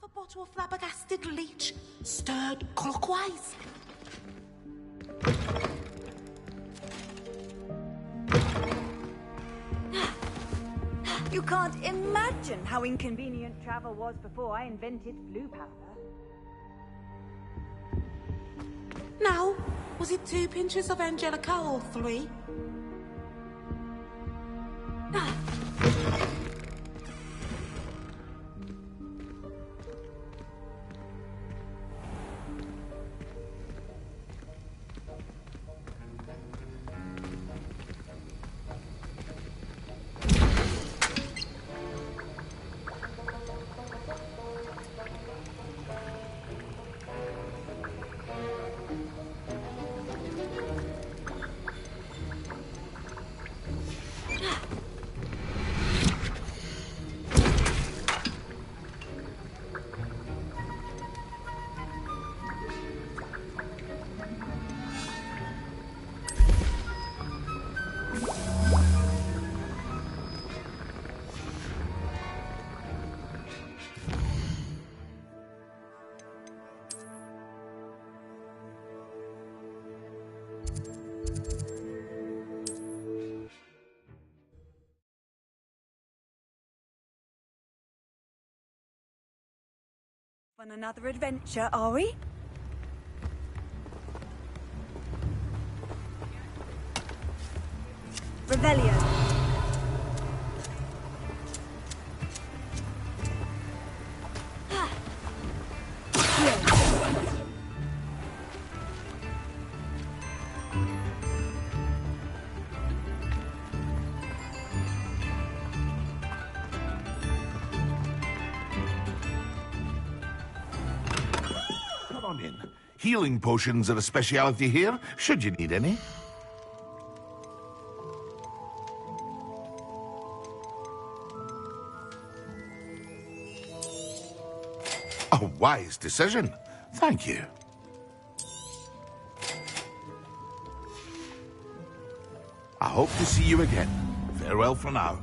Half a bottle of flabbergasted leech, stirred clockwise. You can't imagine how inconvenient travel was before I invented blue powder. Now, was it 2 pinches of Angelica or 3? On another adventure, are we? Rebellion. Healing potions are a speciality here, should you need any. A wise decision. Thank you. I hope to see you again. Farewell for now.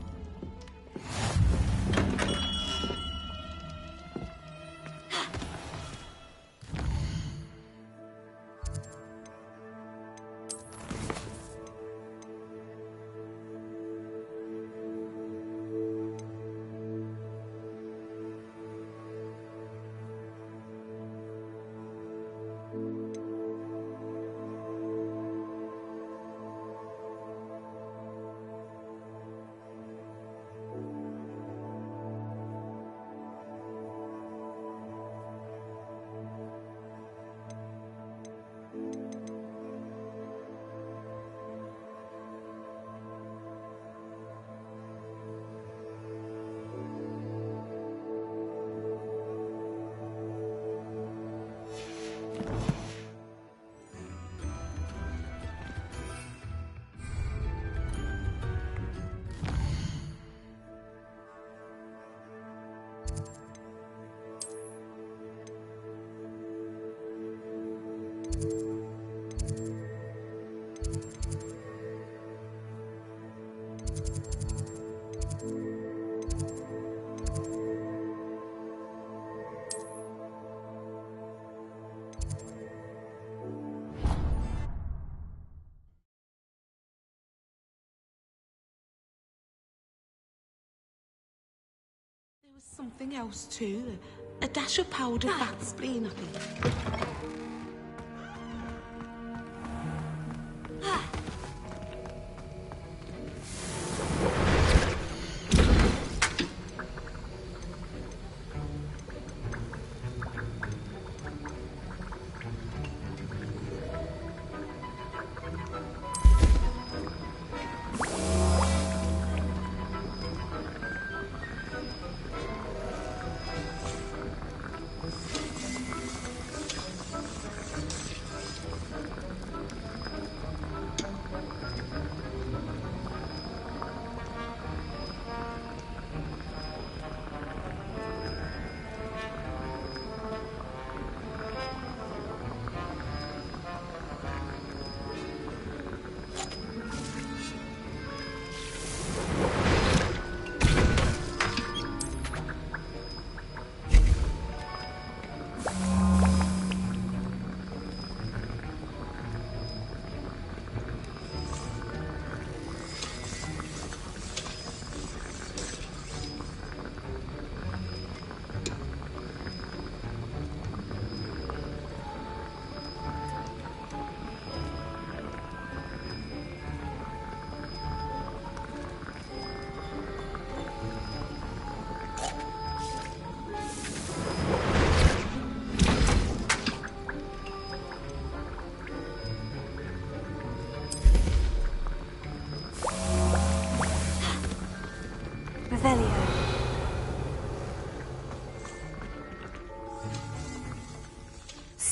There was something else too. A dash of powdered bat spleen, I think.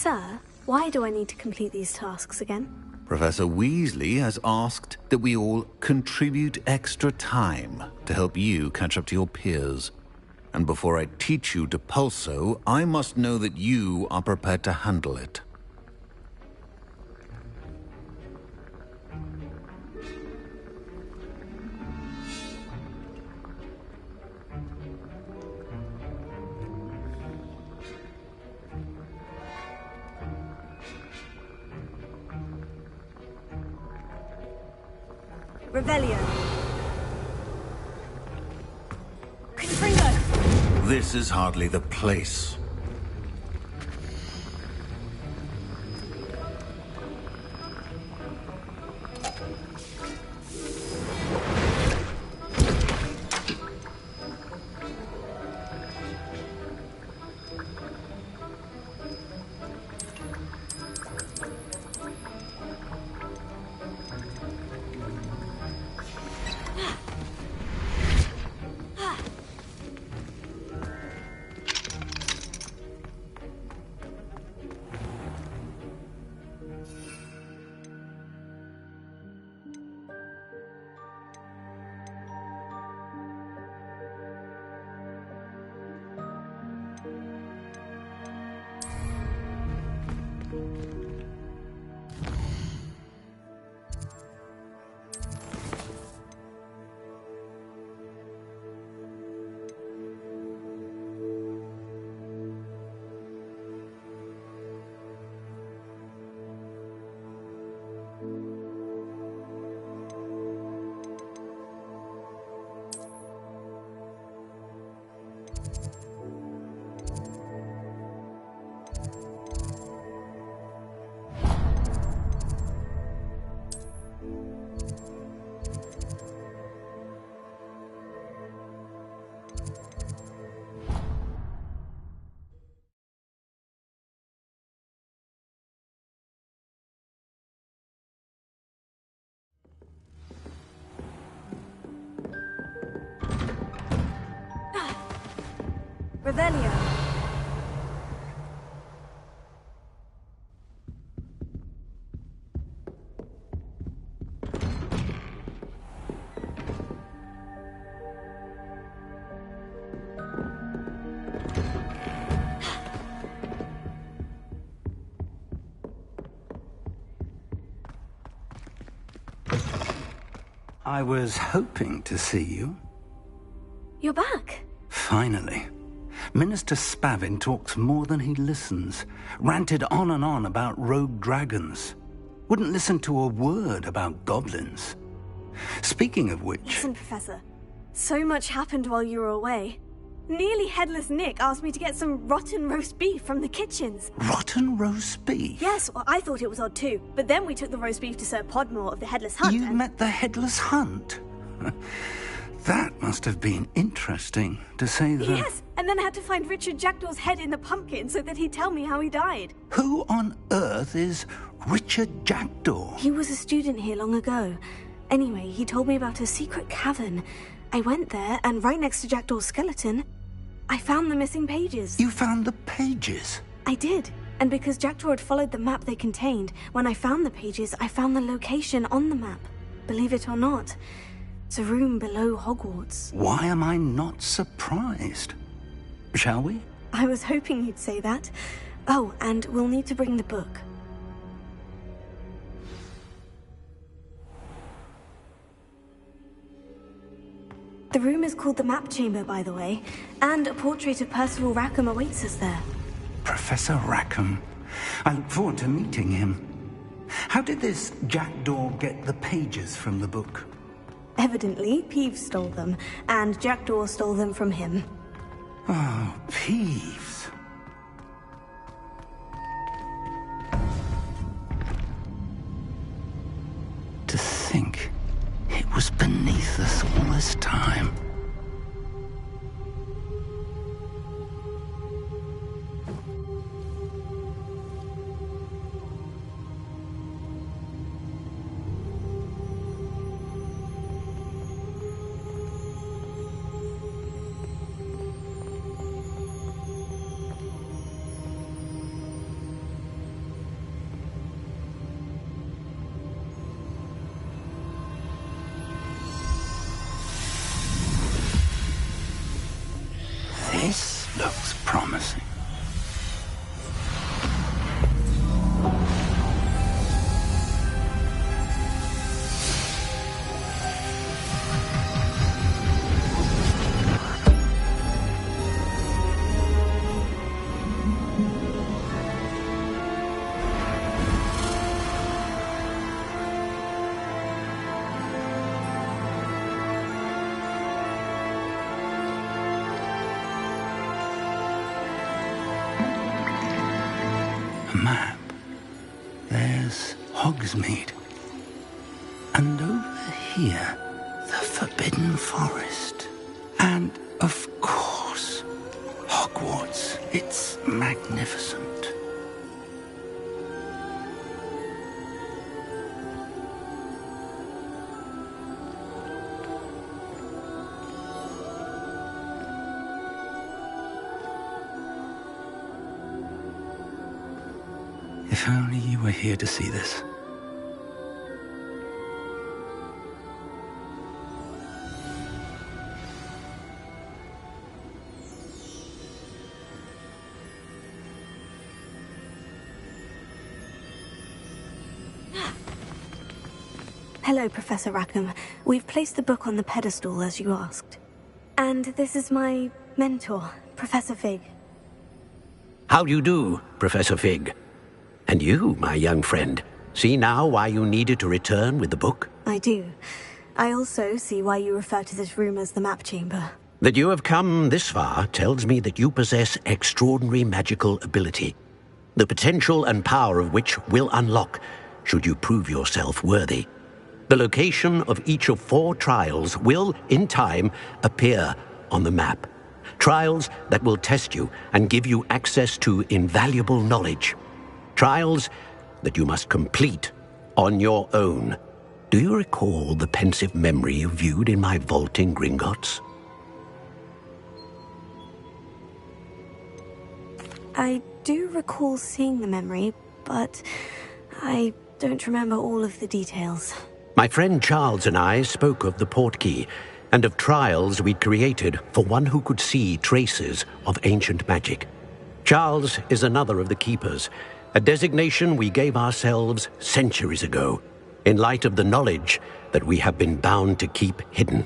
Sir, why do I need to complete these tasks again? Professor Weasley has asked that we all contribute extra time to help you catch up to your peers. And before I teach you to pulso, I must know that you are prepared to handle it. Revelio. Confringo. This is hardly the place. Revelio. I was hoping to see you. You're back. Finally. Minister Spavin talks more than he listens. Ranted on and on about rogue dragons. Wouldn't listen to a word about goblins. Speaking of which... Listen, Professor. So much happened while you were away. Nearly Headless Nick asked me to get some rotten roast beef from the kitchens. Rotten roast beef? Yes, well, I thought it was odd too. But then we took the roast beef to Sir Podmore of the Headless Hunt. You met the Headless Hunt? That must have been interesting, to say the... Yes, and then I had to find Richard Jackdaw's head in the pumpkin so that he'd tell me how he died. Who on earth is Richard Jackdaw? He was a student here long ago. Anyway, he told me about a secret cavern. I went there, and right next to Jackdaw's skeleton, I found the missing pages. You found the pages? I did. And because Jackdaw had followed the map they contained, when I found the pages, I found the location on the map. Believe it or not, it's a room below Hogwarts. Why am I not surprised? Shall we? I was hoping you'd say that. Oh, and we'll need to bring the book. The room is called the Map Chamber, by the way, and a portrait of Percival Rackham awaits us there. Professor Rackham. I look forward to meeting him. How did this Jackdaw get the pages from the book? Evidently, Peeves stole them, and Jackdaw stole them from him. Oh, Peeves. To think it was beneath us all this time. This looks promising. Map. There's Hogsmeade. And over here, the Forbidden Forest. And, of course, Hogwarts. It's magnificent. If only you were here to see this. Hello, Professor Rackham. We've placed the book on the pedestal as you asked. And this is my mentor, Professor Fig. How do you do, Professor Fig? And you, my young friend, see now why you needed to return with the book? I do. I also see why you refer to this room as the map chamber. That you have come this far tells me that you possess extraordinary magical ability, the potential and power of which will unlock should you prove yourself worthy. The location of each of 4 trials will, in time, appear on the map. Trials that will test you and give you access to invaluable knowledge. Trials that you must complete on your own. Do you recall the pensive memory you viewed in my vault in Gringotts? I do recall seeing the memory, but I don't remember all of the details. My friend Charles and I spoke of the portkey and of trials we'd created for one who could see traces of ancient magic. Charles is another of the keepers, a designation we gave ourselves centuries ago, in light of the knowledge that we have been bound to keep hidden.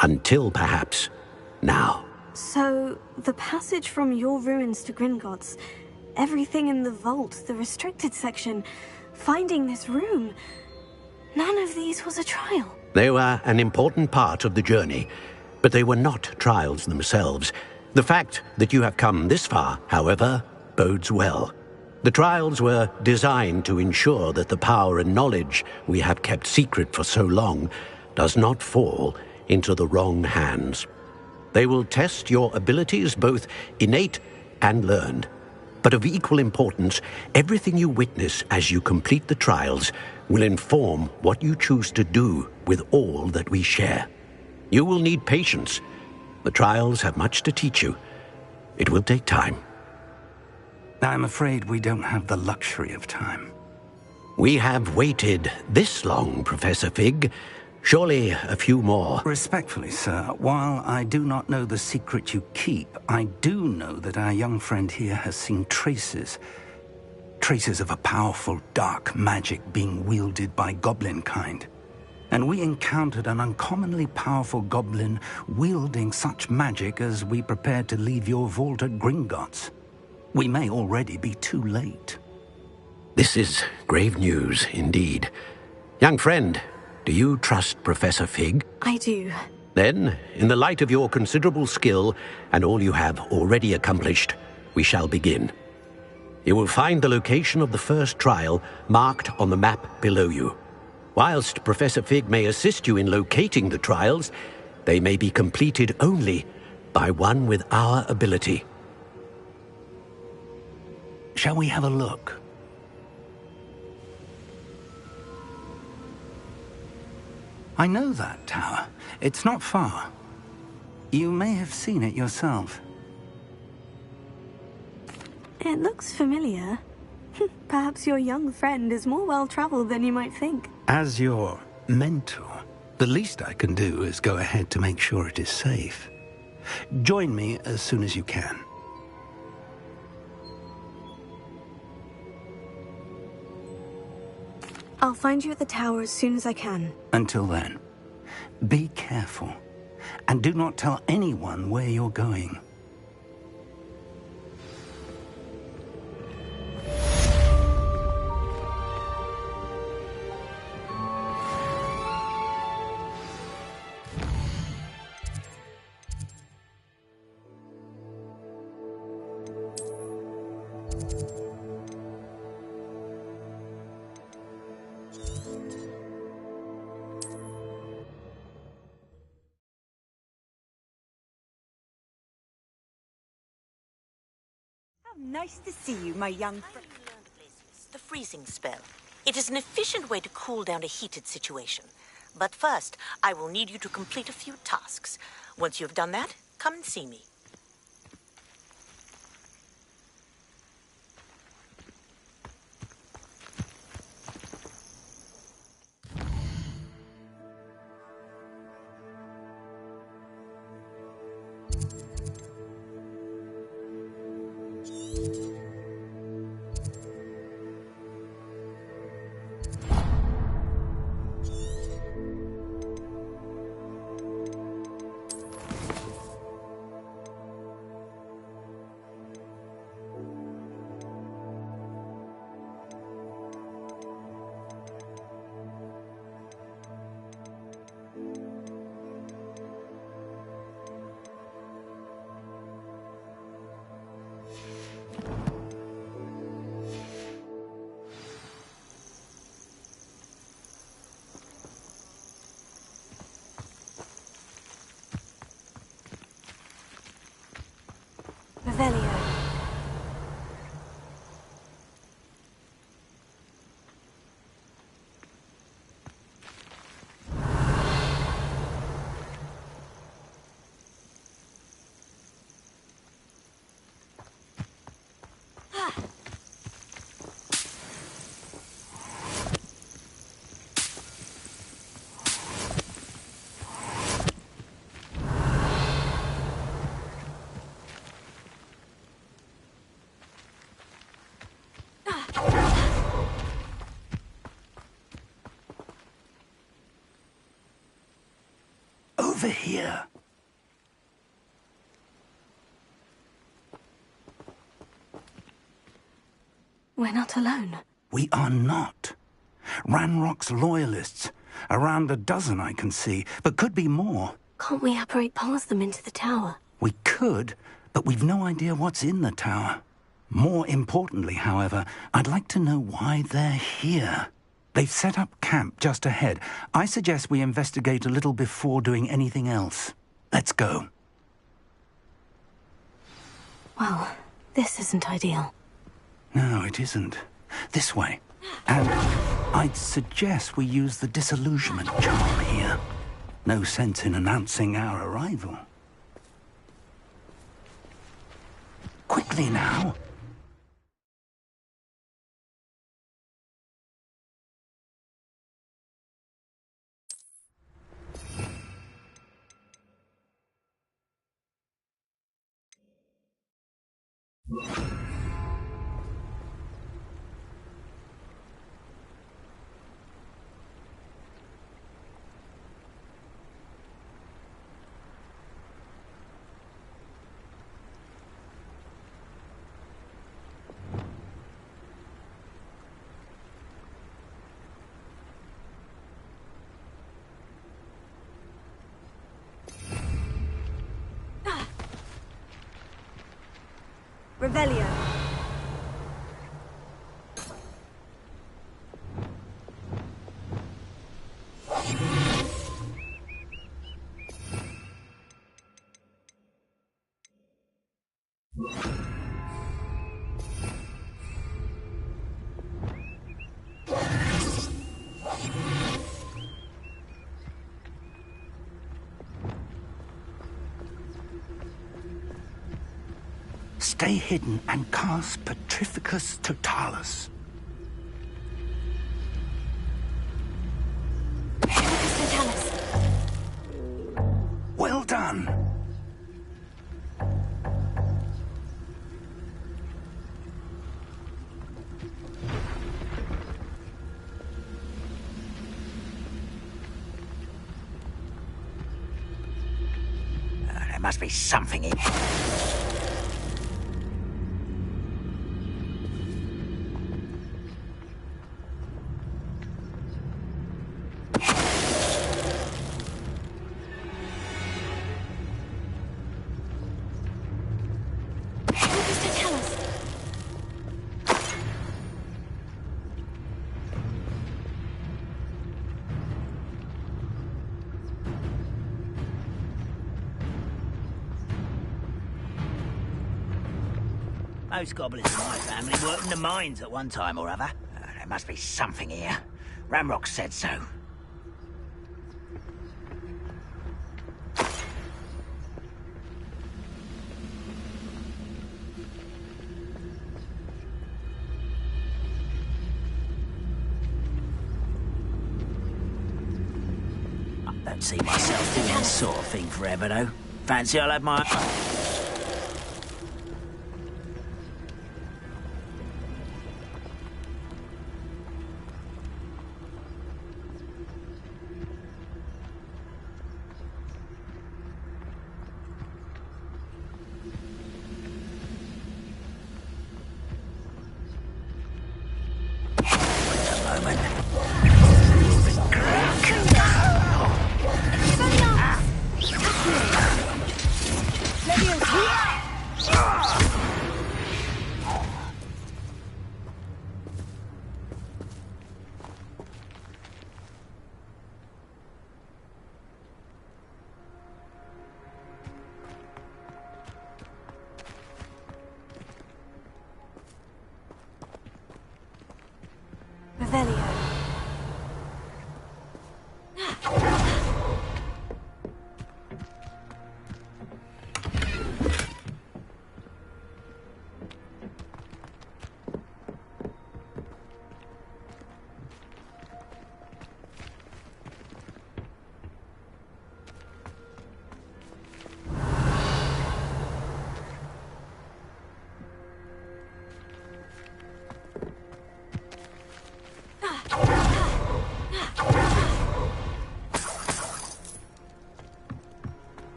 Until, perhaps, now. So, the passage from your ruins to Gringotts, everything in the vault, the restricted section, finding this room, none of these was a trial. They were an important part of the journey, but they were not trials themselves. The fact that you have come this far, however, bodes well. The trials were designed to ensure that the power and knowledge we have kept secret for so long does not fall into the wrong hands. They will test your abilities, both innate and learned. But of equal importance, everything you witness as you complete the trials will inform what you choose to do with all that we share. You will need patience. The trials have much to teach you. It will take time. I'm afraid we don't have the luxury of time. We have waited this long, Professor Fig. Surely a few more. Respectfully, sir, while I do not know the secret you keep, I do know that our young friend here has seen traces of a powerful dark magic being wielded by goblin kind. And we encountered an uncommonly powerful goblin wielding such magic as we prepared to leave your vault at Gringotts. We may already be too late. This is grave news, indeed. Young friend, do you trust Professor Fig? I do. Then, in the light of your considerable skill and all you have already accomplished, we shall begin. You will find the location of the first trial marked on the map below you. Whilst Professor Fig may assist you in locating the trials, they may be completed only by one with our ability. Shall we have a look? I know that tower. It's not far. You may have seen it yourself. It looks familiar. Perhaps your young friend is more well-traveled than you might think. As your mentor, the least I can do is go ahead to make sure it is safe. Join me as soon as you can. I'll find you at the tower as soon as I can. Until then, be careful, and do not tell anyone where you're going. Nice to see you, my young friend. The freezing spell. It is an efficient way to cool down a heated situation. But first, I will need you to complete a few tasks. Once you have done that, come and see me. Revelio. Over here. We're not alone. We are not. Ranrock's loyalists. Around a dozen I can see, but could be more. Can't we apparate past them into the tower? We could, but we've no idea what's in the tower. More importantly, however, I'd like to know why they're here. They've set up camp just ahead. I suggest we investigate a little before doing anything else. Let's go. Well, this isn't ideal. No, it isn't. This way. And I'd suggest we use the disillusionment charm here. No sense in announcing our arrival. Quickly now. Revelio. Stay hidden and cast Petrificus Totalis. Totalis. Well done. must be something in... Most goblins in my family worked in the mines at one time or other. There must be something here. Ramrock said so. I don't see myself doing this sort of thing forever, though. Fancy I'll have my...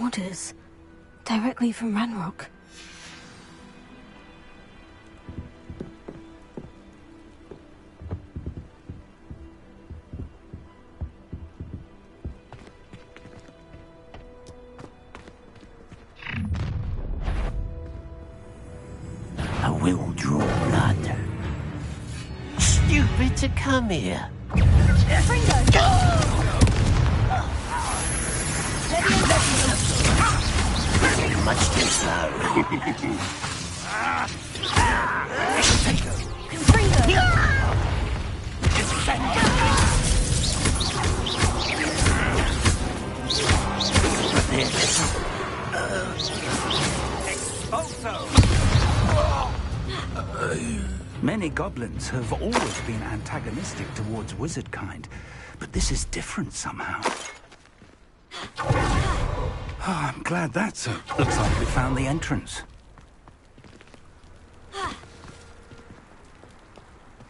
Orders. Directly from Ranrock. I will draw blood. Stupid to come here. Much too slow. Many goblins have always been antagonistic towards wizard kind, but this is different somehow. Oh, I'm glad that's so. Looks like we found the entrance.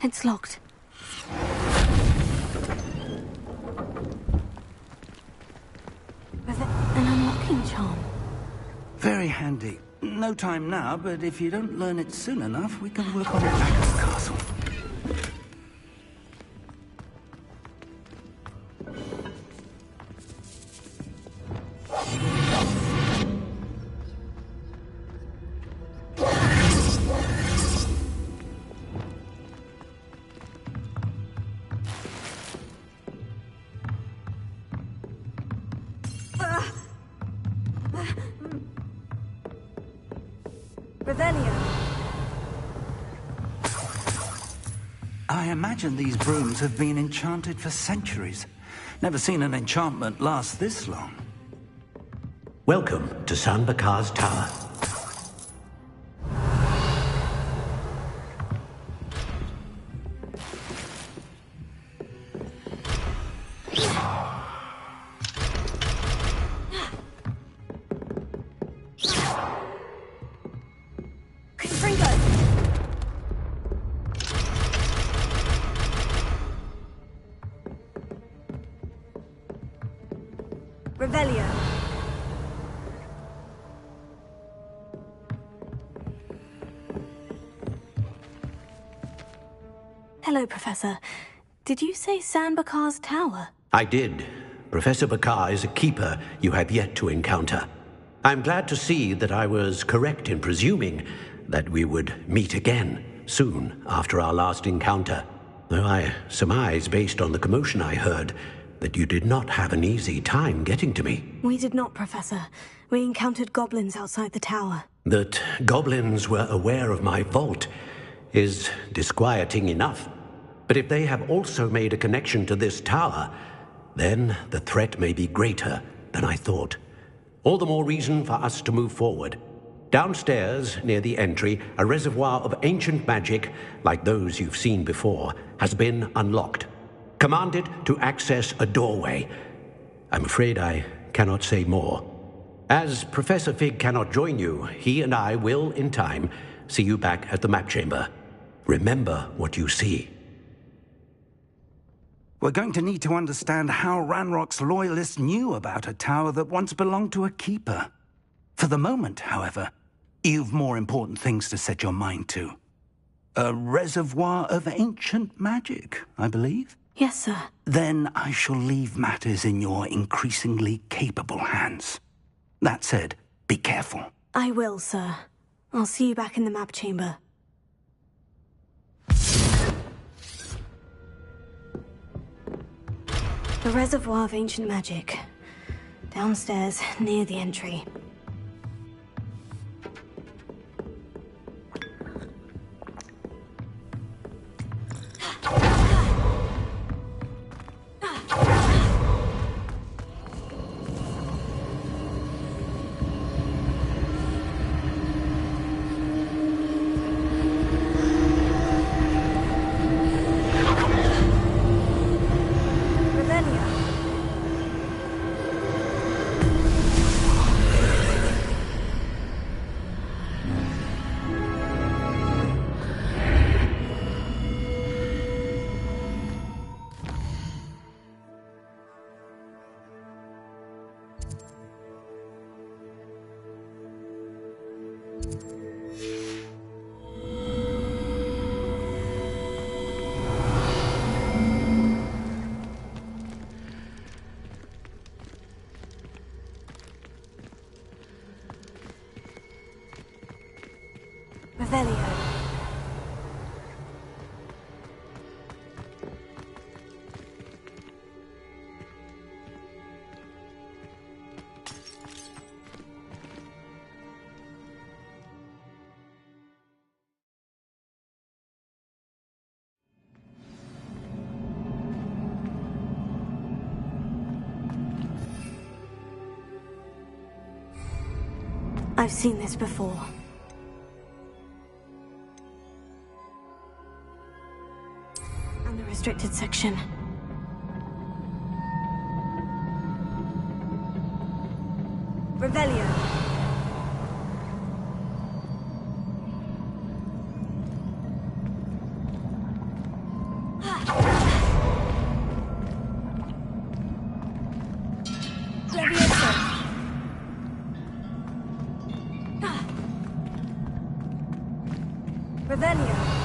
It's locked. With an unlocking charm. Very handy. No time now, but if you don't learn it soon enough, we can work on it back at the castle. Revelio. I imagine these brooms have been enchanted for centuries. Never seen an enchantment last this long. Welcome to San Bakar's Tower. Revelio. Hello, Professor. Did you say San Bakar's Tower? I did. Professor Bakar is a keeper you have yet to encounter. I'm glad to see that I was correct in presuming that we would meet again soon after our last encounter. Though I surmise, based on the commotion I heard, that you did not have an easy time getting to me. We did not, Professor. We encountered goblins outside the tower. That goblins were aware of my vault is disquieting enough. But if they have also made a connection to this tower, then the threat may be greater than I thought. All the more reason for us to move forward. Downstairs, near the entry, a reservoir of ancient magic, like those you've seen before, has been unlocked. Commanded to access a doorway. I'm afraid I cannot say more. As Professor Fig cannot join you, he and I will, in time, see you back at the map chamber. Remember what you see. We're going to need to understand how Ranrock's loyalists knew about a tower that once belonged to a keeper. For the moment, however, you've more important things to set your mind to. A reservoir of ancient magic, I believe? Yes, sir. Then I shall leave matters in your increasingly capable hands. That said, be careful. I will, sir. I'll see you back in the map chamber. The reservoir of ancient magic. Downstairs, near the entry. Revelio. I've seen this before. And the restricted section. Revelio. Revelio.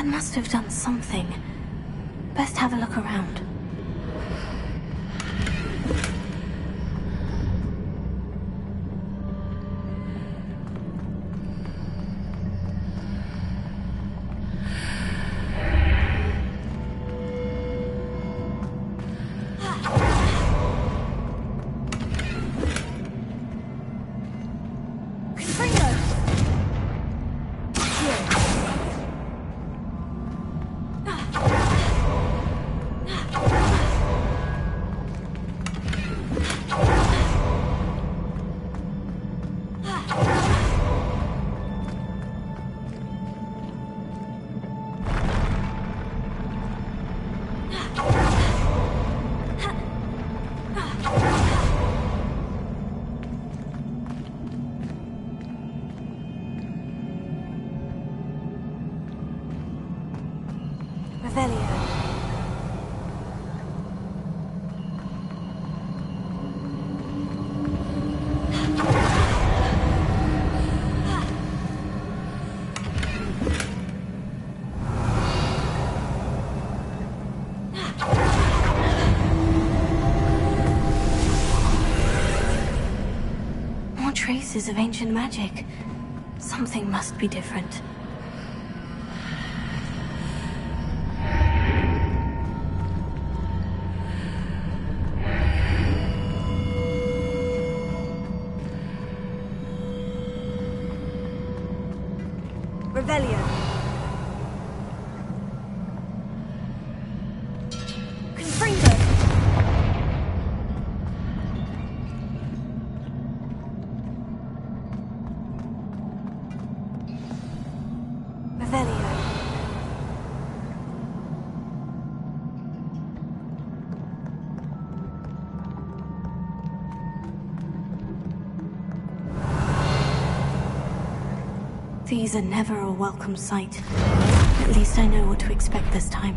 That must have done something. Best have a look around. Traces of ancient magic. Something must be different. Revelio. Confringo. These are never a welcome sight. At least I know what to expect this time.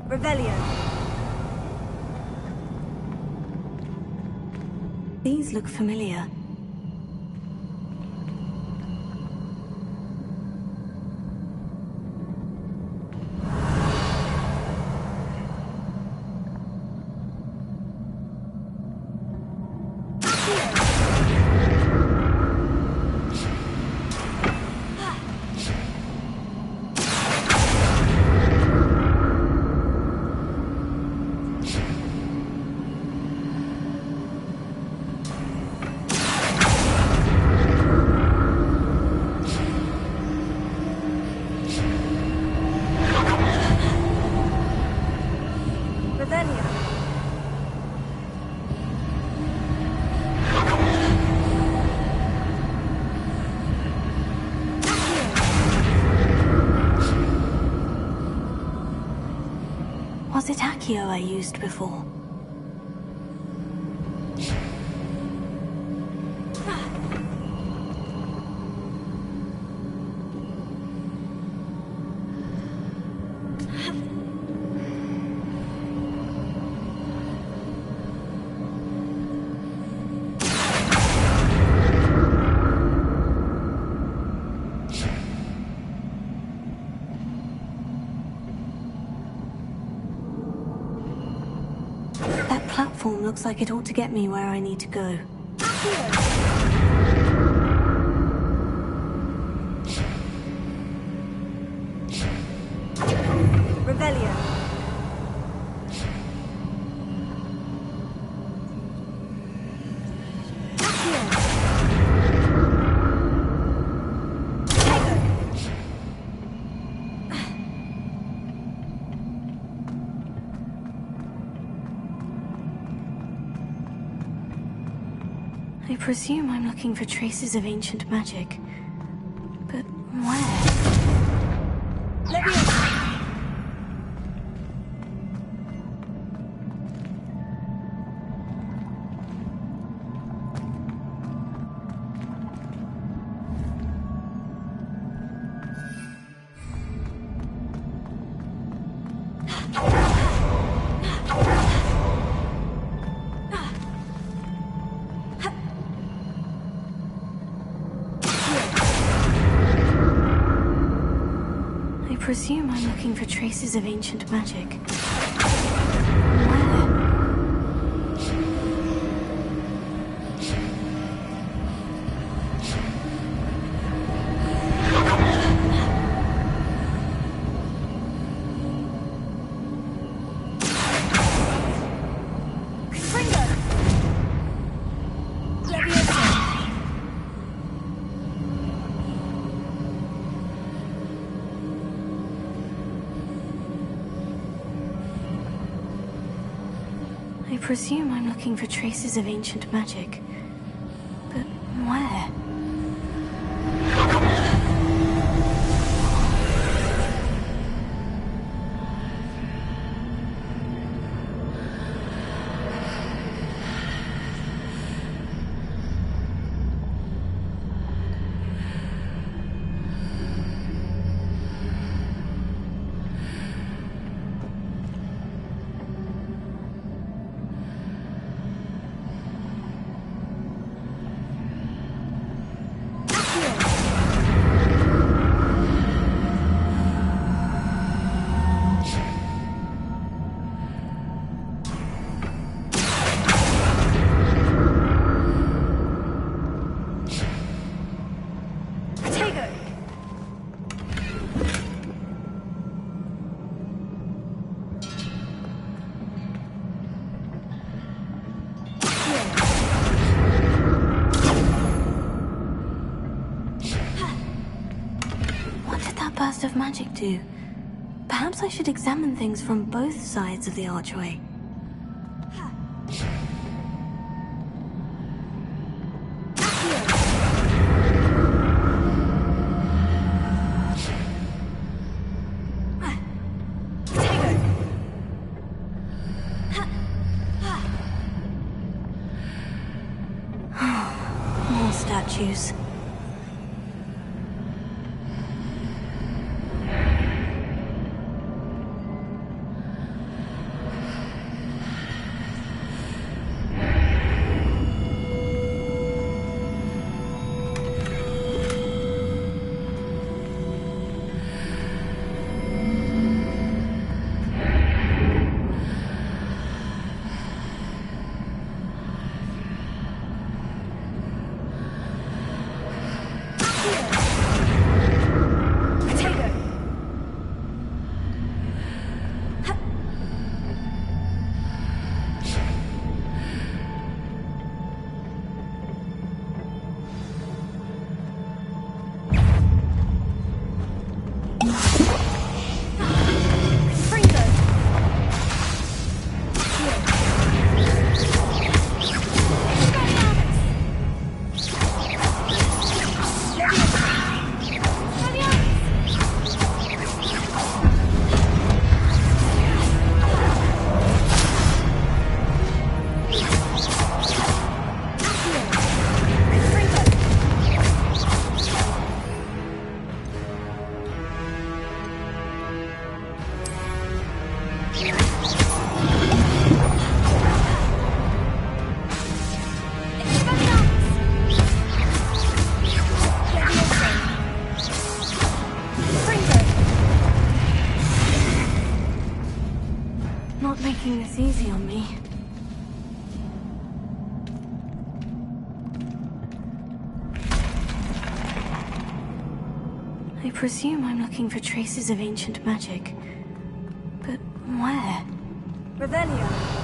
Revelio. These look familiar. Was it Accio I used before? Platform looks like it ought to get me where I need to go. Revelio. I presume I'm looking for traces of ancient magic. But where? I presume I'm looking for traces of ancient magic. Where? I presume I'm looking for traces of ancient magic. But where? Burst of magic do? Perhaps I should examine things from both sides of the archway. More statues. Not making this easy on me. I presume I'm looking for traces of ancient magic. But where? Revelio.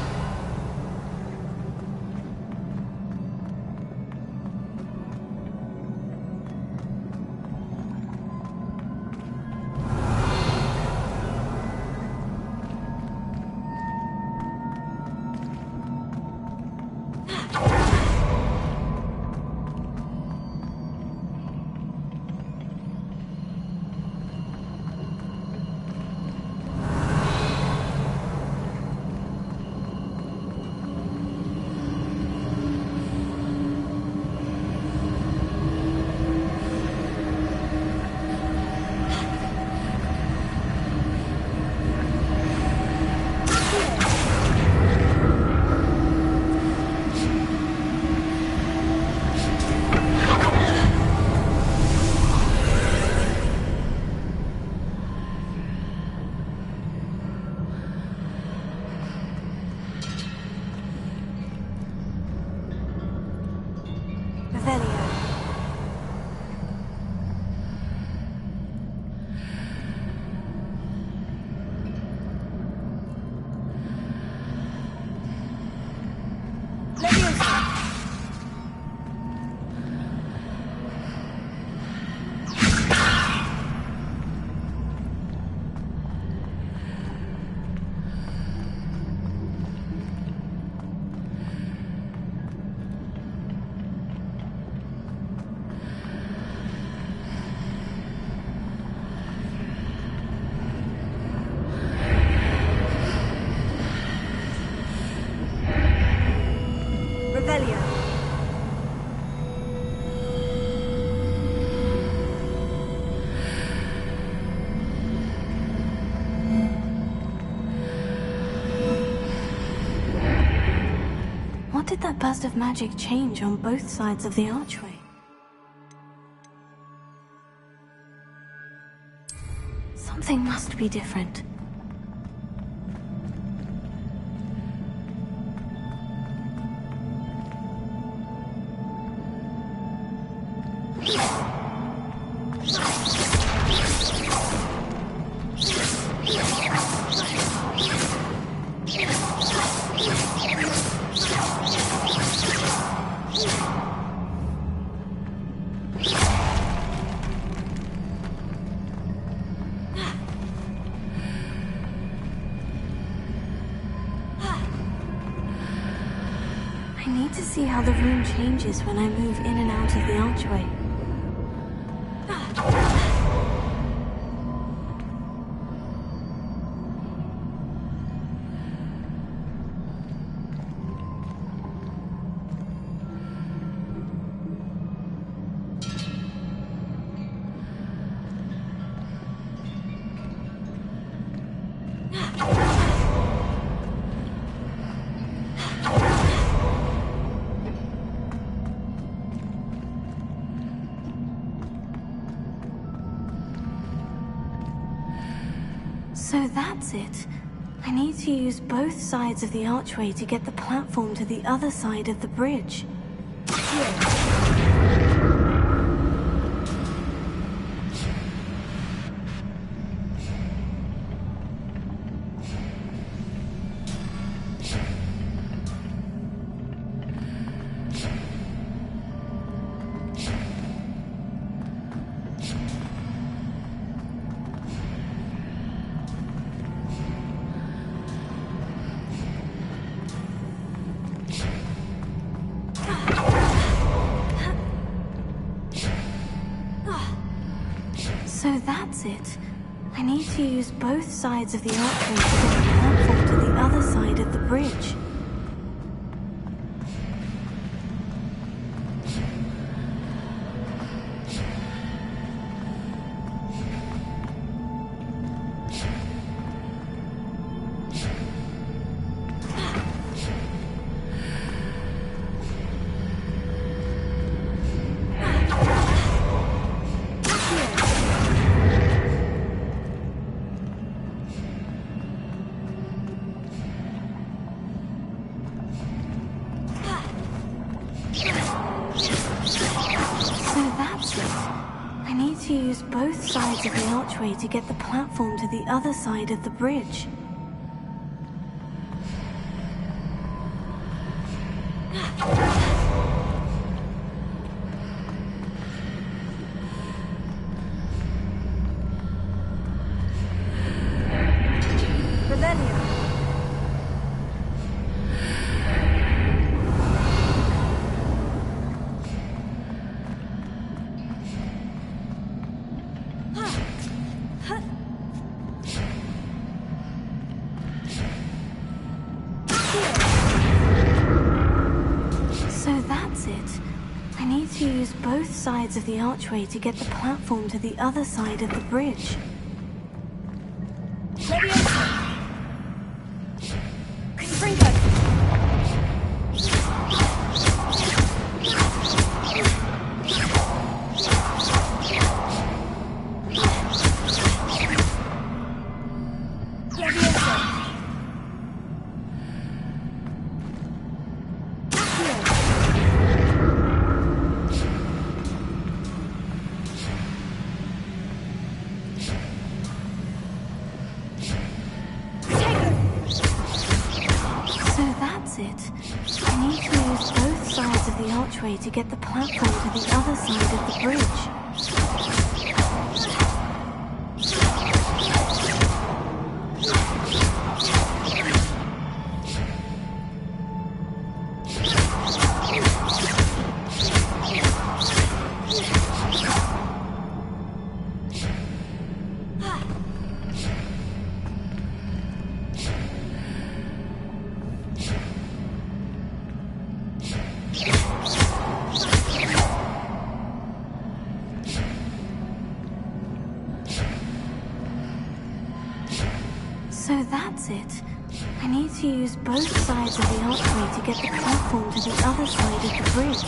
did that burst of magic change on both sides of the archway? Something must be different. I need to see how the room changes when I move in and out of the archway. So that's it. I need to use both sides of the archway to get the platform to the other side of the bridge. So that's it. I need to use both sides of the archway to get the platform to the other side of the bridge. To use both sides of the archway to get the platform to the other side of the bridge. To use both sides of the archway to get the platform to the other side of the bridge. I need to use both sides of the archway to get the platform to the other side of the bridge. So that's it. I need to use both sides of the archway to get the platform to the other side of the bridge.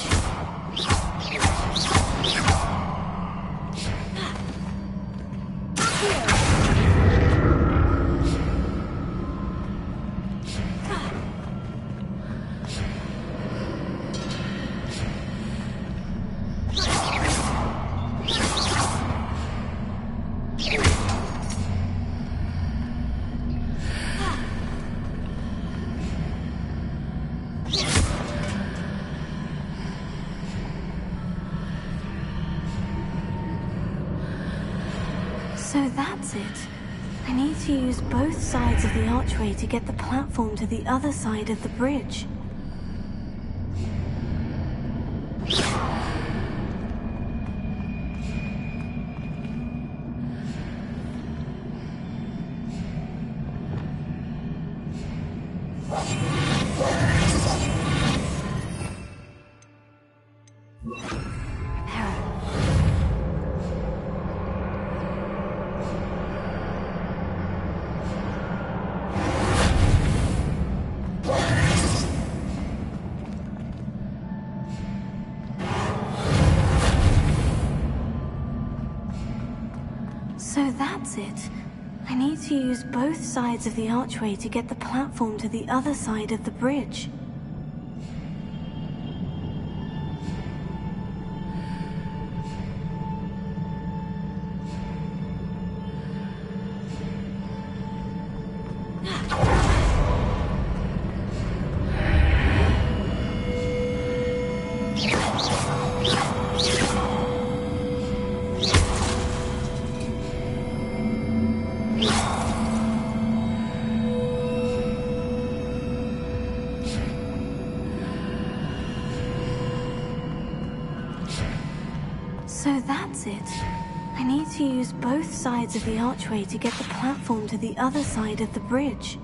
So that's it. I need to use both sides of the archway to get the platform to the other side of the bridge. So that's it. I need to use both sides of the archway to get the platform to the other side of the bridge. So that's it. I need to use both sides of the archway to get the platform to the other side of the bridge.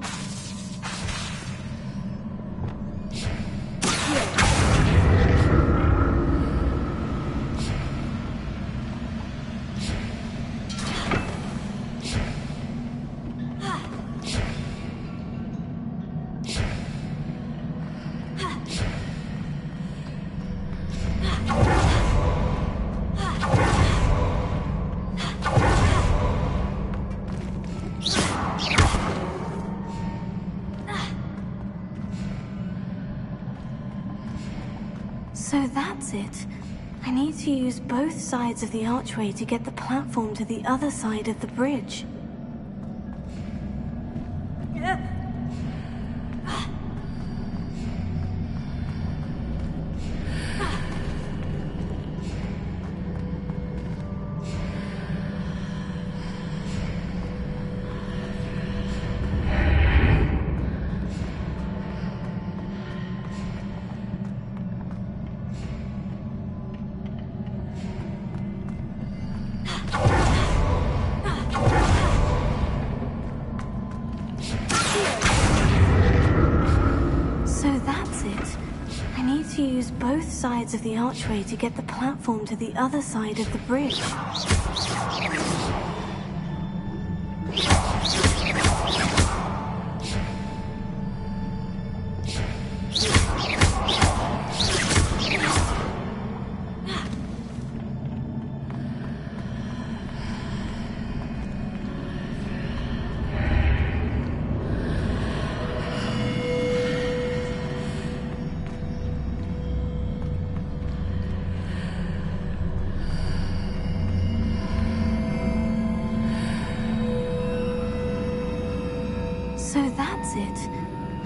So that's it. I need to use both sides of the archway to get the platform to the other side of the bridge. To use both sides of the archway to get the platform to the other side of the bridge. So that's it.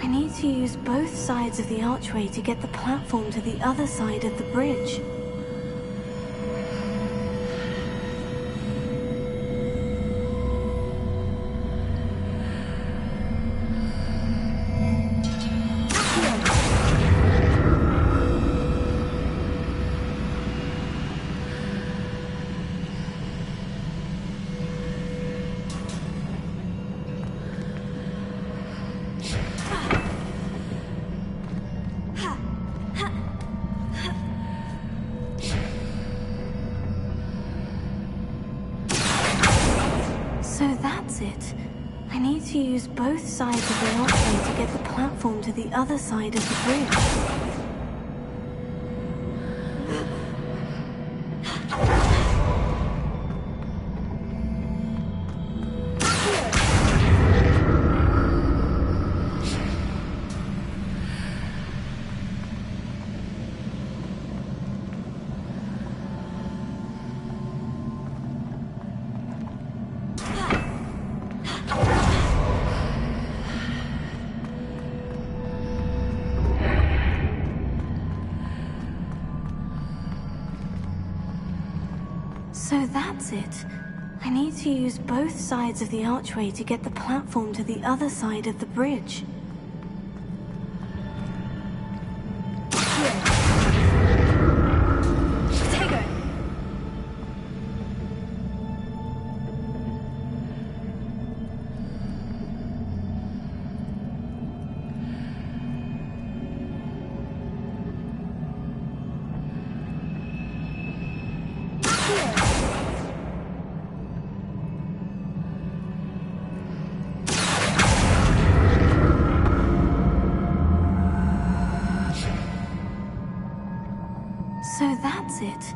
I need to use both sides of the archway to get the platform to the other side of the bridge. So that's it. I need to use both sides of the archway to get the platform to the other side of the bridge. So that's it. I need to use both sides of the archway to get the platform to the other side of the bridge. So that's it.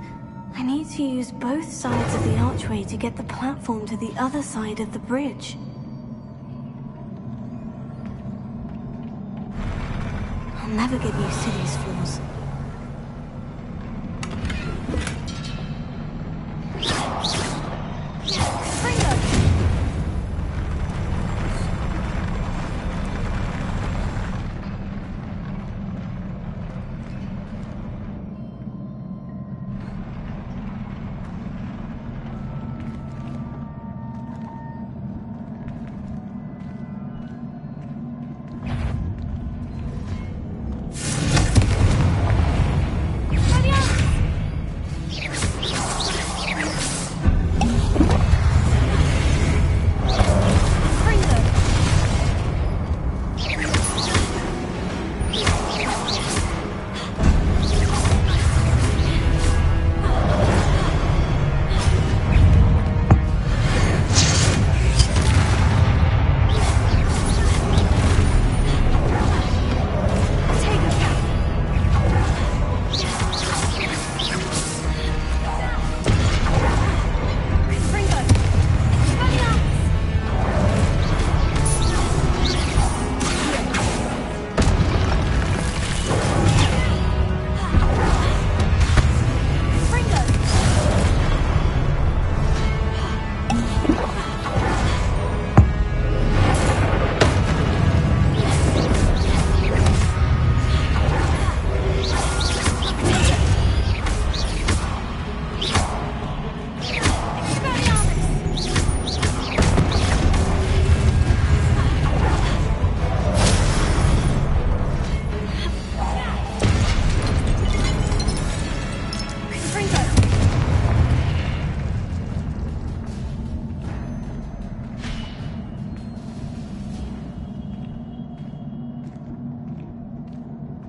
I need to use both sides of the archway to get the platform to the other side of the bridge. I'll never get used to these floors.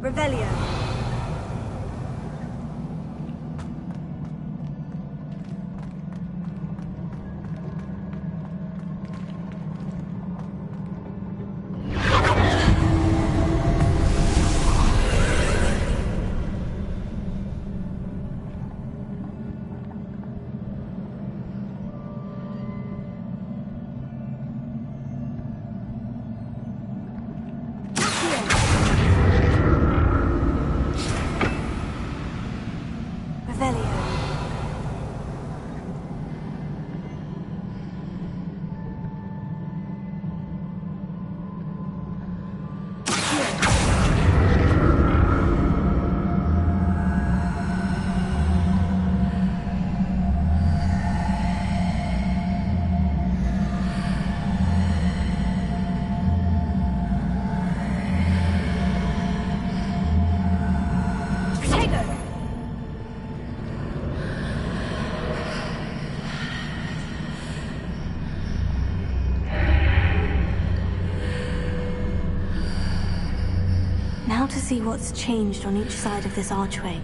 Revelio. Now to see what's changed on each side of this archway.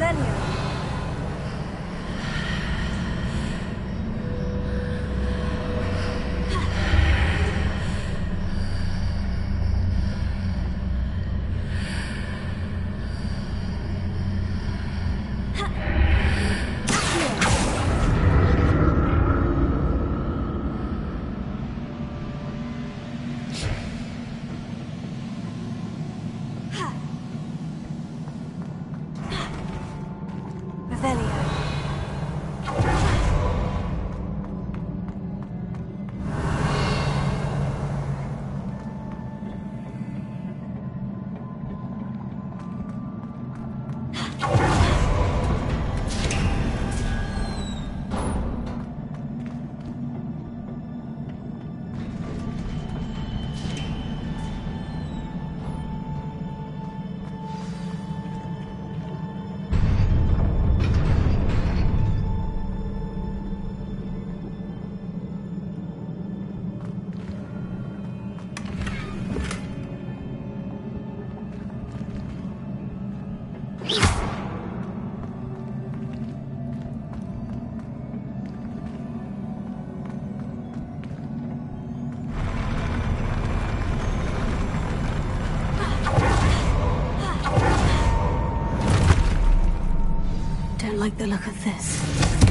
Revelio. Don't like the look of this.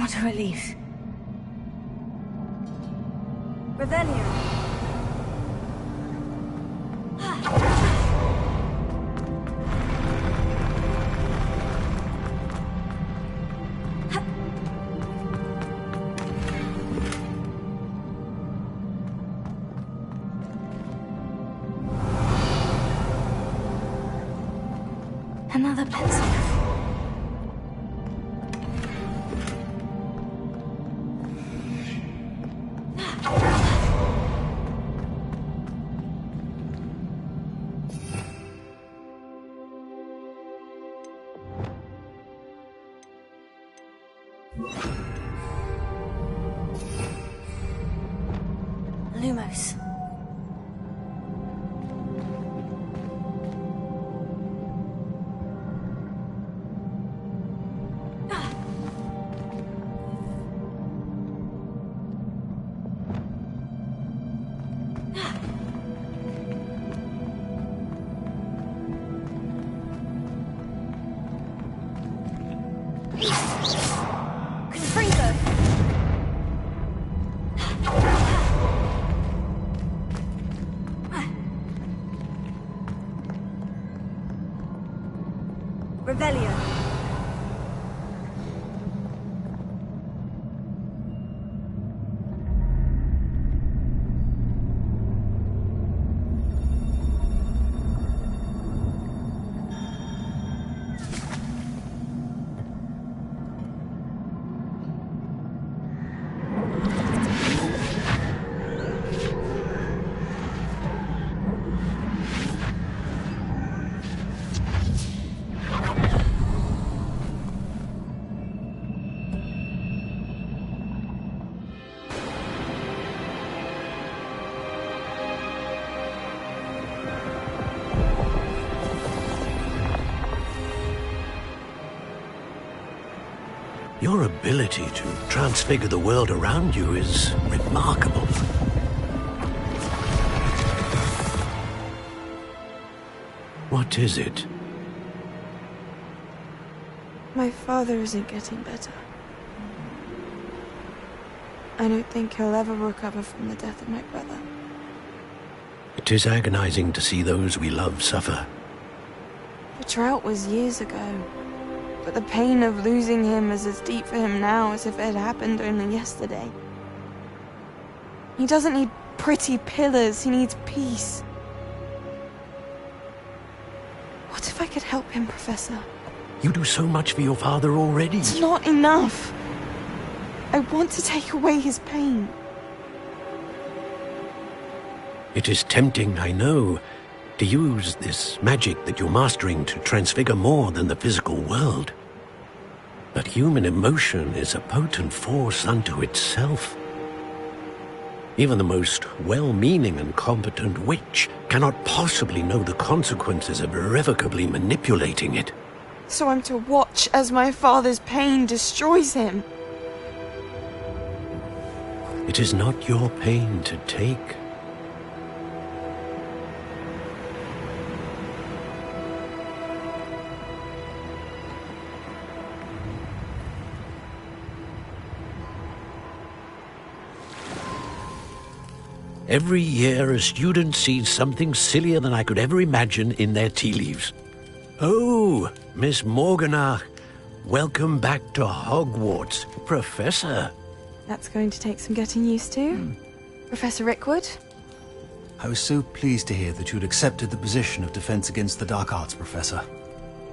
What a relief. Revelio. Another pencil. Lumos. Revelio. Your ability to transfigure the world around you is remarkable. What is it? My father isn't getting better. I don't think he'll ever recover from the death of my brother. It is agonizing to see those we love suffer. The drought was years ago, but the pain of losing him is as deep for him now as if it had happened only yesterday. He doesn't need pretty pillars, he needs peace. What if I could help him, Professor? You do so much for your father already. It's not enough. I want to take away his pain. It is tempting, I know, to use this magic that you're mastering to transfigure more than the physical world. But human emotion is a potent force unto itself. Even the most well-meaning and competent witch cannot possibly know the consequences of irrevocably manipulating it. So I'm to watch as my father's pain destroys him. It is not your pain to take. Every year, a student sees something sillier than I could ever imagine in their tea leaves. Oh, Miss Morganach, welcome back to Hogwarts, Professor. That's going to take some getting used to. Professor Rickwood? I was so pleased to hear that you'd accepted the position of Defense Against the Dark Arts, Professor.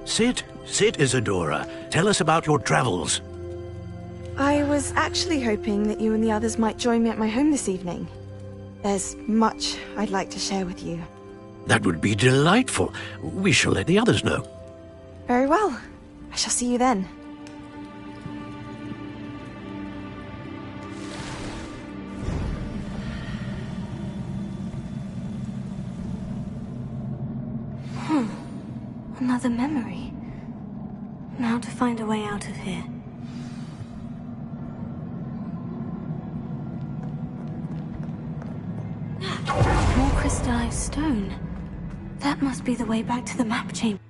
Sit, Isadora. Tell us about your travels. I was actually hoping that you and the others might join me at my home this evening. There's much I'd like to share with you. That would be delightful. We shall let the others know. Very well. I shall see you then. Another memory. Now to find a way out of here. More crystallized stone. That must be the way back to the map chamber.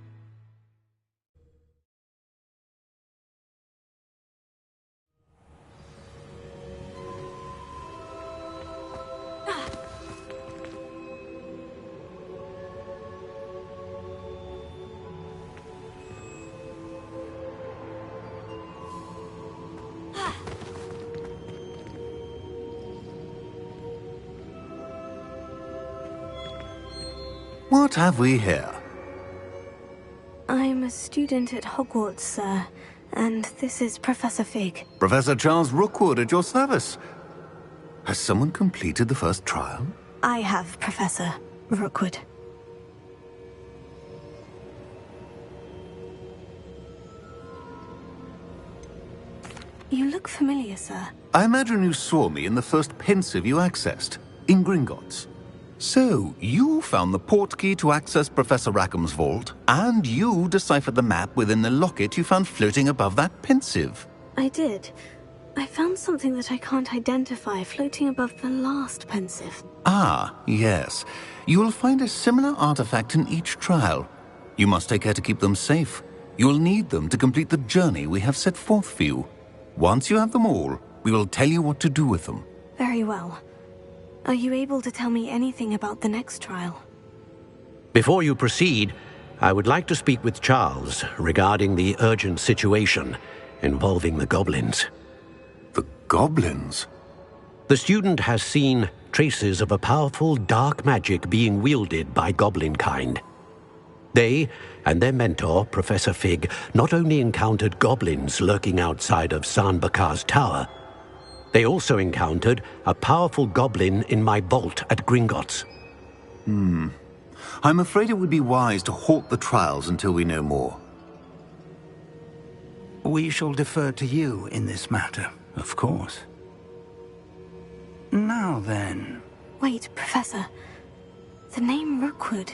What have we here? I'm a student at Hogwarts, sir, and this is Professor Fig. Professor Charles Rookwood at your service. Has someone completed the first trial? I have, Professor Rookwood. You look familiar, sir. I imagine you saw me in the first pensive you accessed, in Gringotts. So, you found the portkey to access Professor Rackham's vault, and you deciphered the map within the locket you found floating above that pensive. I did. I found something that I can't identify floating above the last pensive. Ah, yes. You will find a similar artifact in each trial. You must take care to keep them safe. You will need them to complete the journey we have set forth for you. Once you have them all, we will tell you what to do with them. Very well. Are you able to tell me anything about the next trial? Before you proceed, I would like to speak with Charles regarding the urgent situation involving the goblins. The goblins? The student has seen traces of a powerful dark magic being wielded by goblin kind. They and their mentor, Professor Fig, not only encountered goblins lurking outside of Sanbakar's tower, they also encountered a powerful goblin in my vault at Gringotts. I'm afraid it would be wise to halt the trials until we know more. We shall defer to you in this matter, of course. Now then... Wait, Professor. The name Rookwood.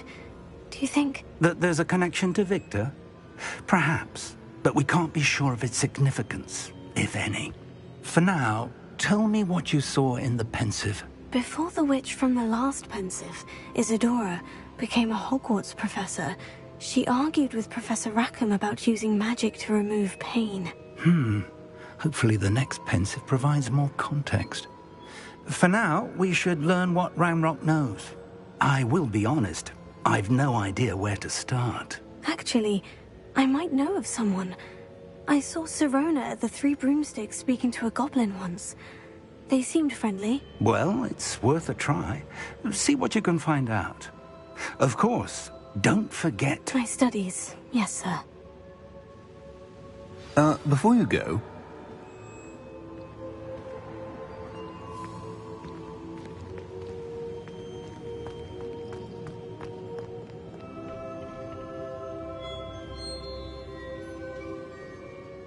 Do you think... That there's a connection to Victor? Perhaps, but we can't be sure of its significance, if any. For now, tell me what you saw in the pensive. Before the witch from the last pensive, Isadora, became a Hogwarts professor, she argued with Professor Rackham about using magic to remove pain. Hopefully the next pensive provides more context. For now, we should learn what Ramrock knows. I will be honest, I've no idea where to start. Actually, I might know of someone. I saw Sirona at the Three Broomsticks speaking to a goblin once. They seemed friendly. Well, it's worth a try. See what you can find out. Of course, don't forget... My studies, yes, sir. Before you go...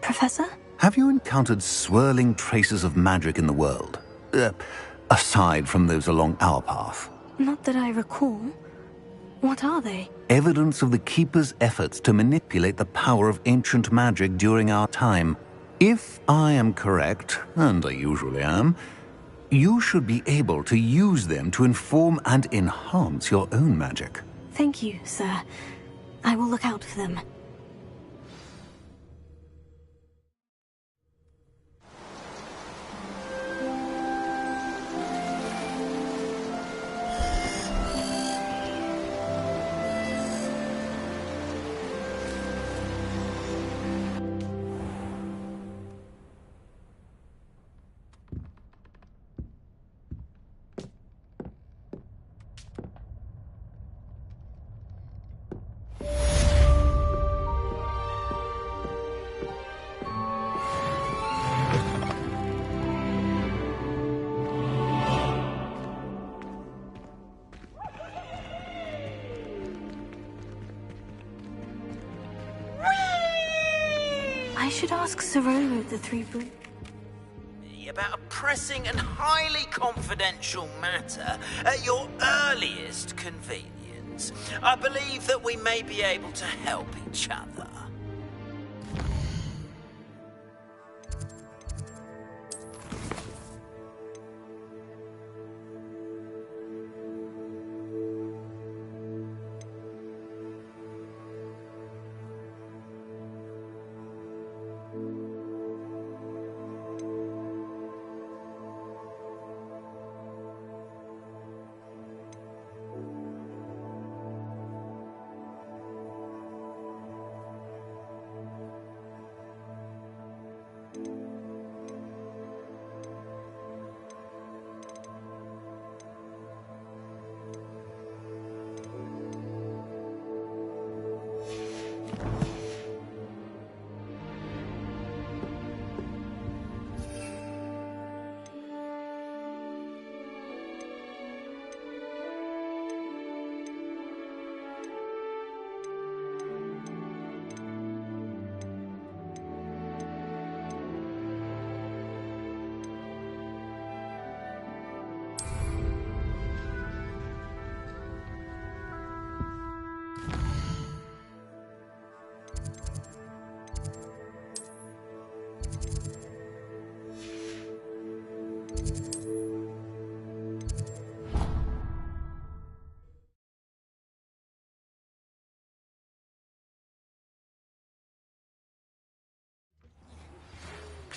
Professor? Have you encountered swirling traces of magic in the world? Aside from those along our path? Not that I recall. What are they? Evidence of the Keeper's efforts to manipulate the power of ancient magic during our time. If I am correct, and I usually am, you should be able to use them to inform and enhance your own magic. Thank you, sir. I will look out for them. I should ask Sirona of the Three Broomsticks. About a pressing and highly confidential matter at your earliest convenience. I believe that we may be able to help each other.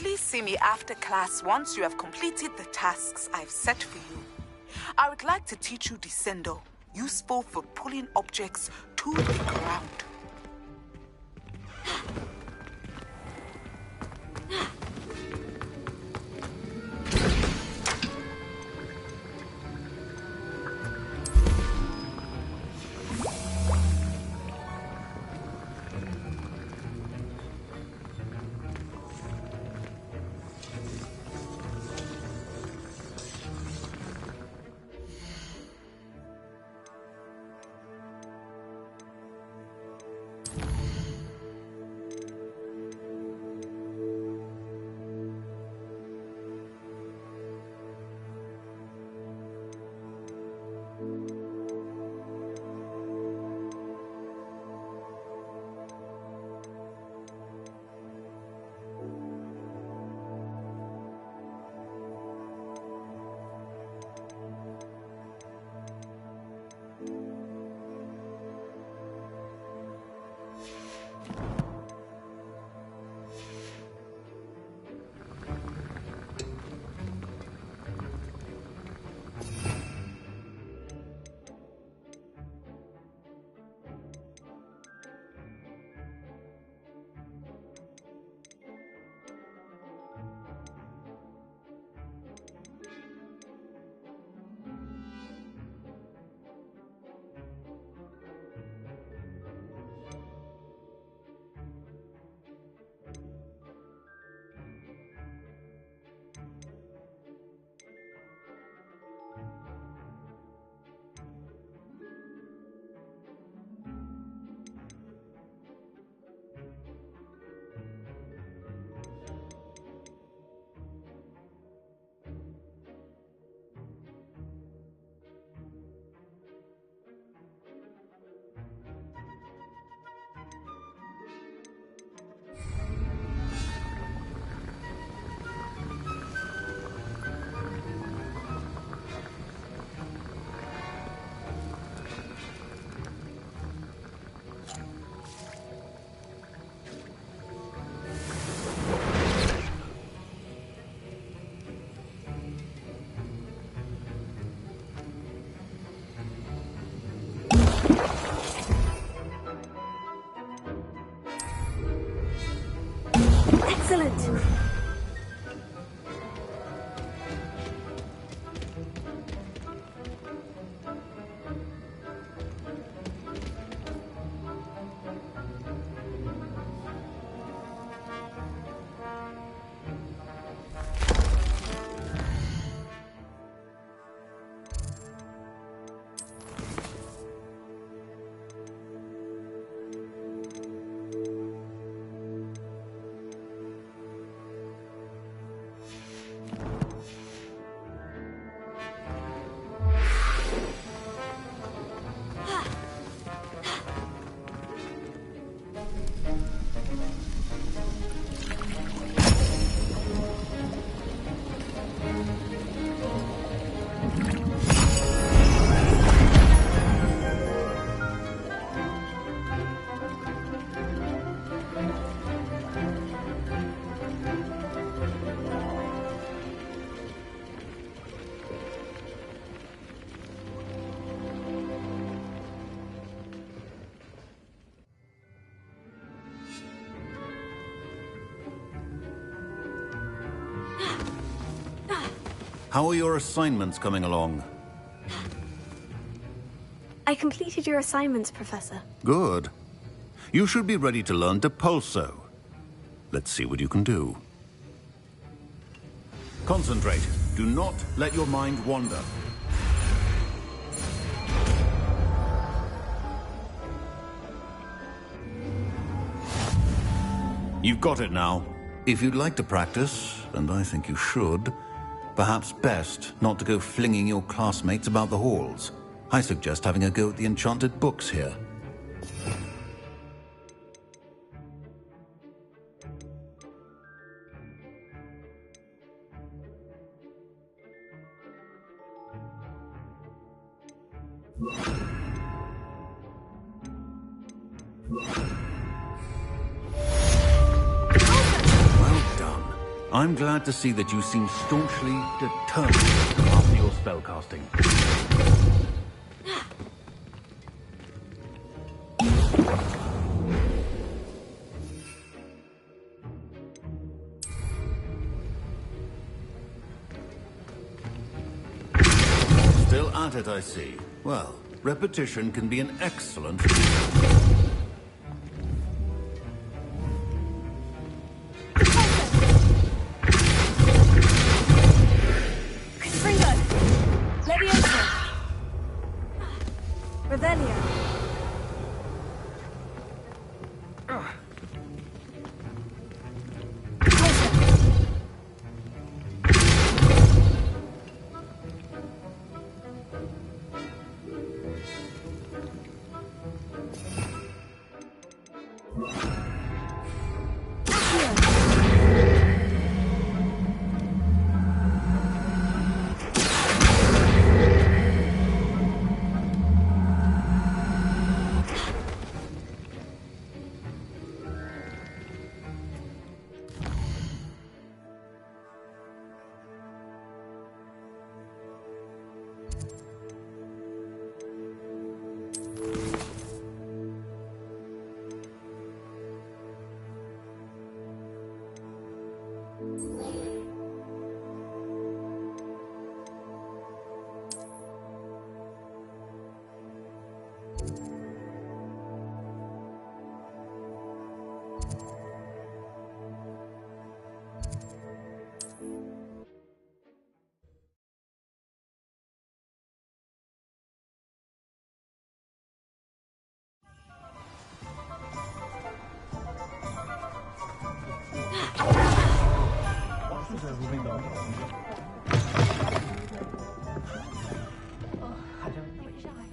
Please see me after class once you have completed the tasks I've set for you. I would like to teach you Descendo, useful for pulling objects to the ground. Excellent! How are your assignments coming along? I completed your assignments, Professor. Good. You should be ready to learn Depulso. Let's see what you can do. Concentrate. Do not let your mind wander. You've got it now. If you'd like to practice, and I think you should, perhaps best not to go flinging your classmates about the halls. I suggest having a go at the enchanted books here. Well done. I'm glad to see that you seem staunchly determined after your spellcasting. Still at it, I see. Well, repetition can be an excellent...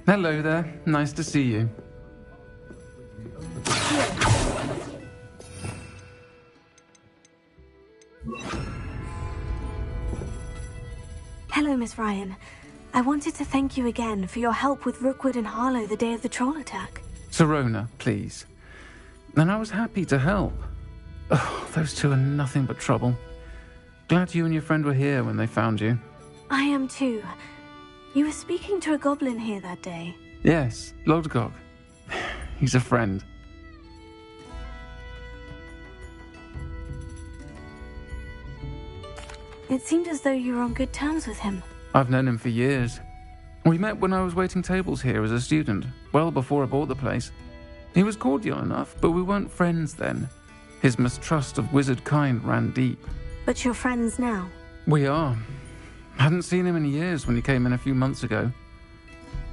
Hello there. Nice to see you. Hello, Miss Ryan. I wanted to thank you again for your help with Rookwood and Harlow the day of the troll attack. Sirona, please. And I was happy to help. Oh, those two are nothing but trouble. Glad you and your friend were here when they found you. I am too. You were speaking to a goblin here that day. Yes, Lodgok. He's a friend. It seemed as though you were on good terms with him. I've known him for years. We met when I was waiting tables here as a student, well before I bought the place. He was cordial enough, but we weren't friends then. His mistrust of wizard kind ran deep. But you're friends now? We are. Hadn't seen him in years when he came in a few months ago.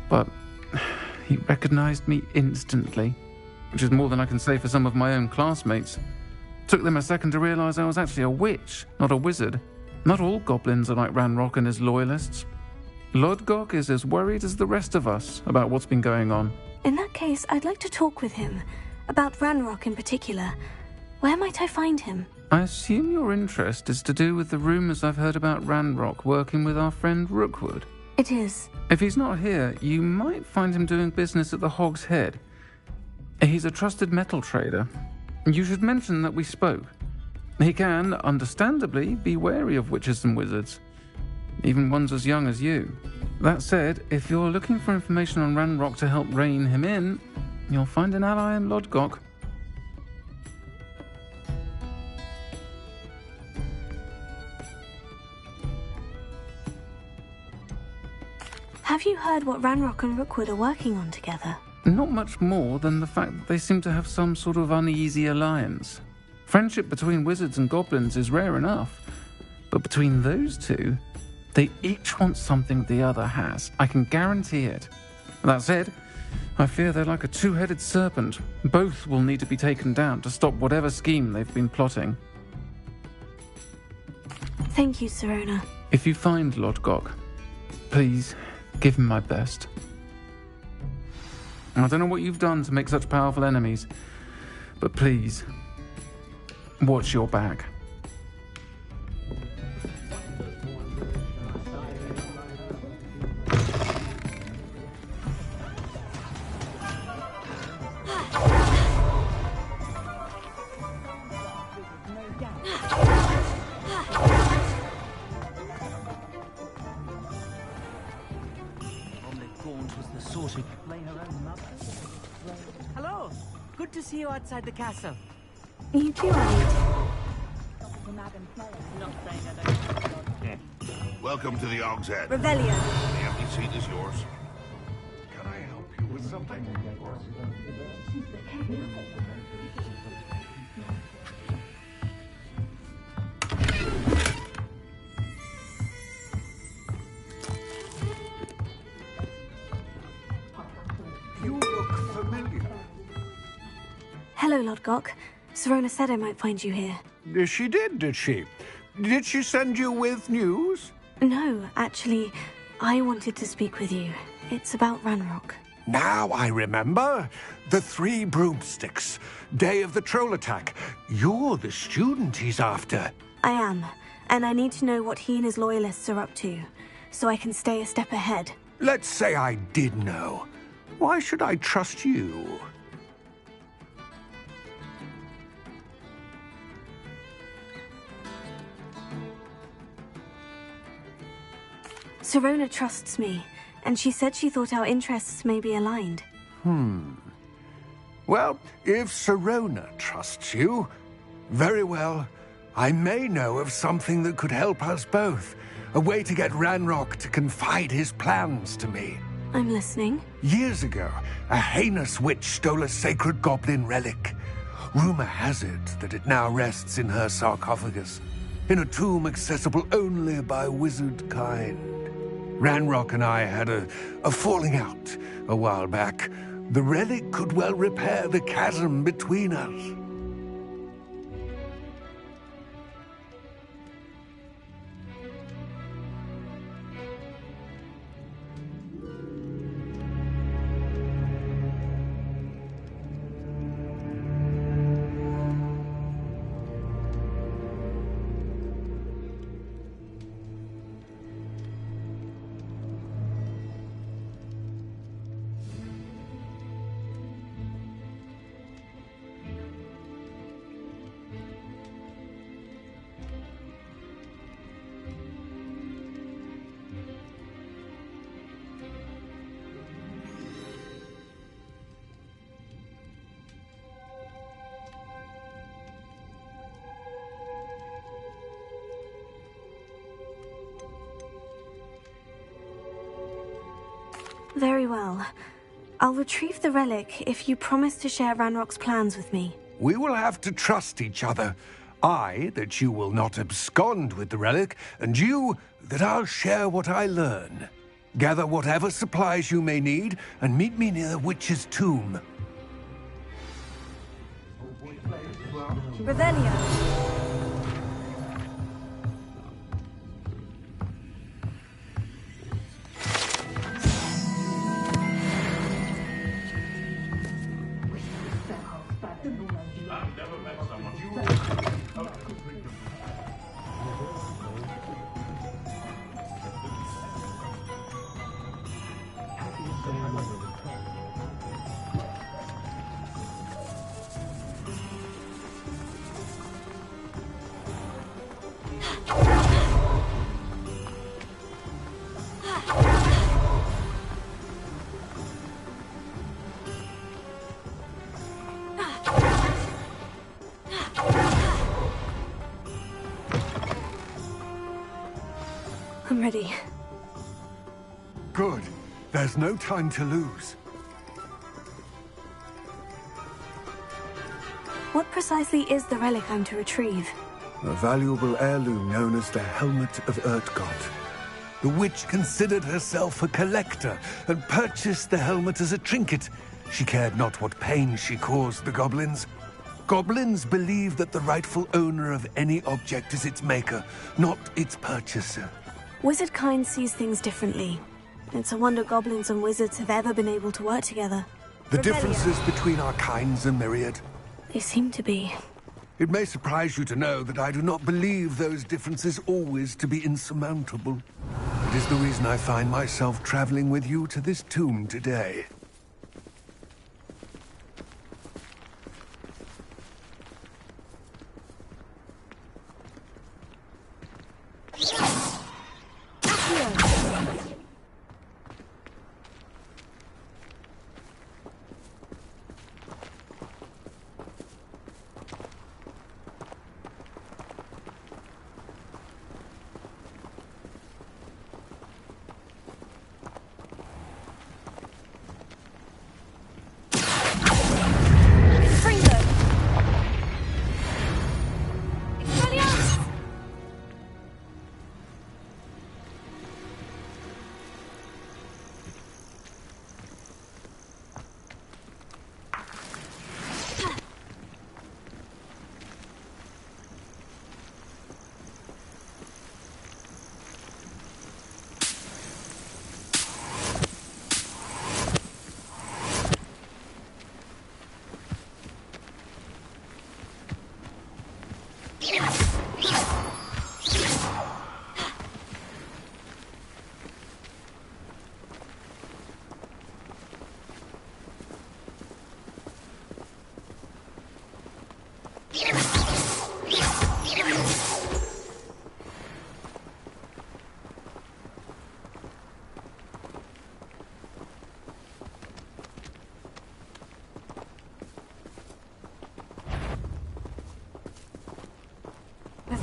But he recognized me instantly, which is more than I can say for some of my own classmates. Took them a second to realize I was actually a witch, not a wizard. Not all goblins are like Ranrock and his loyalists. Lodgok is as worried as the rest of us about what's been going on. In that case, I'd like to talk with him. About Ranrock in particular. Where might I find him? I assume your interest is to do with the rumors I've heard about Ranrock working with our friend Rookwood. It is. If he's not here, you might find him doing business at the Hog's Head. He's a trusted metal trader. You should mention that we spoke. He can, understandably, be wary of witches and wizards, even ones as young as you. That said, if you're looking for information on Ranrock to help rein him in, you'll find an ally in Lodgok. Have you heard what Ranrock and Rookwood are working on together? Not much more than the fact that they seem to have some sort of uneasy alliance. Friendship between wizards and goblins is rare enough, but between those two, they each want something the other has. I can guarantee it. That said, I fear they're like a two-headed serpent. Both will need to be taken down to stop whatever scheme they've been plotting. Thank you, Sirona. If you find Lodgok, please give him my best. I don't know what you've done to make such powerful enemies, but please, watch your back. to explain her own mother. Hello! Good to see you outside the castle. You too, Aid. Welcome to the Og's Head. Revelio. The empty seat is yours. Can I help you with something? You look familiar. Hello, Lodgok. Serona said I might find you here. She did she? Did she send you with news? No, actually, I wanted to speak with you. It's about Ranrock. Now I remember. The 3 broomsticks. Day of the troll attack. You're the student he's after. I am, and I need to know what he and his loyalists are up to, so I can stay a step ahead. Let's say I did know. Why should I trust you? Serona trusts me, and she said she thought our interests may be aligned. Well, if Serona trusts you, very well. I may know of something that could help us both. A way to get Ranrock to confide his plans to me. I'm listening. Years ago, a heinous witch stole a sacred goblin relic. Rumor has it that it now rests in her sarcophagus, in a tomb accessible only by wizard kind. Ranrock and I had a falling out a while back. The relic could well repair the chasm between us. Very well. I'll retrieve the relic if you promise to share Ranrock's plans with me. We will have to trust each other. I, that you will not abscond with the relic, and you, that I'll share what I learn. Gather whatever supplies you may need, and meet me near the witch's tomb. Revelio. I'm ready. Good. There's no time to lose. What precisely is the relic I'm to retrieve? A valuable heirloom known as the Helmet of Urtgott. The witch considered herself a collector and purchased the helmet as a trinket. She cared not what pain she caused the goblins. Goblins believe that the rightful owner of any object is its maker, not its purchaser. Wizard kind sees things differently. It's a wonder goblins and wizards have ever been able to work together. The differences between our kinds are myriad. They seem to be. It may surprise you to know that I do not believe those differences always to be insurmountable. It is the reason I find myself traveling with you to this tomb today.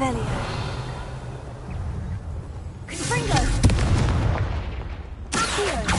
Revelio. Confringo! Accio!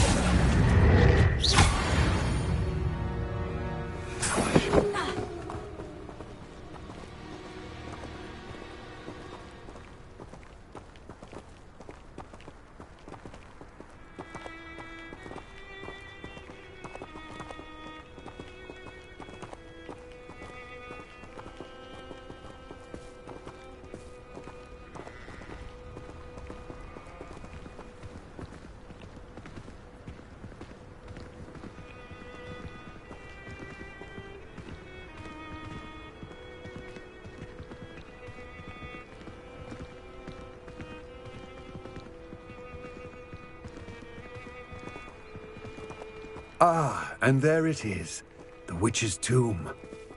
Ah, and there it is. The witch's tomb.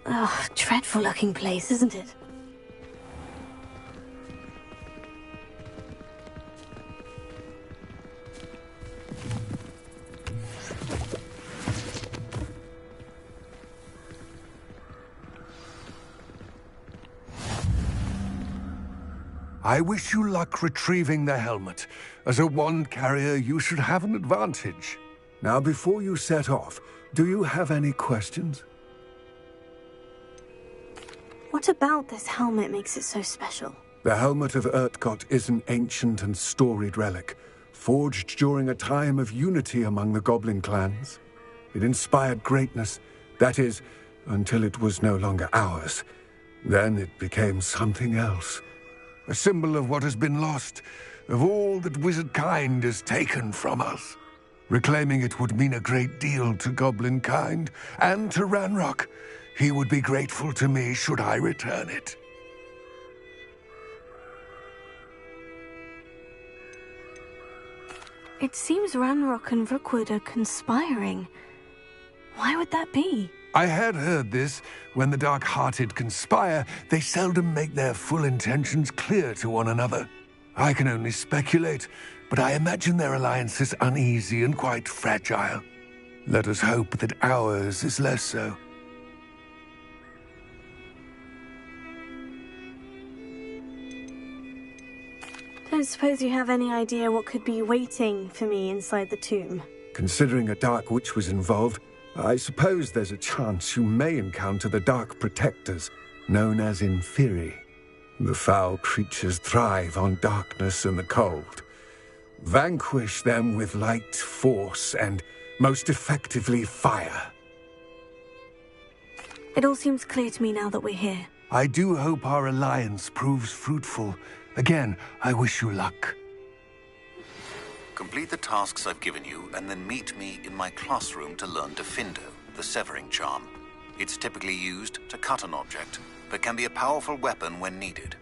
Ugh, dreadful looking place, isn't it? I wish you luck retrieving the helmet. As a wand carrier, you should have an advantage. Now, before you set off, do you have any questions? What about this helmet makes it so special? The helmet of Urtkot is an ancient and storied relic, forged during a time of unity among the goblin clans. It inspired greatness, that is, until it was no longer ours. Then it became something else. A symbol of what has been lost, of all that wizard kind has taken from us. Reclaiming it would mean a great deal to goblin kind, and to Ranrock. He would be grateful to me should I return it. It seems Ranrock and Rookwood are conspiring. Why would that be? I had heard this. When the dark-hearted conspire, they seldom make their full intentions clear to one another. I can only speculate, but I imagine their alliance is uneasy and quite fragile. Let us hope that ours is less so. Don't suppose you have any idea what could be waiting for me inside the tomb? Considering a dark witch was involved, I suppose there's a chance you may encounter the Dark Protectors, known as Inferi. The foul creatures thrive on darkness and the cold. Vanquish them with light, force, and, most effectively, fire. It all seems clear to me now that we're here. I do hope our alliance proves fruitful. Again, I wish you luck. Complete the tasks I've given you, and then meet me in my classroom to learn Defindo, the severing charm. It's typically used to cut an object, but can be a powerful weapon when needed.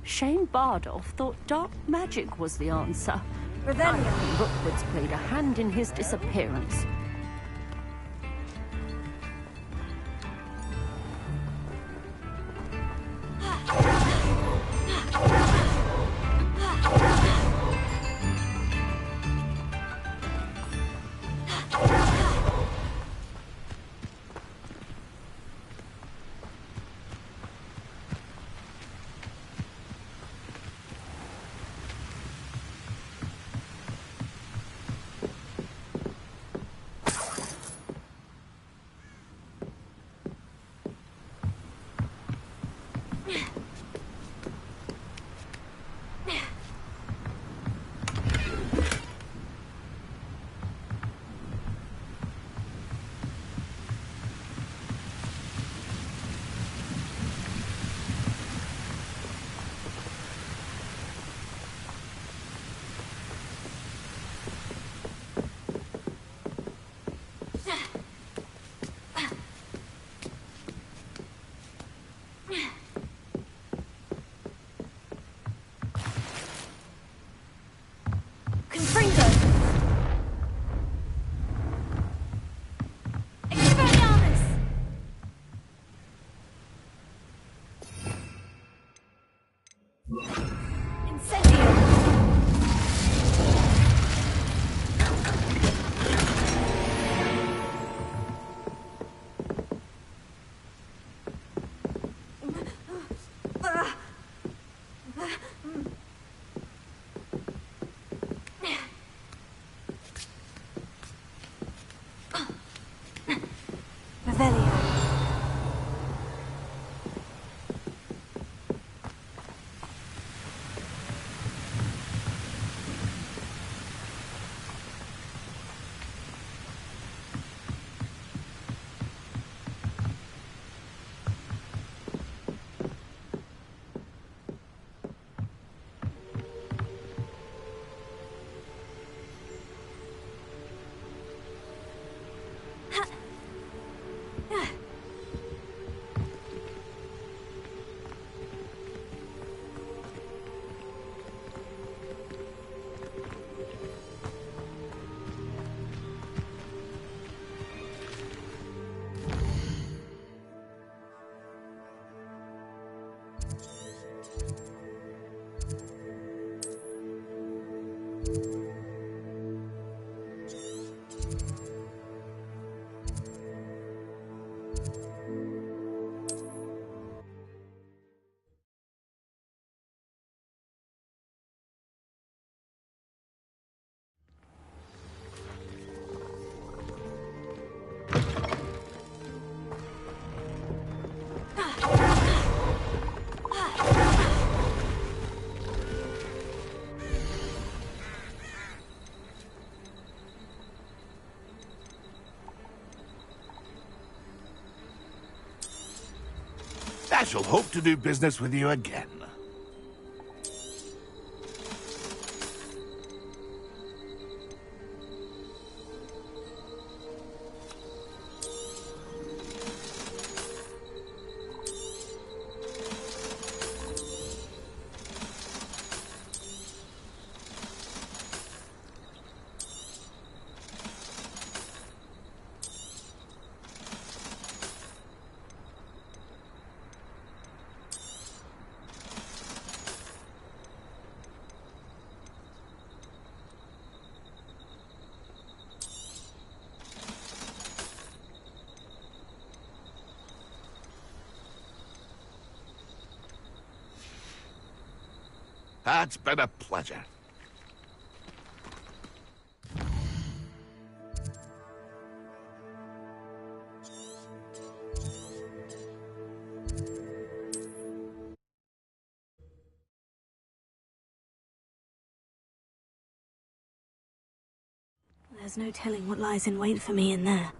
Shane Bardolph thought dark magic was the answer. Revelio. Rookwood's played a hand in his disappearance. shall hope to do business with you again. It's been a pleasure. There's no telling what lies in wait for me in there.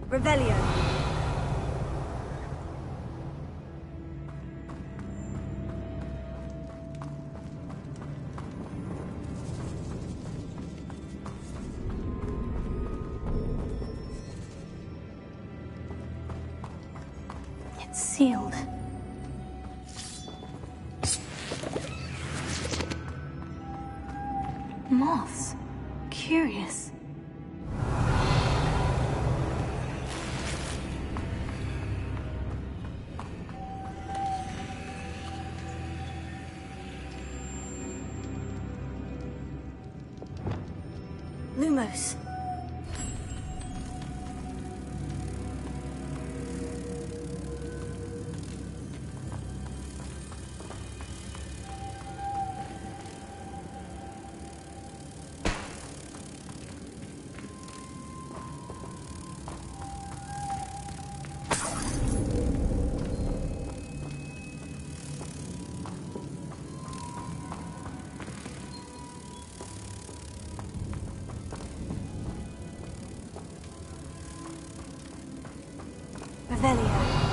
Revelio. It's sealed. Moths. Curious. Lumos. Revelio.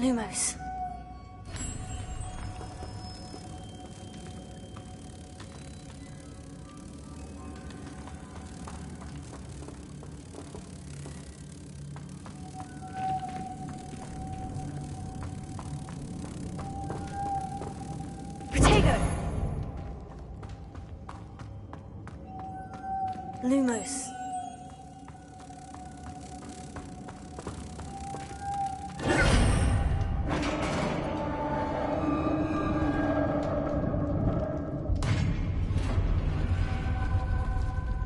Lumos. Protego. Lumos.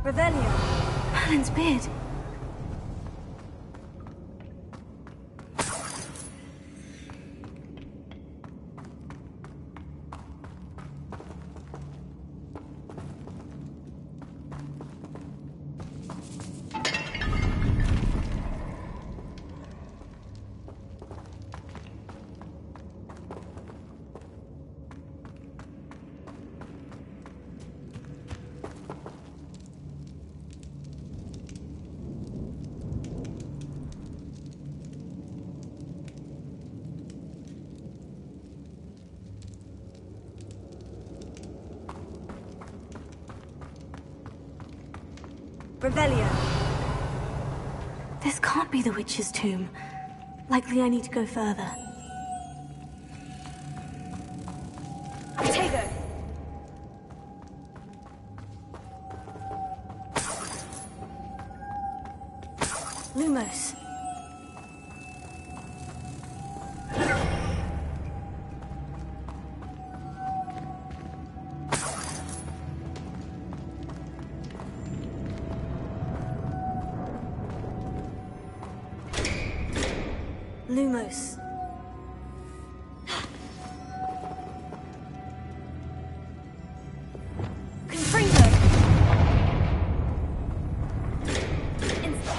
Revelio. Merlin's beard. Revelio. This can't be the witch's tomb. Likely I need to go further. Tego. Lumos. Lumos.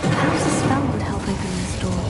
Perhaps a spell would help open this door.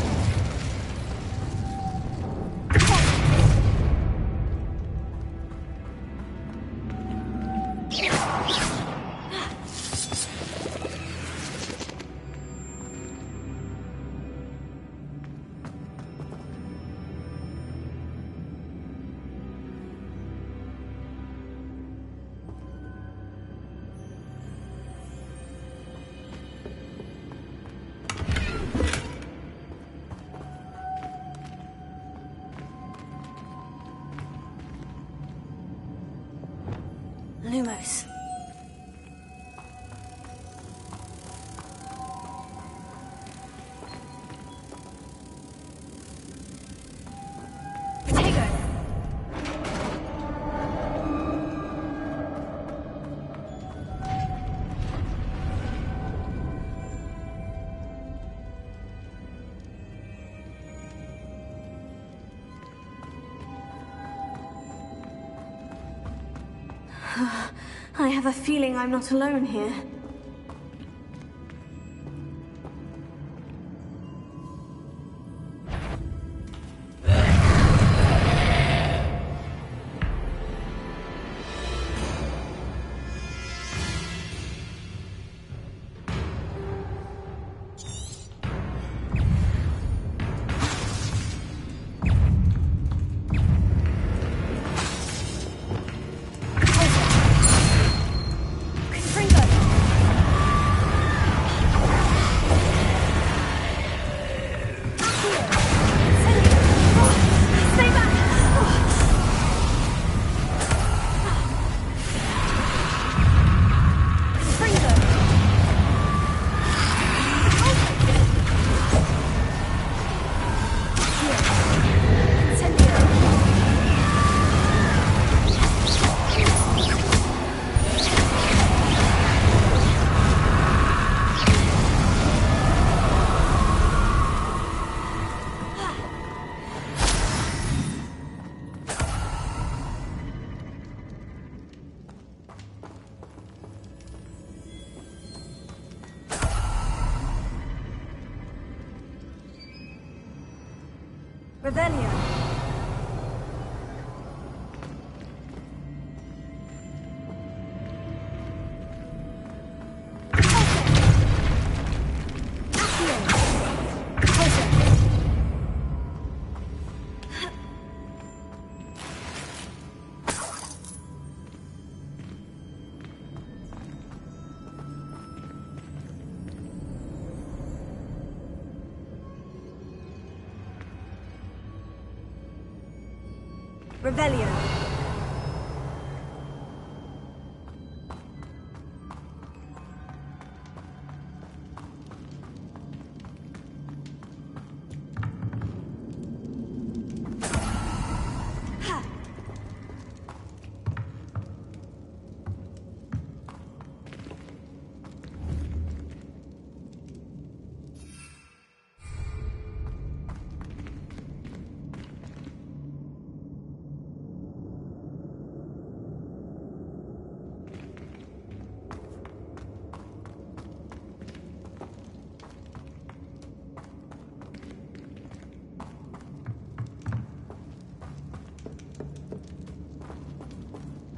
Lumos. I have a feeling I'm not alone here. Revelio. Revelio.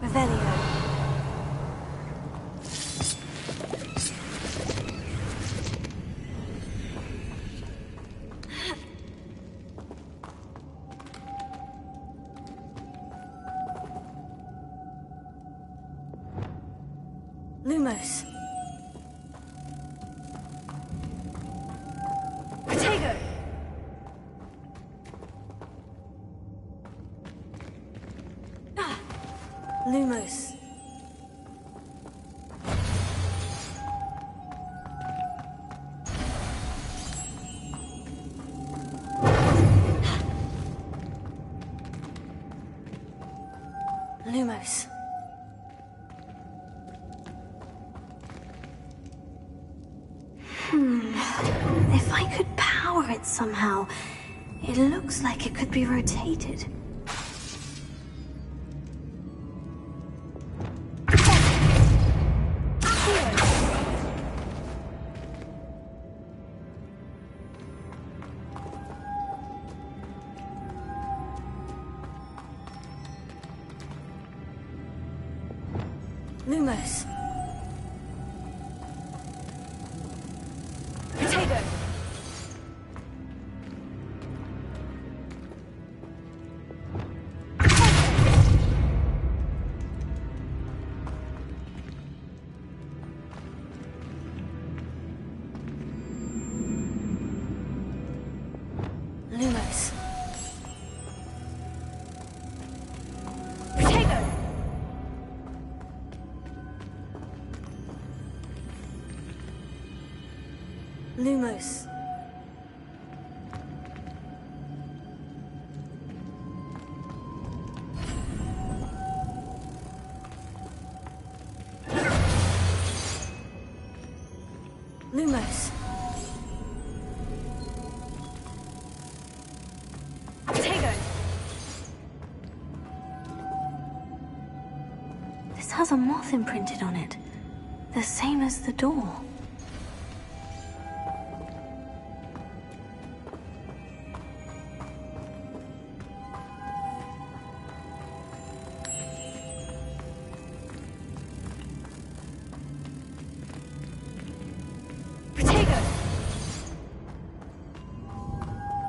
Revelio. Lumos. Lumos. Lumos. If I could power it somehow, it looks like it could be rotated. Lumos. Potato. Lumos. Potato. Lumos. Lumos. Potato. This has a moth imprinted on it, the same as the door.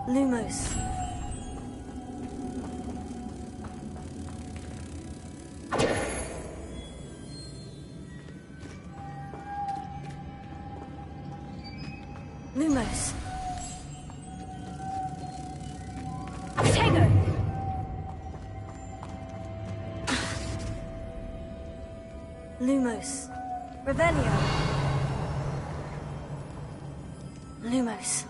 Lumos. Lumos. Potato. Lumos. Revelio. Lumos.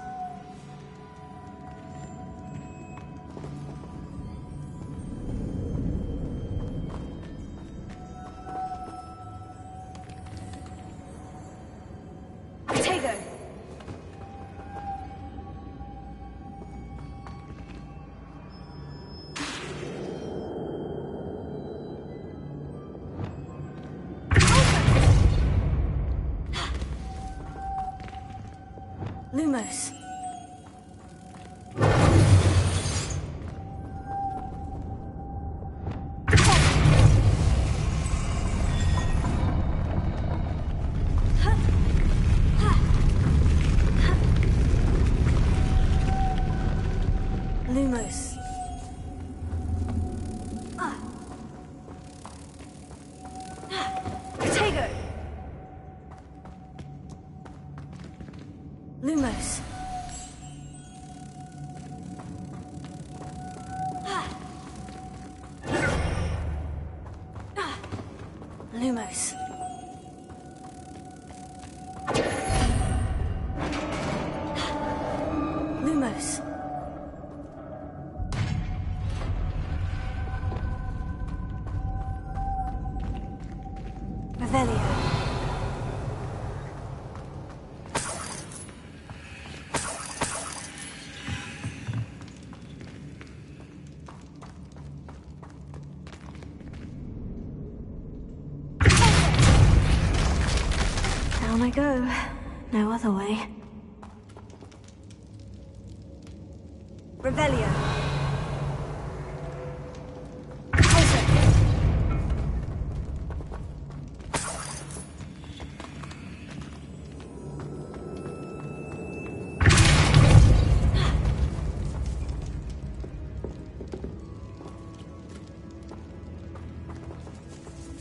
Lumos. Lumos. Potato. Lumos. Lumos. Lumos. Revelio. Down I go. No other way. Revelio.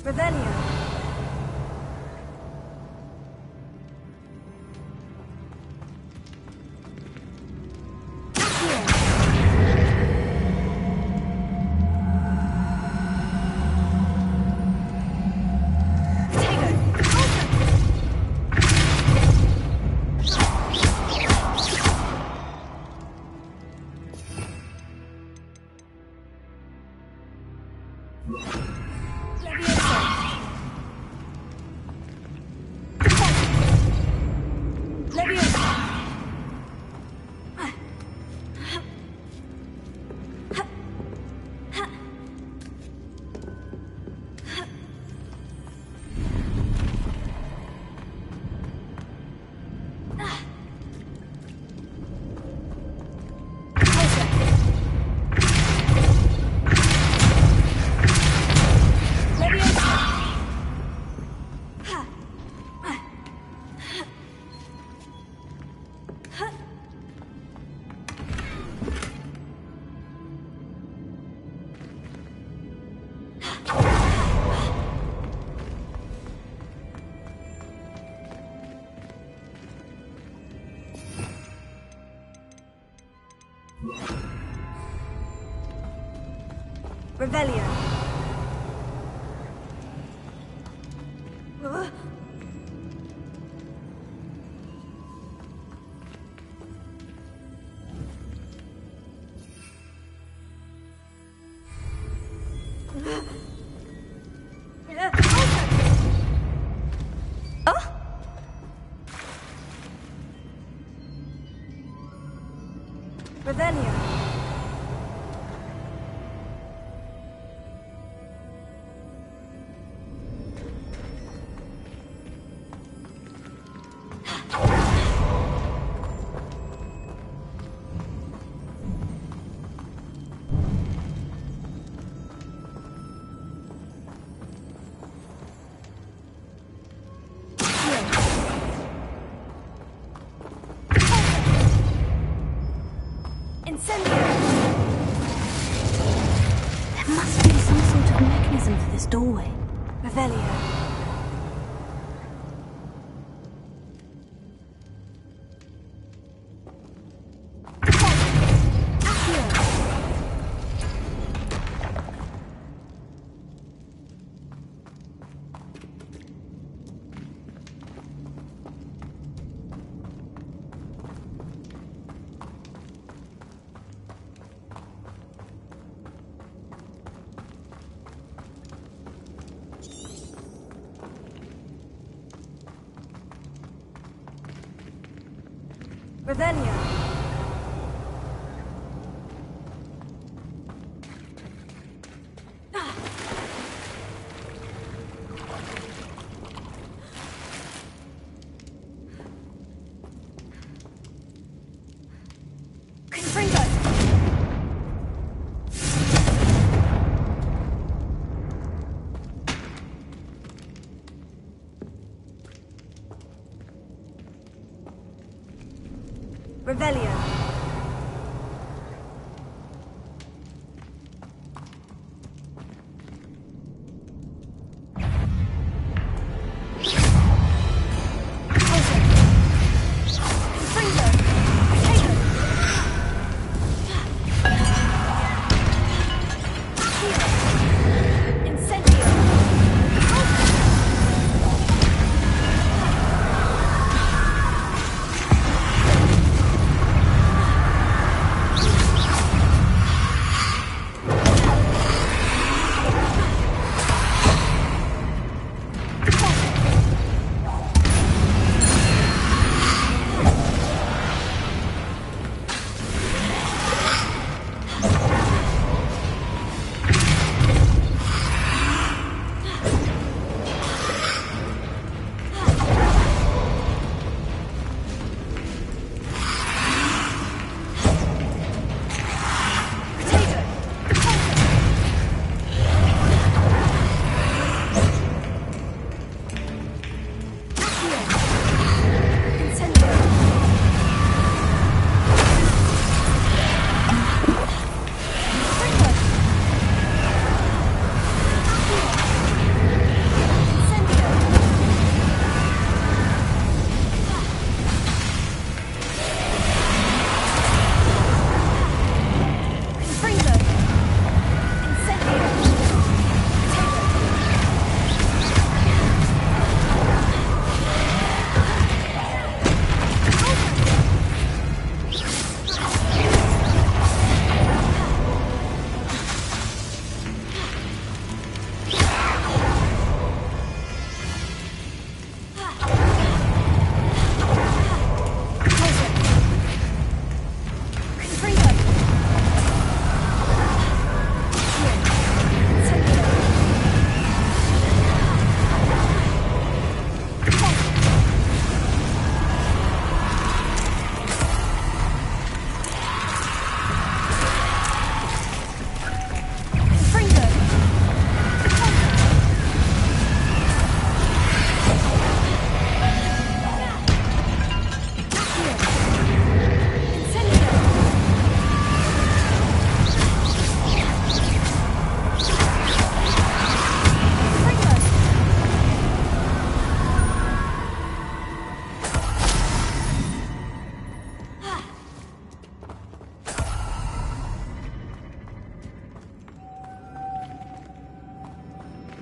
Revelio. Revelio. Revelio. There must be some sort of mechanism for this doorway. Revelio. Revelio. Revelio.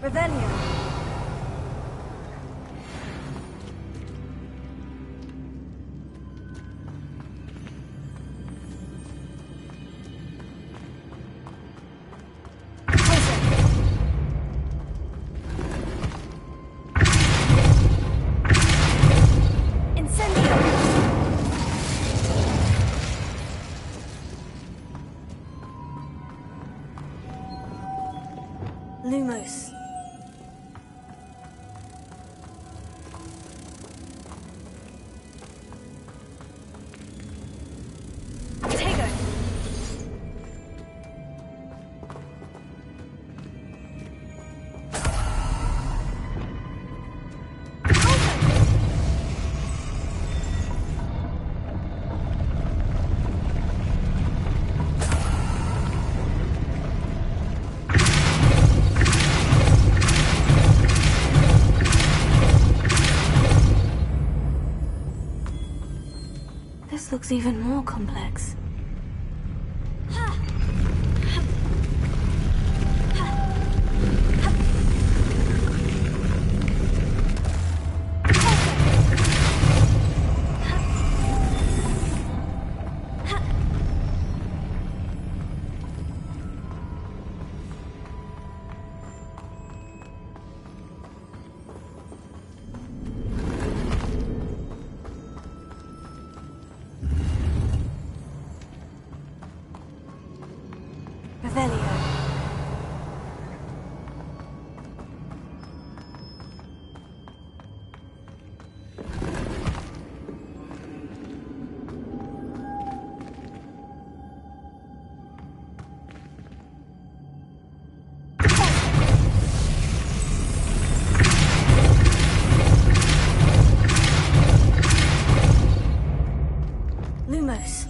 Revelio. Lumos. This looks even more complex. Lumos.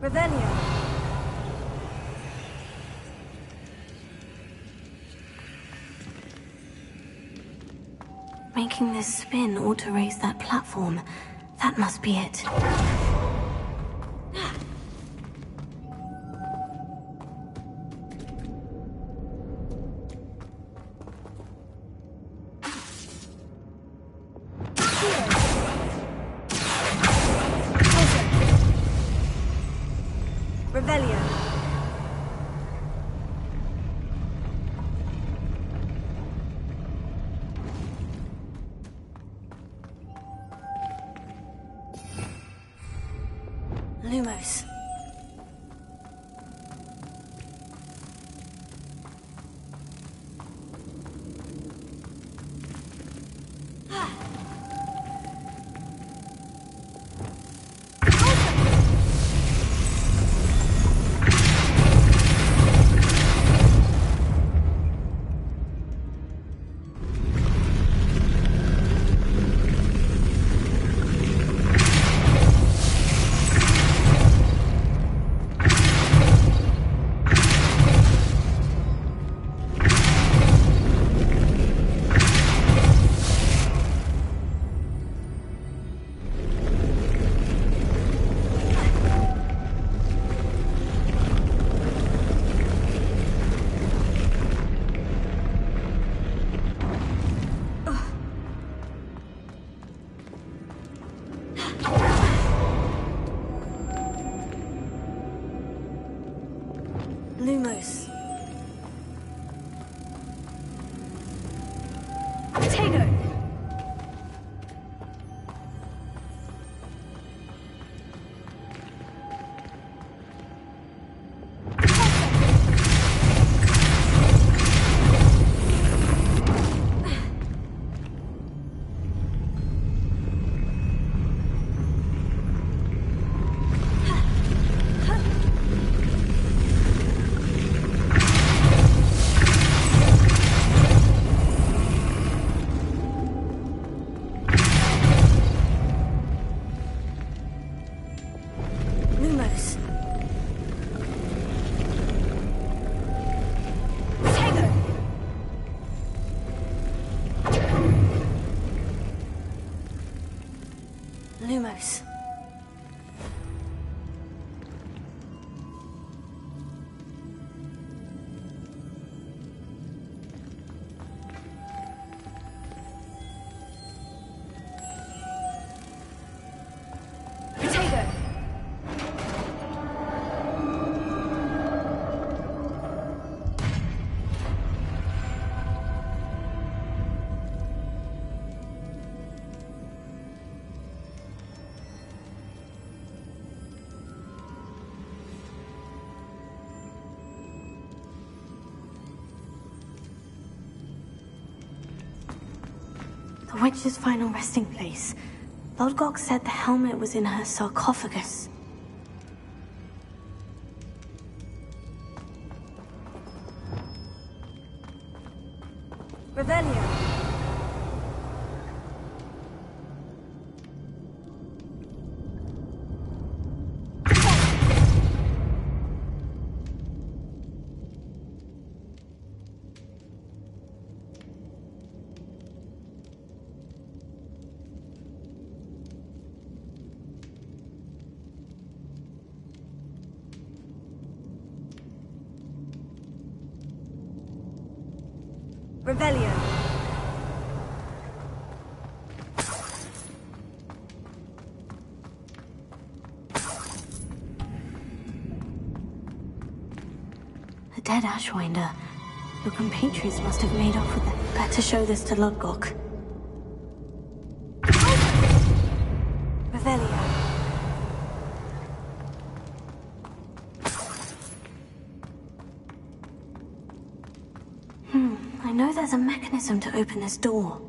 Revelio. Making this spin ought to raise that platform. That must be it. Revelio. Lumos. Lumos. Potato. close. Potato! The witch's final resting place. Lodgok said the helmet was in her sarcophagus. Revelio! Revelio! The dead Ashwinder. Your compatriots must have made off with it. Better show this to Lodgok. Revelio! I know there's a mechanism to open this door.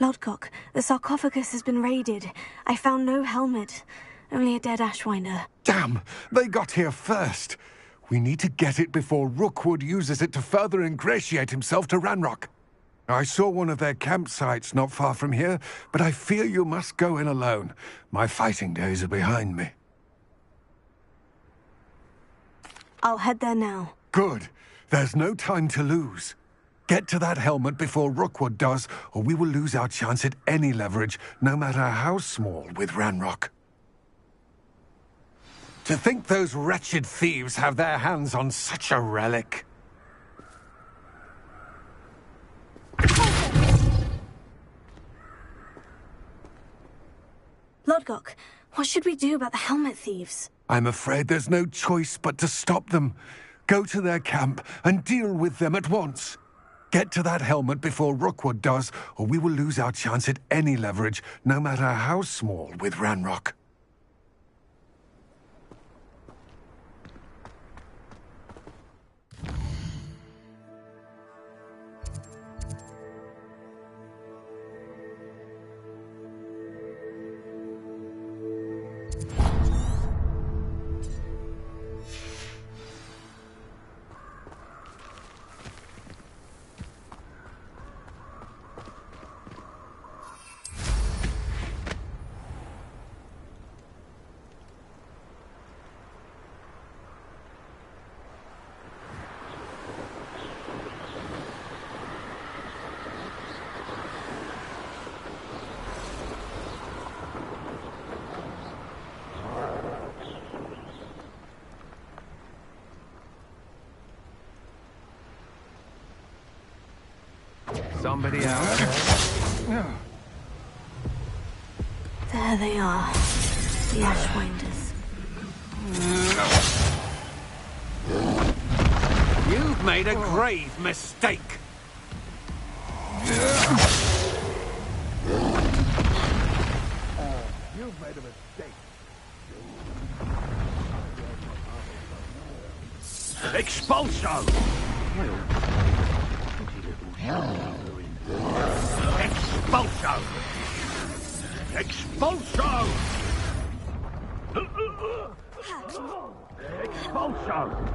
Lodgok, the sarcophagus has been raided. I found no helmet, only a dead Ashwinder. Damn! They got here first. We need to get it before Rookwood uses it to further ingratiate himself to Ranrock. I saw one of their campsites not far from here, but I fear you must go in alone. My fighting days are behind me. I'll head there now. Good. There's no time to lose. Get to that helmet before Rookwood does, or we will lose our chance at any leverage, no matter how small, with Ranrock. To think those wretched thieves have their hands on such a relic. Lodgok, what should we do about the helmet thieves? I'm afraid there's no choice but to stop them. Go to their camp and deal with them at once. Get to that helmet before Rookwood does, or we will lose our chance at any leverage, no matter how small, with Ranrock. Somebody out there? There they are. The Ashwinders. You've made a grave mistake. You've made a mistake. Expulso! Expulso! Expulso! Expulso!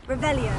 Revelio.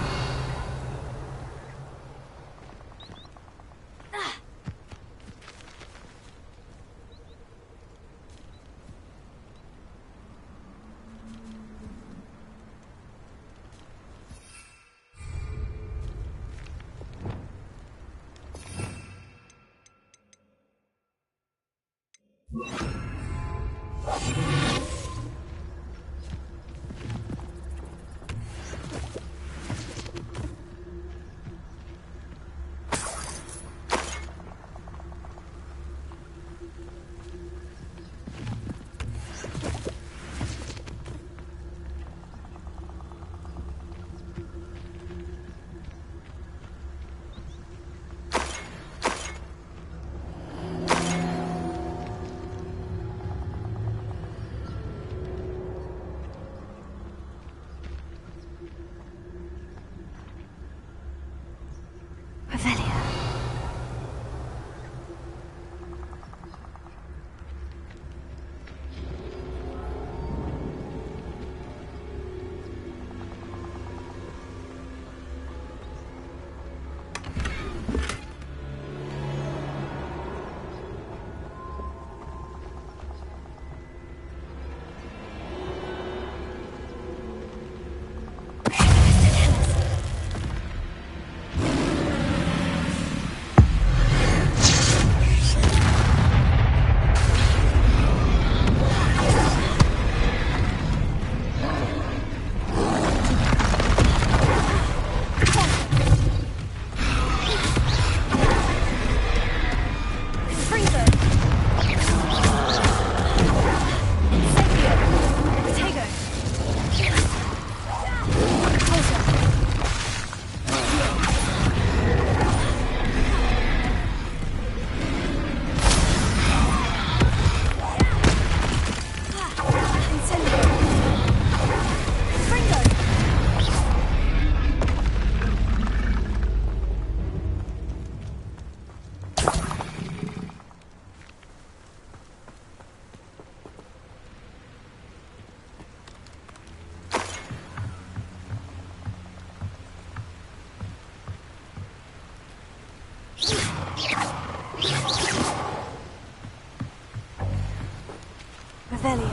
Revelio.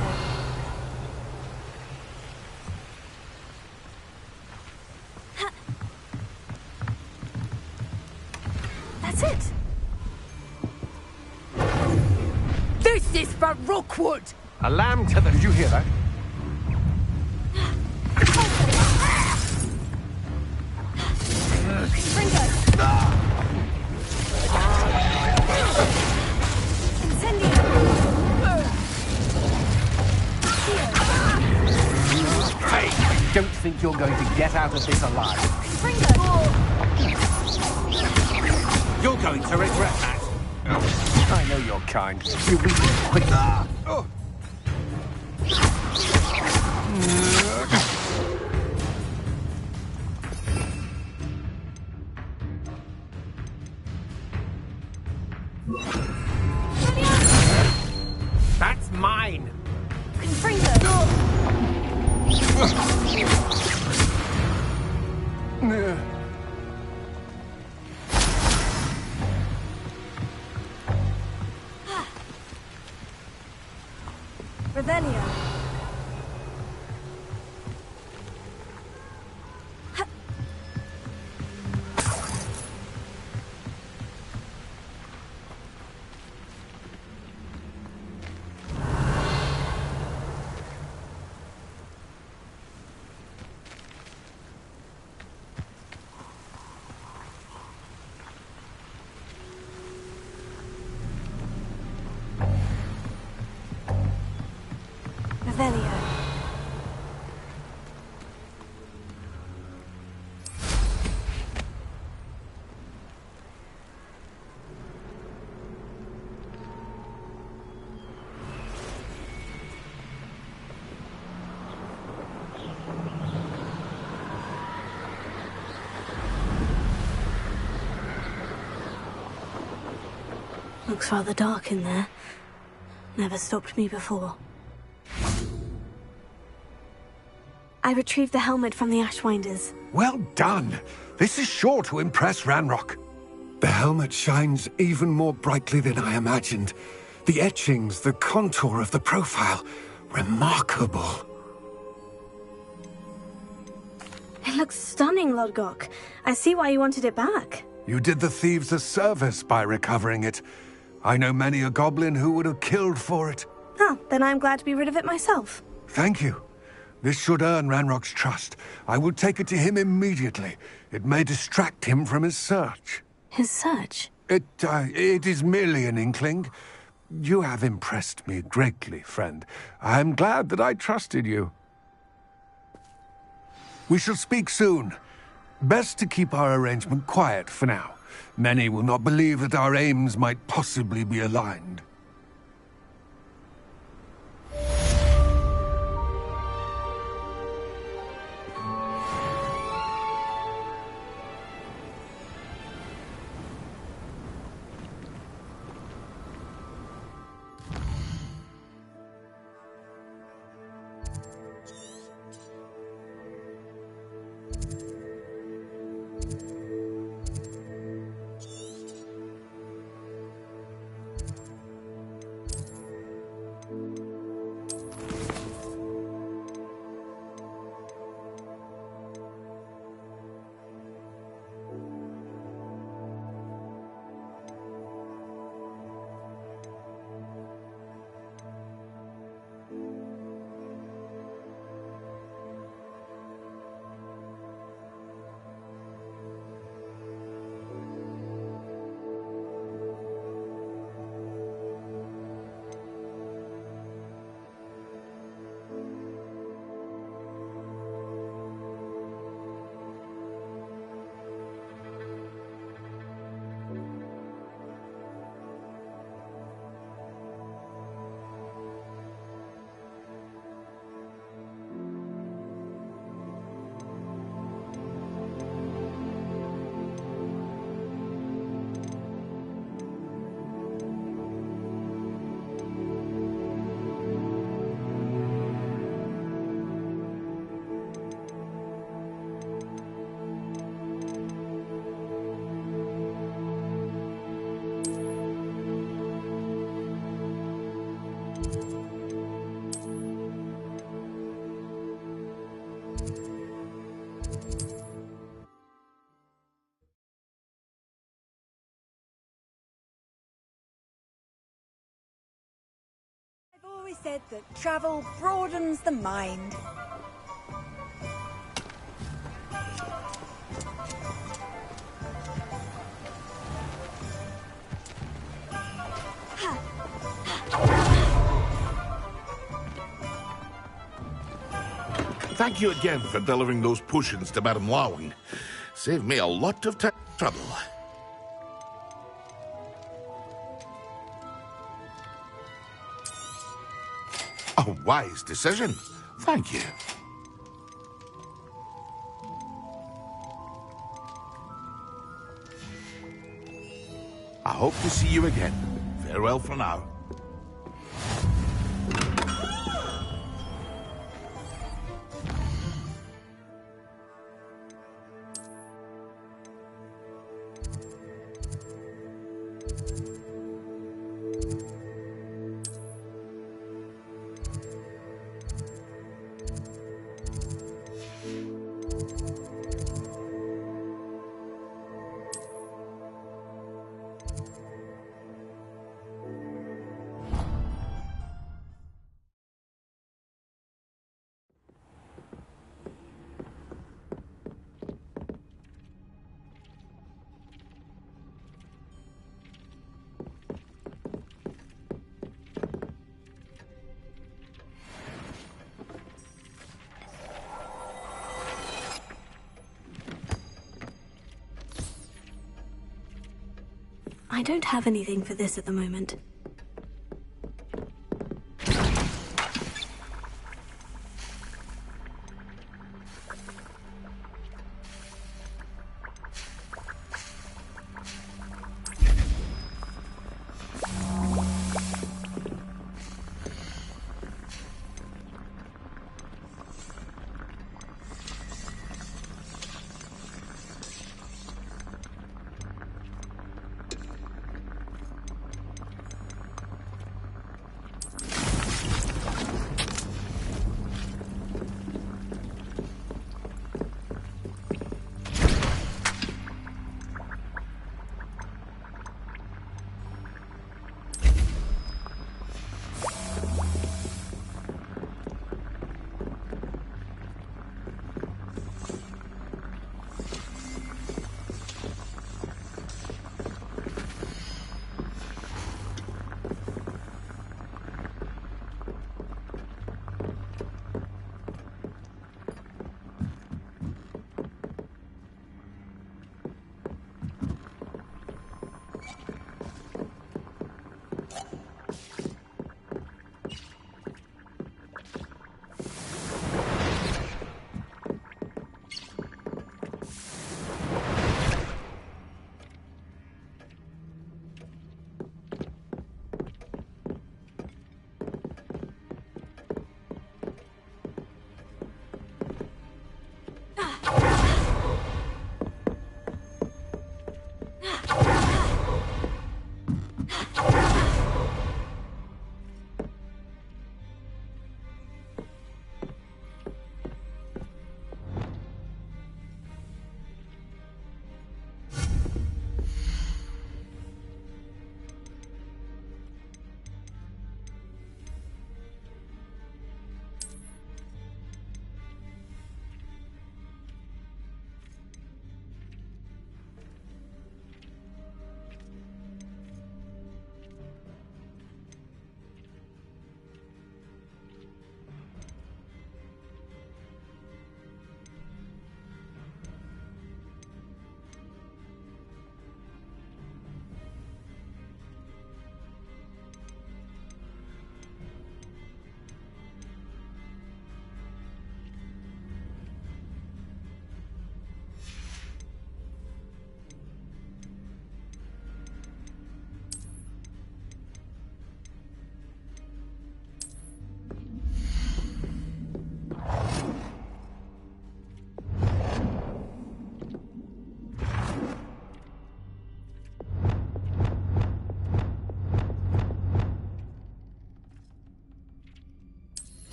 That's it. This is for Rookwood! A lamb to the... Did you hear that? Hey, don't think you're going to get out of this alive. You're going to regret that. Oh, I know your kind. You weak and quick. That's mine. looks rather dark in there. Never stopped me before. I retrieved the helmet from the Ashwinders. Well done! This is sure to impress Ranrock. The helmet shines even more brightly than I imagined. The etchings, the contour of the profile, remarkable. It looks stunning, Lodgok. I see why you wanted it back. You did the thieves a service by recovering it. I know many a goblin who would have killed for it. Ah, then I'm glad to be rid of it myself. Thank you. This should earn Ranrock's trust. I will take it to him immediately. It may distract him from his search. His search? It is merely an inkling. You have impressed me greatly, friend. I am glad that I trusted you. We shall speak soon. Best to keep our arrangement quiet for now. Many will not believe that our aims might possibly be aligned. I've always said that travel broadens the mind. Thank you again for delivering those potions to Madame Lawing. Saved me a lot of trouble. A wise decision. Thank you. I hope to see you again. Farewell for now. I don't have anything for this at the moment.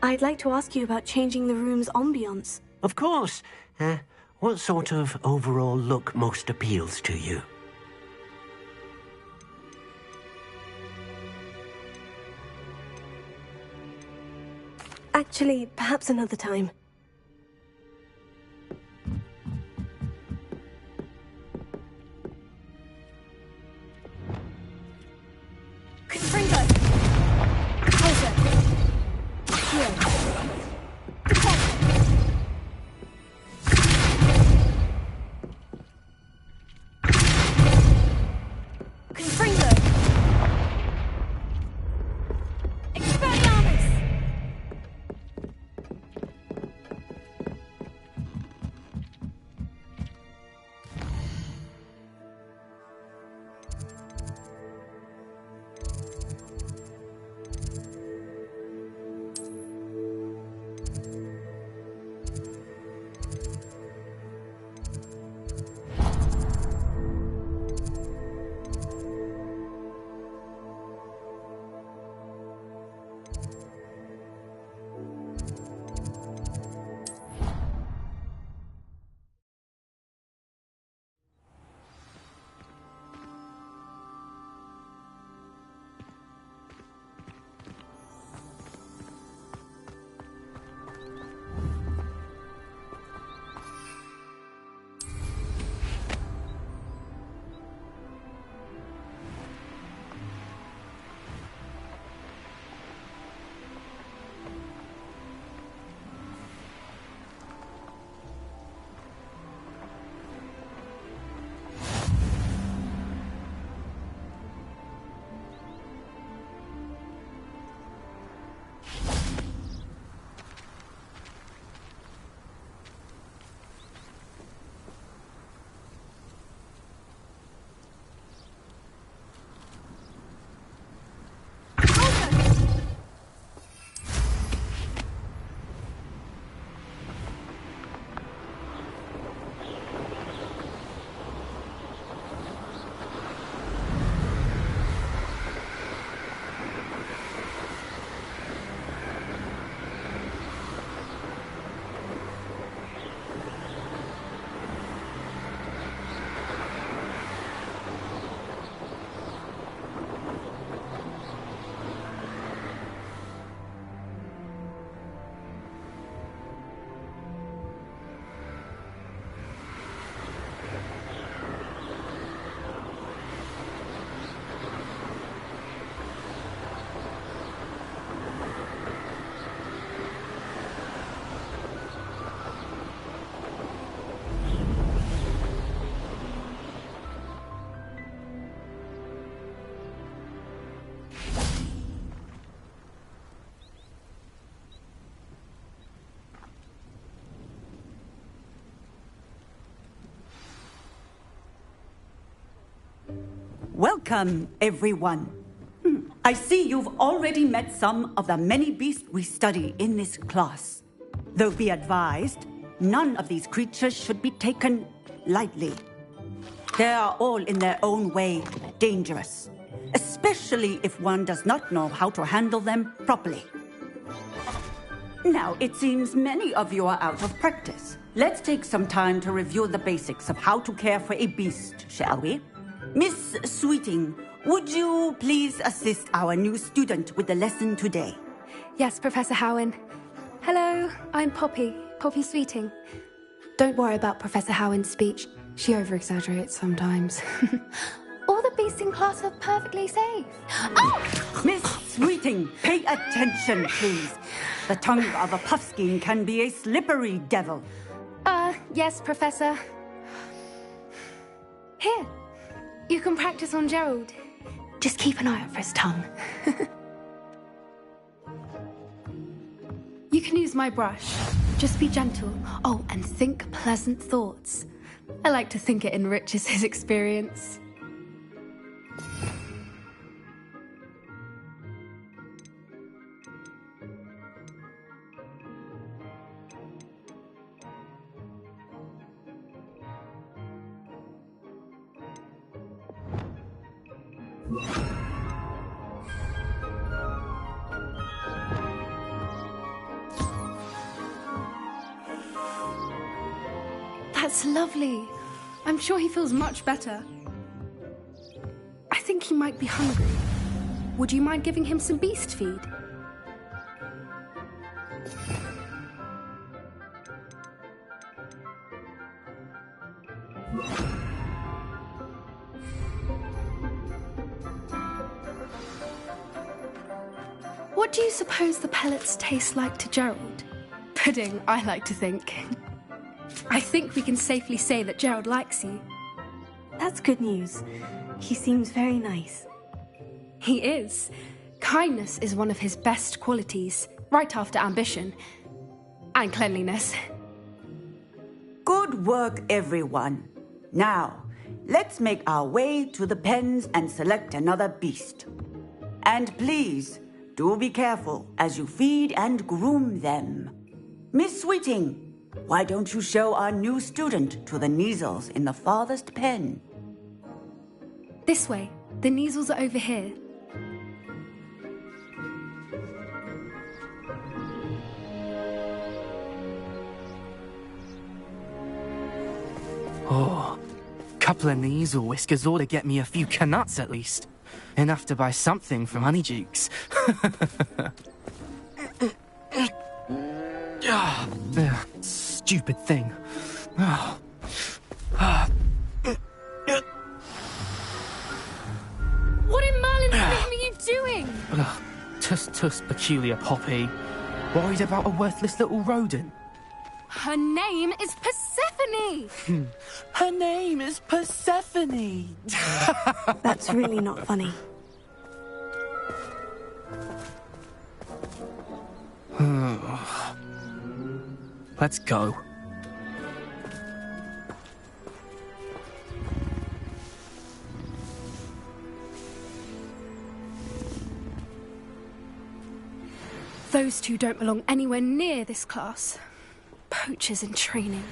I'd like to ask you about changing the room's ambience. Of course. What sort of overall look most appeals to you? Actually, perhaps another time. Confringo! Closer! Here! Confringo! Expelliarmus! Welcome, everyone. I see you've already met some of the many beasts we study in this class. Though be advised, none of these creatures should be taken lightly. They are all in their own way dangerous, especially if one does not know how to handle them properly. Now, it seems many of you are out of practice. Let's take some time to review the basics of how to care for a beast, shall we? Miss Sweeting, would you please assist our new student with the lesson today? Yes, Professor Howen. Hello, I'm Poppy Sweeting. Don't worry about Professor Howen's speech. She over-exaggerates sometimes. All the beasts in class are perfectly safe. Oh! Miss Sweeting, pay attention, please. The tongue of a puffskein can be a slippery devil. Yes, Professor. Here, you can practice on Gerald. Just keep an eye out for his tongue. You can use my brush. Just be gentle. Oh, and think pleasant thoughts. I like to think it enriches his experience. That's lovely. I'm sure he feels much better. I think he might be hungry. Would you mind giving him some beast feed? What do you suppose the pellets taste like to Gerald? Pudding, I like to think. I think we can safely say that Gerald likes you. That's good news. He seems very nice. He is. Kindness is one of his best qualities, right after ambition. And cleanliness. Good work, everyone. Now, let's make our way to the pens and select another beast. And please, do be careful as you feed and groom them. Miss Sweeting, why don't you show our new student to the Kneazles in the farthest pen? This way. The Kneazles are over here. Oh, couple of Kneazle whiskers ought to get me a few canuts at least. Enough to buy something from Honeydukes. Stupid thing. What in Merlin's name are you doing? Tuss, peculiar Poppy. Worried about a worthless little rodent? Her name is Persephone! Her name is Persephone! That's really not funny. Let's go. Those two don't belong anywhere near this class. Poachers in training.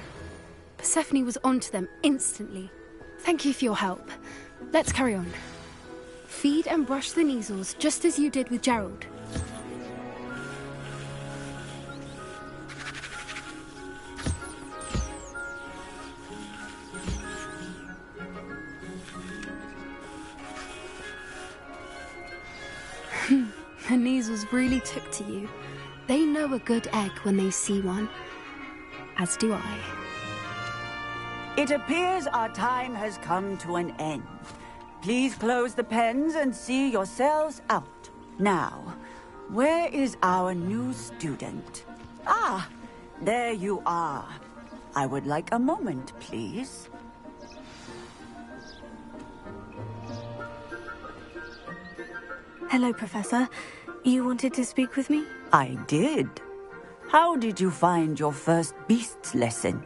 Persephone was onto them instantly. Thank you for your help. Let's carry on. Feed and brush the Kneazles just as you did with Gerald. The Kneazles really took to you. They know a good egg when they see one. As do I. It appears our time has come to an end. Please close the pens and see yourselves out. Now, where is our new student? Ah, there you are. I would like a moment, please. Hello, Professor. You wanted to speak with me? I did. How did you find your first beasts lesson?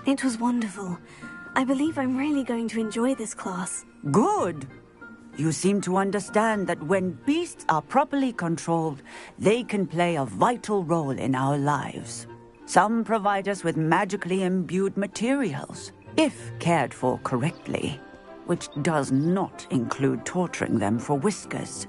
It was wonderful. I believe I'm really going to enjoy this class. Good. You seem to understand that when beasts are properly controlled, they can play a vital role in our lives. Some provide us with magically imbued materials, if cared for correctly, which does not include torturing them for whiskers.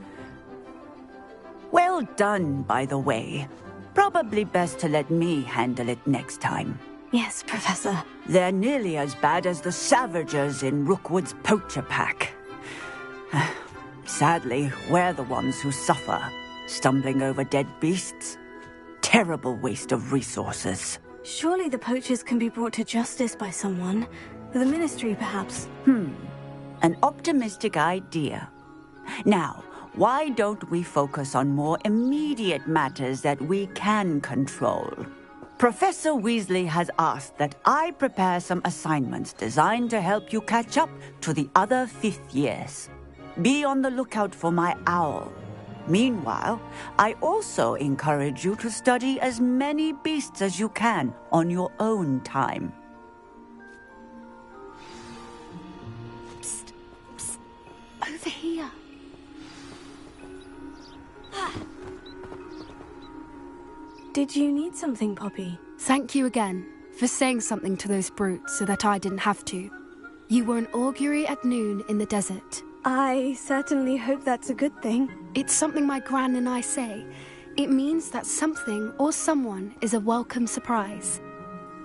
Well done, by the way. Probably best to let me handle it next time. Yes, Professor. They're nearly as bad as the Savagers in Rookwood's poacher pack. Sadly, we're the ones who suffer, stumbling over dead beasts. Terrible waste of resources. Surely the poachers can be brought to justice by someone. The Ministry, perhaps. An optimistic idea. Now, why don't we focus on more immediate matters that we can control? Professor Weasley has asked that I prepare some assignments designed to help you catch up to the other 5th years. Be on the lookout for my owl. Meanwhile, I also encourage you to study as many beasts as you can on your own time. Psst, psst. Over here. Did you need something, Poppy? Thank you again for saying something to those brutes so that I didn't have to. You were an augury at noon in the desert. I certainly hope that's a good thing. It's something my gran and I say. It means that something or someone is a welcome surprise.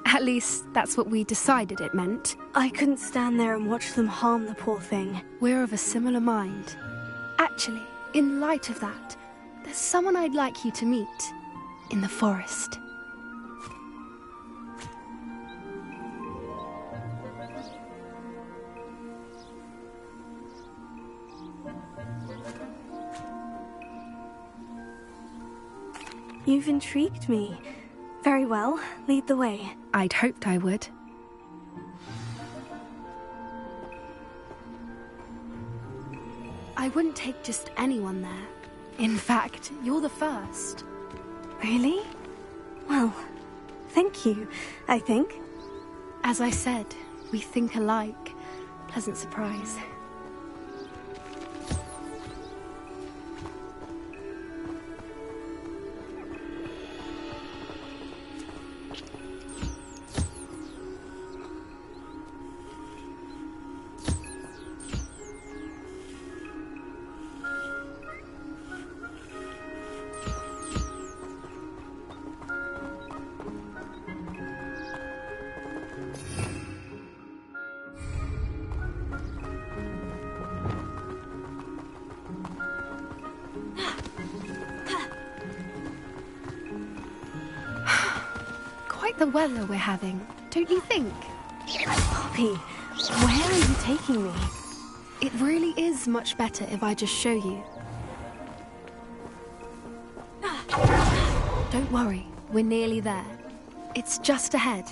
At least, that's what we decided it meant. I couldn't stand there and watch them harm the poor thing. We're of a similar mind. Actually, in light of that, there's someone I'd like you to meet in the forest. You've intrigued me. Very well, lead the way. I'd hoped I would. I wouldn't take just anyone there. In fact, you're the first. Really? Well, thank you, I think. As I said, we think alike. Pleasant surprise. The weather we're having, don't you think? Poppy, where are you taking me? It really is much better if I just show you. Don't worry, we're nearly there. It's just ahead.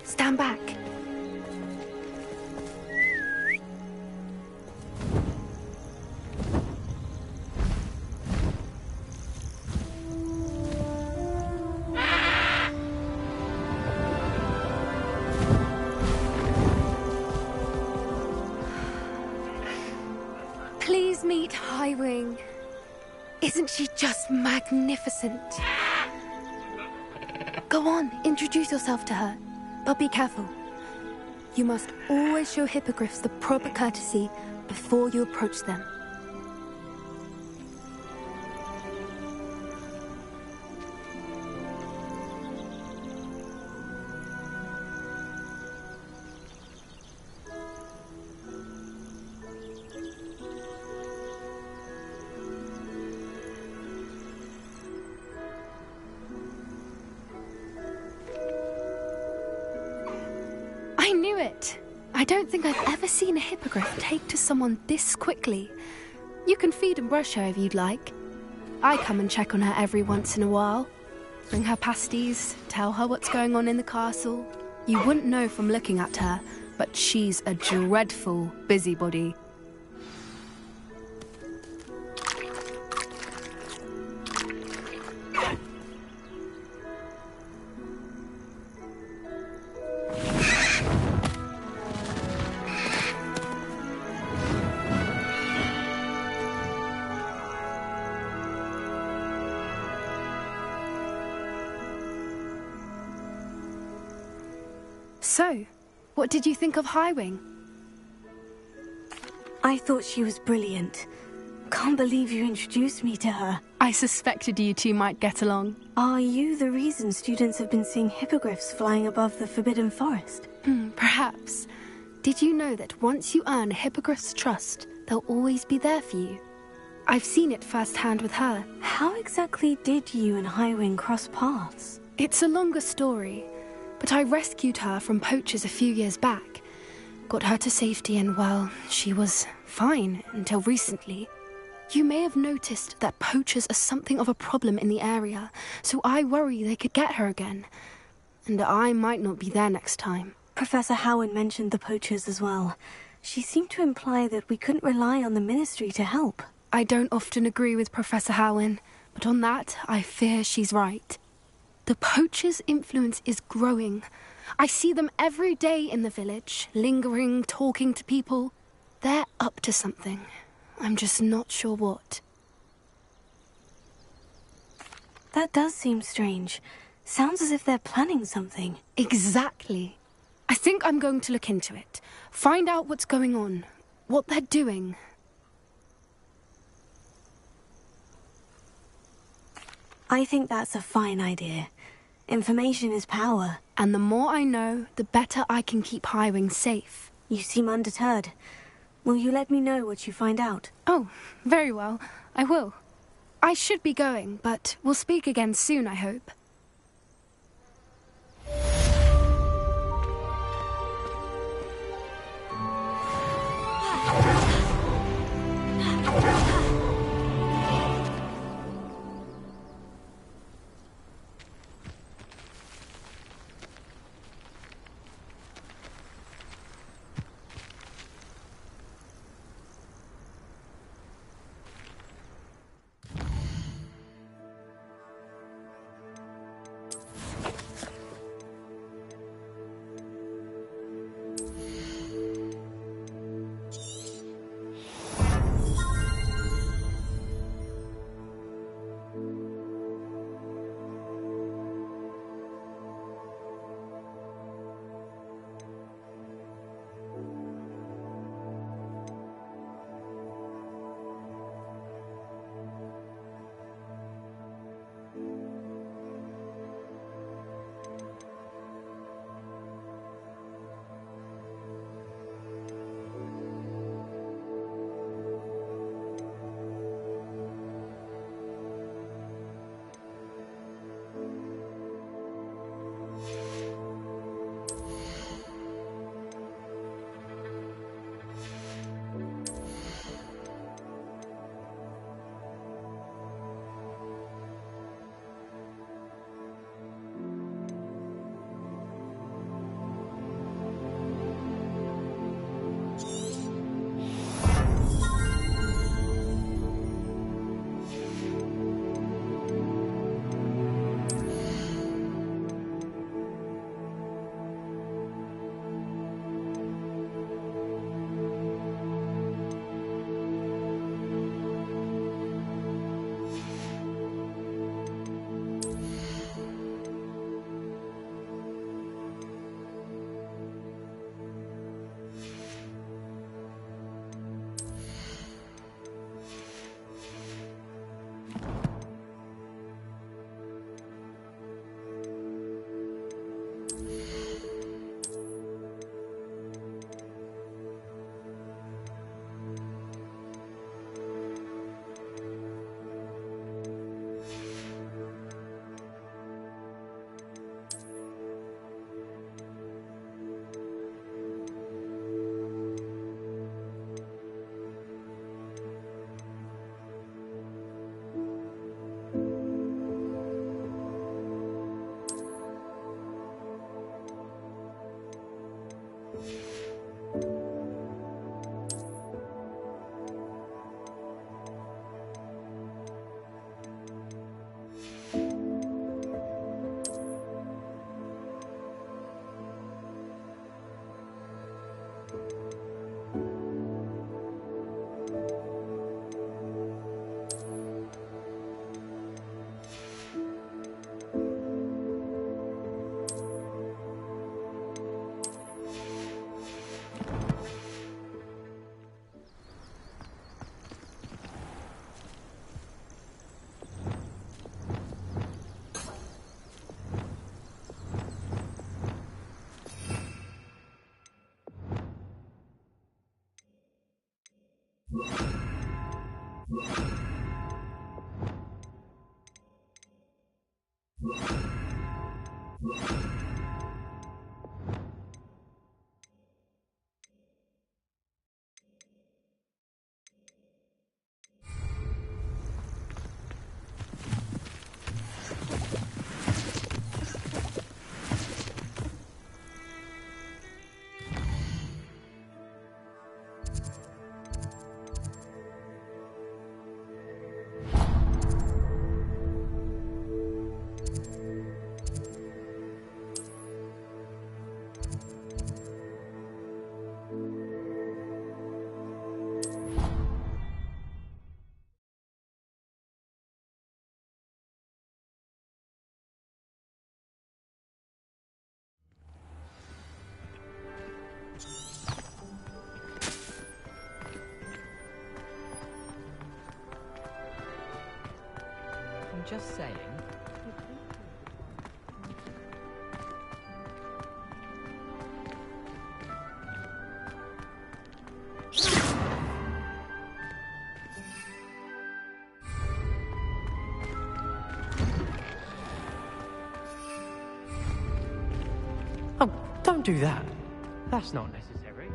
Stand back. Please meet Highwing. Isn't she just magnificent? Go on, introduce yourself to her. But be careful. You must always show hippogriffs the proper courtesy before you approach them. I knew it! I don't think I've ever seen a hippogriff take to someone this quickly. You can feed and brush her if you'd like. I come and check on her every once in a while. Bring her pasties, tell her what's going on in the castle. You wouldn't know from looking at her, but she's a dreadful busybody. So, what did you think of Highwing? I thought she was brilliant. Can't believe you introduced me to her. I suspected you two might get along. Are you the reason students have been seeing hippogriffs flying above the Forbidden Forest? Perhaps. Did you know that once you earn a hippogriff's trust, they'll always be there for you? I've seen it firsthand with her. How exactly did you and Highwing cross paths? It's a longer story, but I rescued her from poachers a few years back. Got her to safety and, well, she was fine until recently. You may have noticed that poachers are something of a problem in the area, so I worry they could get her again. And I might not be there next time. Professor Howin mentioned the poachers as well. She seemed to imply that we couldn't rely on the Ministry to help. I don't often agree with Professor Howin, but on that, I fear she's right. The poachers' influence is growing. I see them every day in the village, lingering, talking to people. They're up to something. I'm just not sure what. That does seem strange. Sounds as if they're planning something. Exactly. I think I'm going to look into it. Find out what's going on. What they're doing. I think that's a fine idea. Information is power. And the more I know, the better I can keep Highwing safe. You seem undeterred. Will you let me know what you find out? Oh, very well. I will. I should be going, but we'll speak again soon, I hope. Just saying. Oh, don't do that. That's not necessary.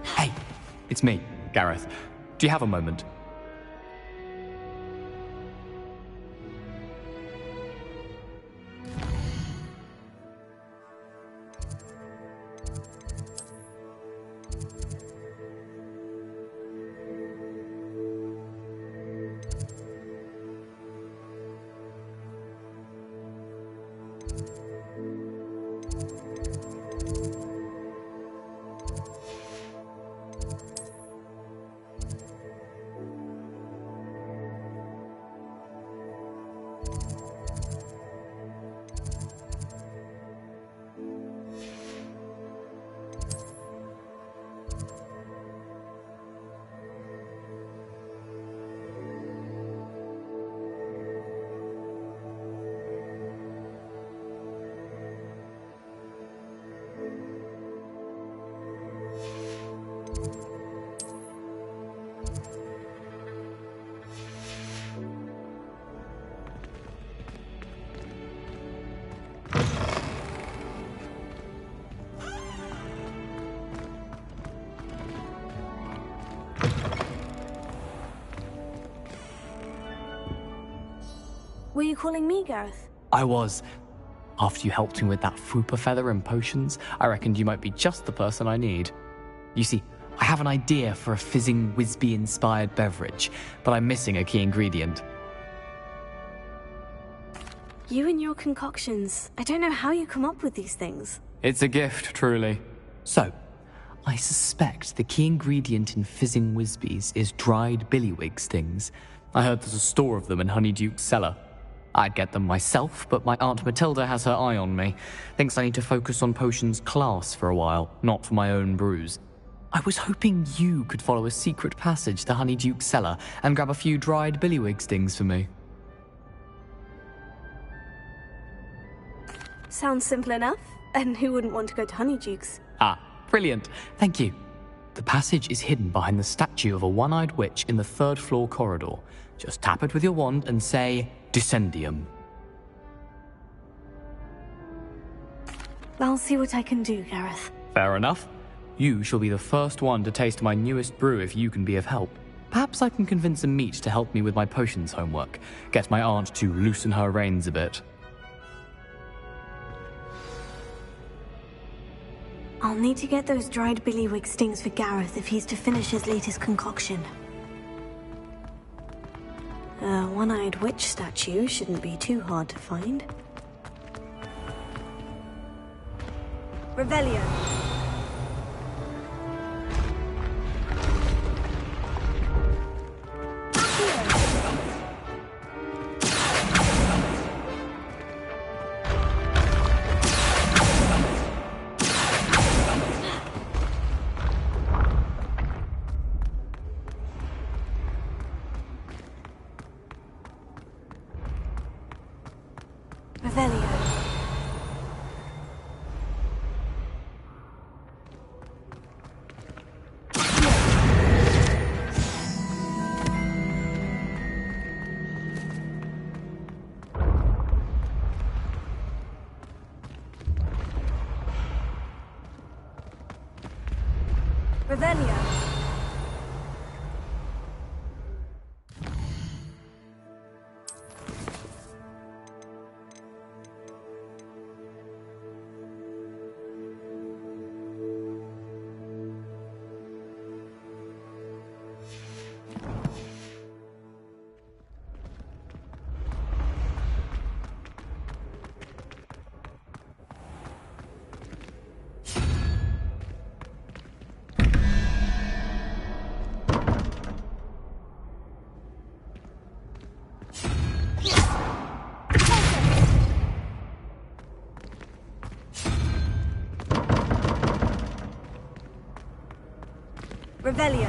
Hey, it's me, Gareth. Do you have a moment? Were you calling me, Gareth? I was. After you helped me with that Fupa feather and potions, I reckoned you might be just the person I need. You see, I have an idea for a fizzing Wisby-inspired beverage, but I'm missing a key ingredient. You and your concoctions. I don't know how you come up with these things. It's a gift, truly. So, I suspect the key ingredient in fizzing Wisbies is dried billywig stings. I heard there's a store of them in Honeyduke's cellar. I'd get them myself, but my Aunt Matilda has her eye on me. Thinks I need to focus on potions class for a while, not for my own brews. I was hoping you could follow a secret passage to Honeyduke's cellar and grab a few dried billywig stings for me. Sounds simple enough. And who wouldn't want to go to Honeyduke's? Ah, brilliant. Thank you. The passage is hidden behind the statue of a one-eyed witch in the third-floor corridor. Just tap it with your wand and say, Descendium. I'll see what I can do, Gareth. Fair enough. You shall be the first one to taste my newest brew if you can be of help. Perhaps I can convince a meat to help me with my potions homework. Get my aunt to loosen her reins a bit. I'll need to get those dried billywig stings for Gareth if he's to finish his latest concoction. A one-eyed witch statue shouldn't be too hard to find. Revelio. Revelio. Revelio.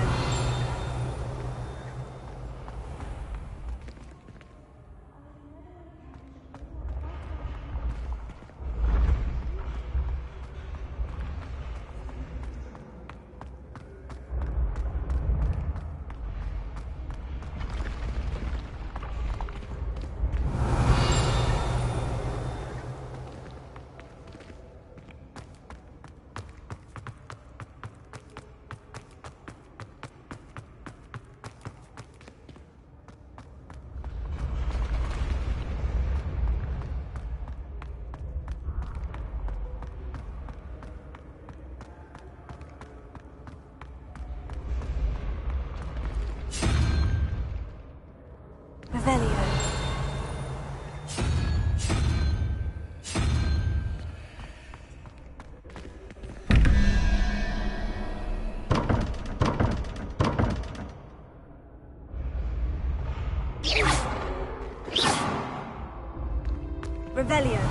Revelio.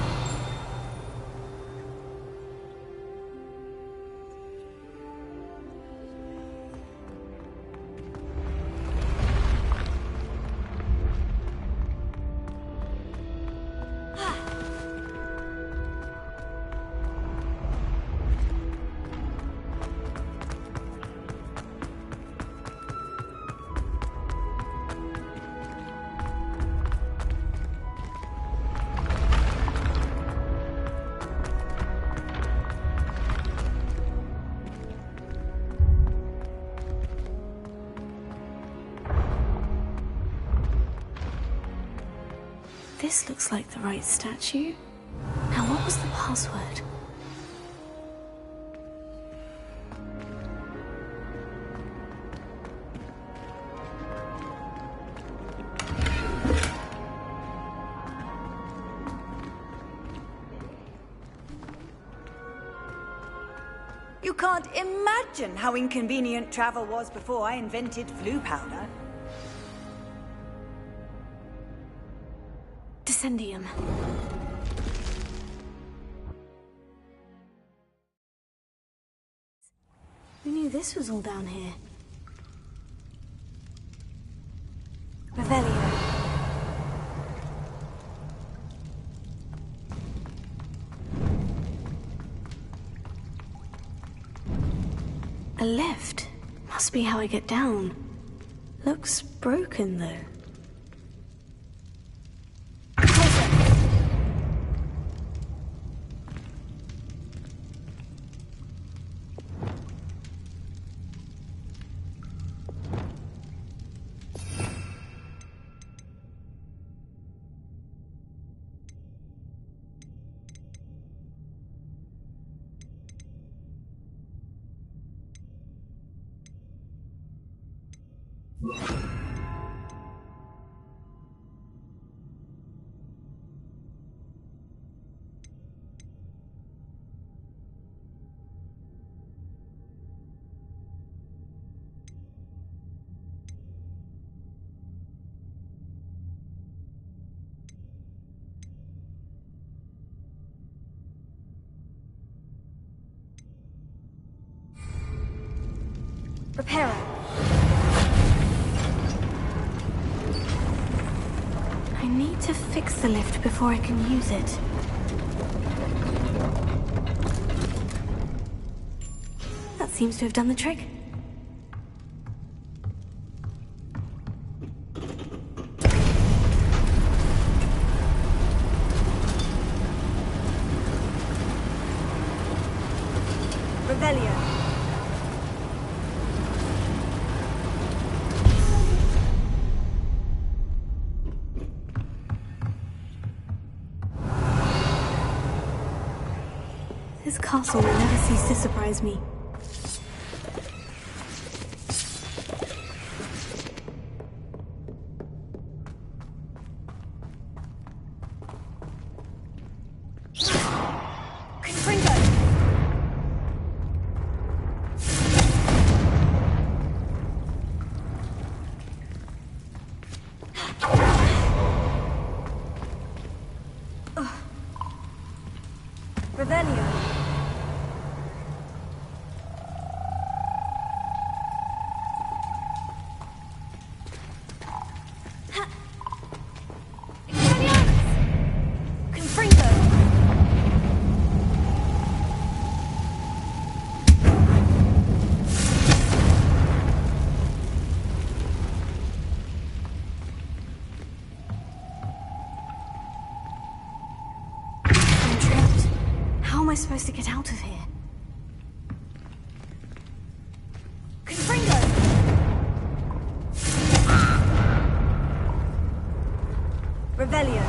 This looks like the right statue. Now, what was the password? You can't imagine how inconvenient travel was before I invented flu powder. Descendium. Who knew this was all down here? Revelio. A lift. Must be how I get down. Looks broken, though. Reparo. I need to fix the lift before I can use it. That seems to have done the trick. Revelio. This castle will never cease to surprise me. Revelio. How am I supposed to get out of here? Revelio.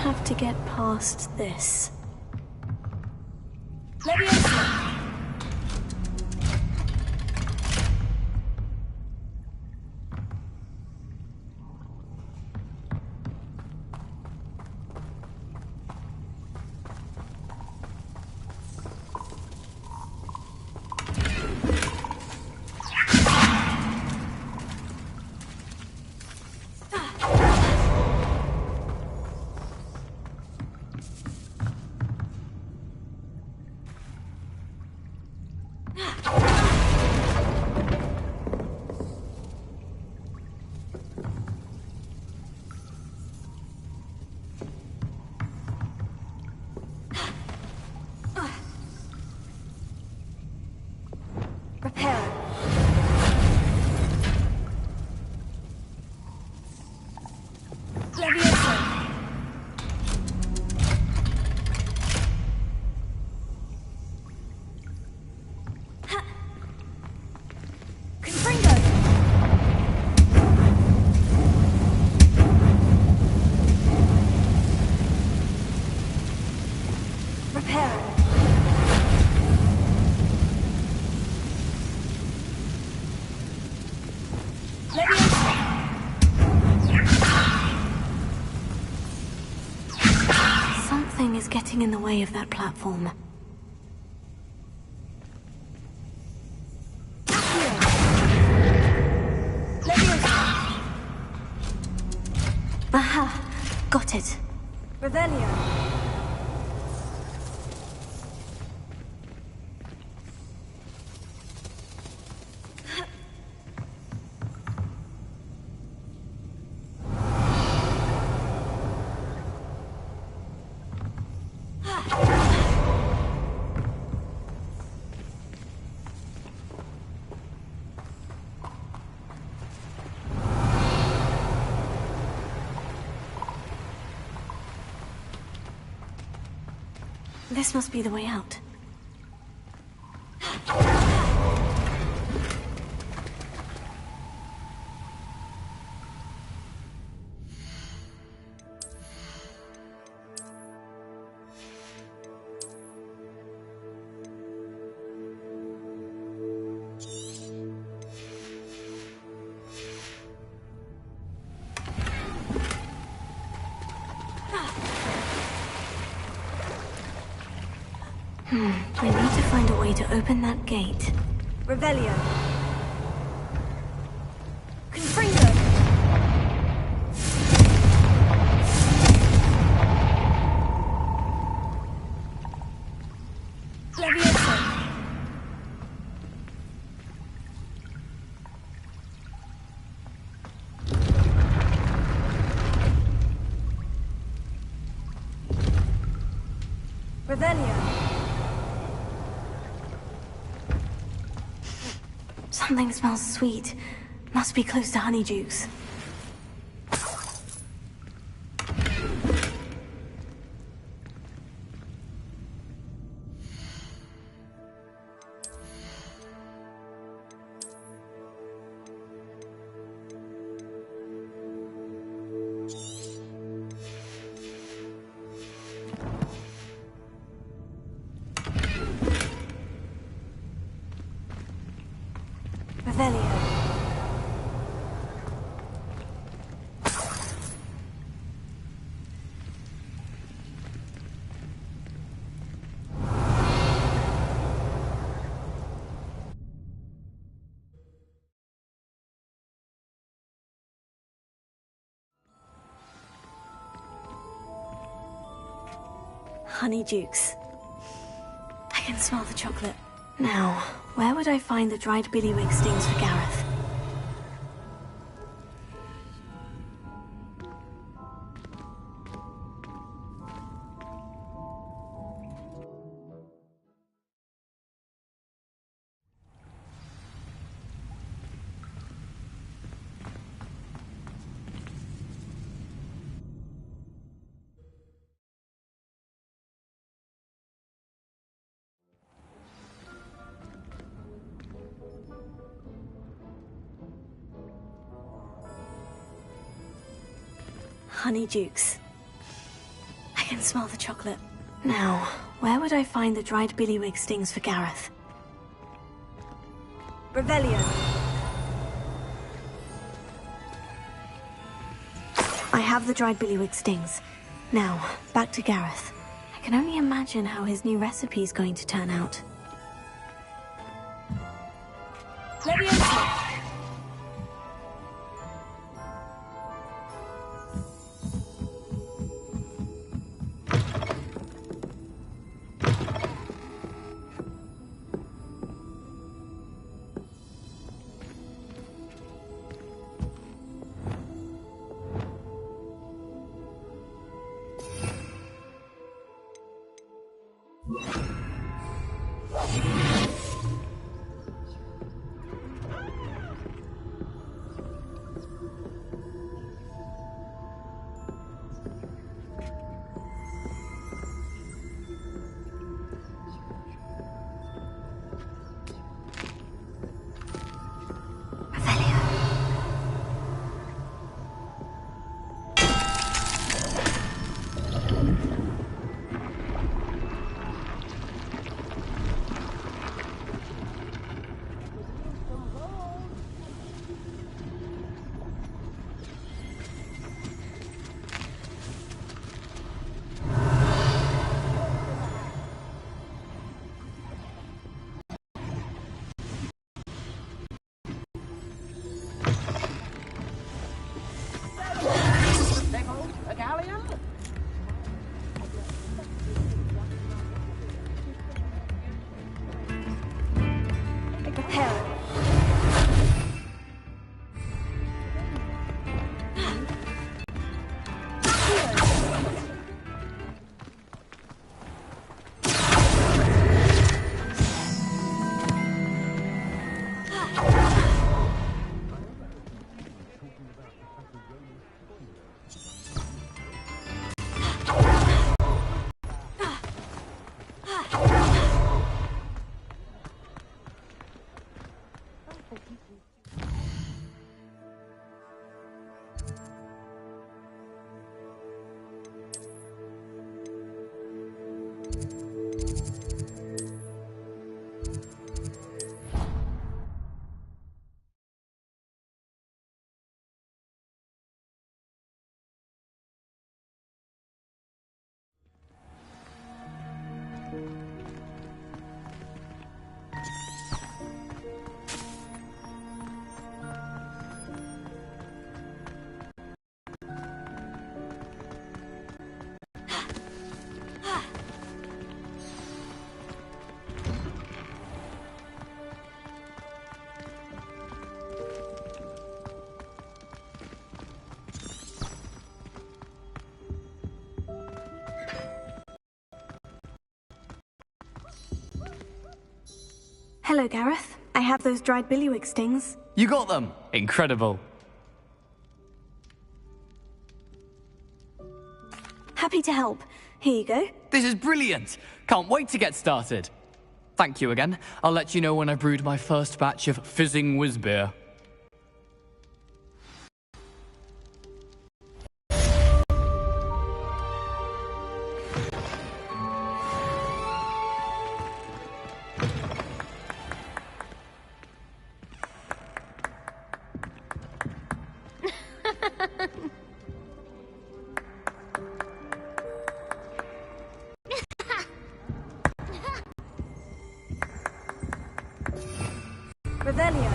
have to get past this. Leviosa! Something is getting in the way of that platform. Aha! Got it. Revelio. This must be the way out. We need to find a way to open that gate. Revelio. Confringo. Leviosa. Revelio. Something smells sweet. Must be close to Honeydukes. Revelio. Honeydukes. I can smell the chocolate. Now, where would I find the dried billywig stings for Gareth? Honeydukes. can smell the chocolate. Now, where would I find the dried billywig stings for Gareth? Revelio. I have the dried billywig stings. Now, back to Gareth. I can only imagine how his new recipe is going to turn out. Leviosa. Hello, Gareth. I have those dried billywig stings. You got them! Incredible. Happy to help. Here you go. This is brilliant! Can't wait to get started. Thank you again. I'll let you know when I've brewed my first batch of fizzing whiz-beer. Revelio.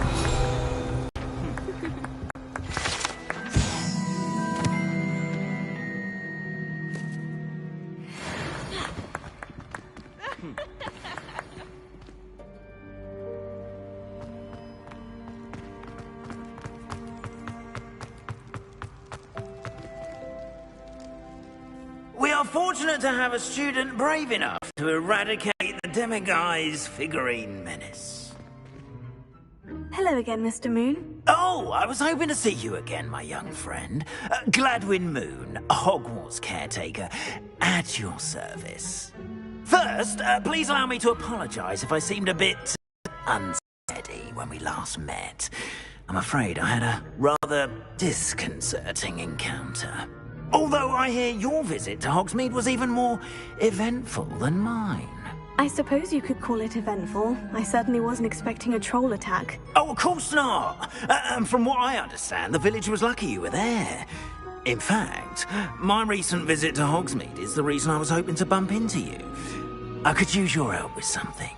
We are fortunate to have a student brave enough to eradicate the Demiguise figurine menace. Hello again, Mr. Moon. Oh, I was hoping to see you again, my young friend. Gladwin Moon, Hogwarts caretaker, at your service. First, please allow me to apologize if I seemed a bit unsteady when we last met. I'm afraid I had a rather disconcerting encounter. Although I hear your visit to Hogsmeade was even more eventful than mine. I suppose you could call it eventful. I certainly wasn't expecting a troll attack. Oh, of course not. And from what I understand, the village was lucky you were there. In fact, my recent visit to Hogsmeade is the reason I was hoping to bump into you. I could use your help with something.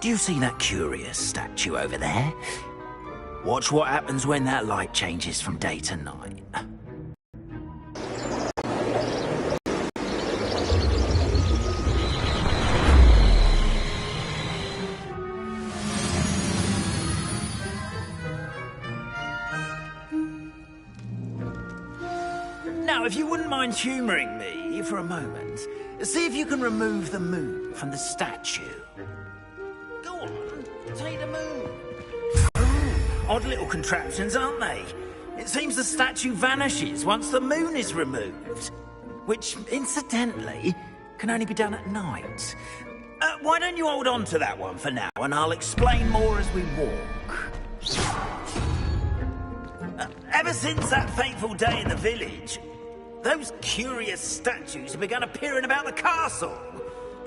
Do you see that curious statue over there? Watch what happens when that light changes from day to night. Now, if you wouldn't mind humouring me for a moment, see if you can remove the moon from the statue. Go on, take the moon. Odd little contraptions, aren't they? It seems the statue vanishes once the moon is removed. Which, incidentally, can only be done at night. Why don't you hold on to that one for now, and I'll explain more as we walk. Ever since that fateful day in the village, those curious statues have begun appearing about the castle.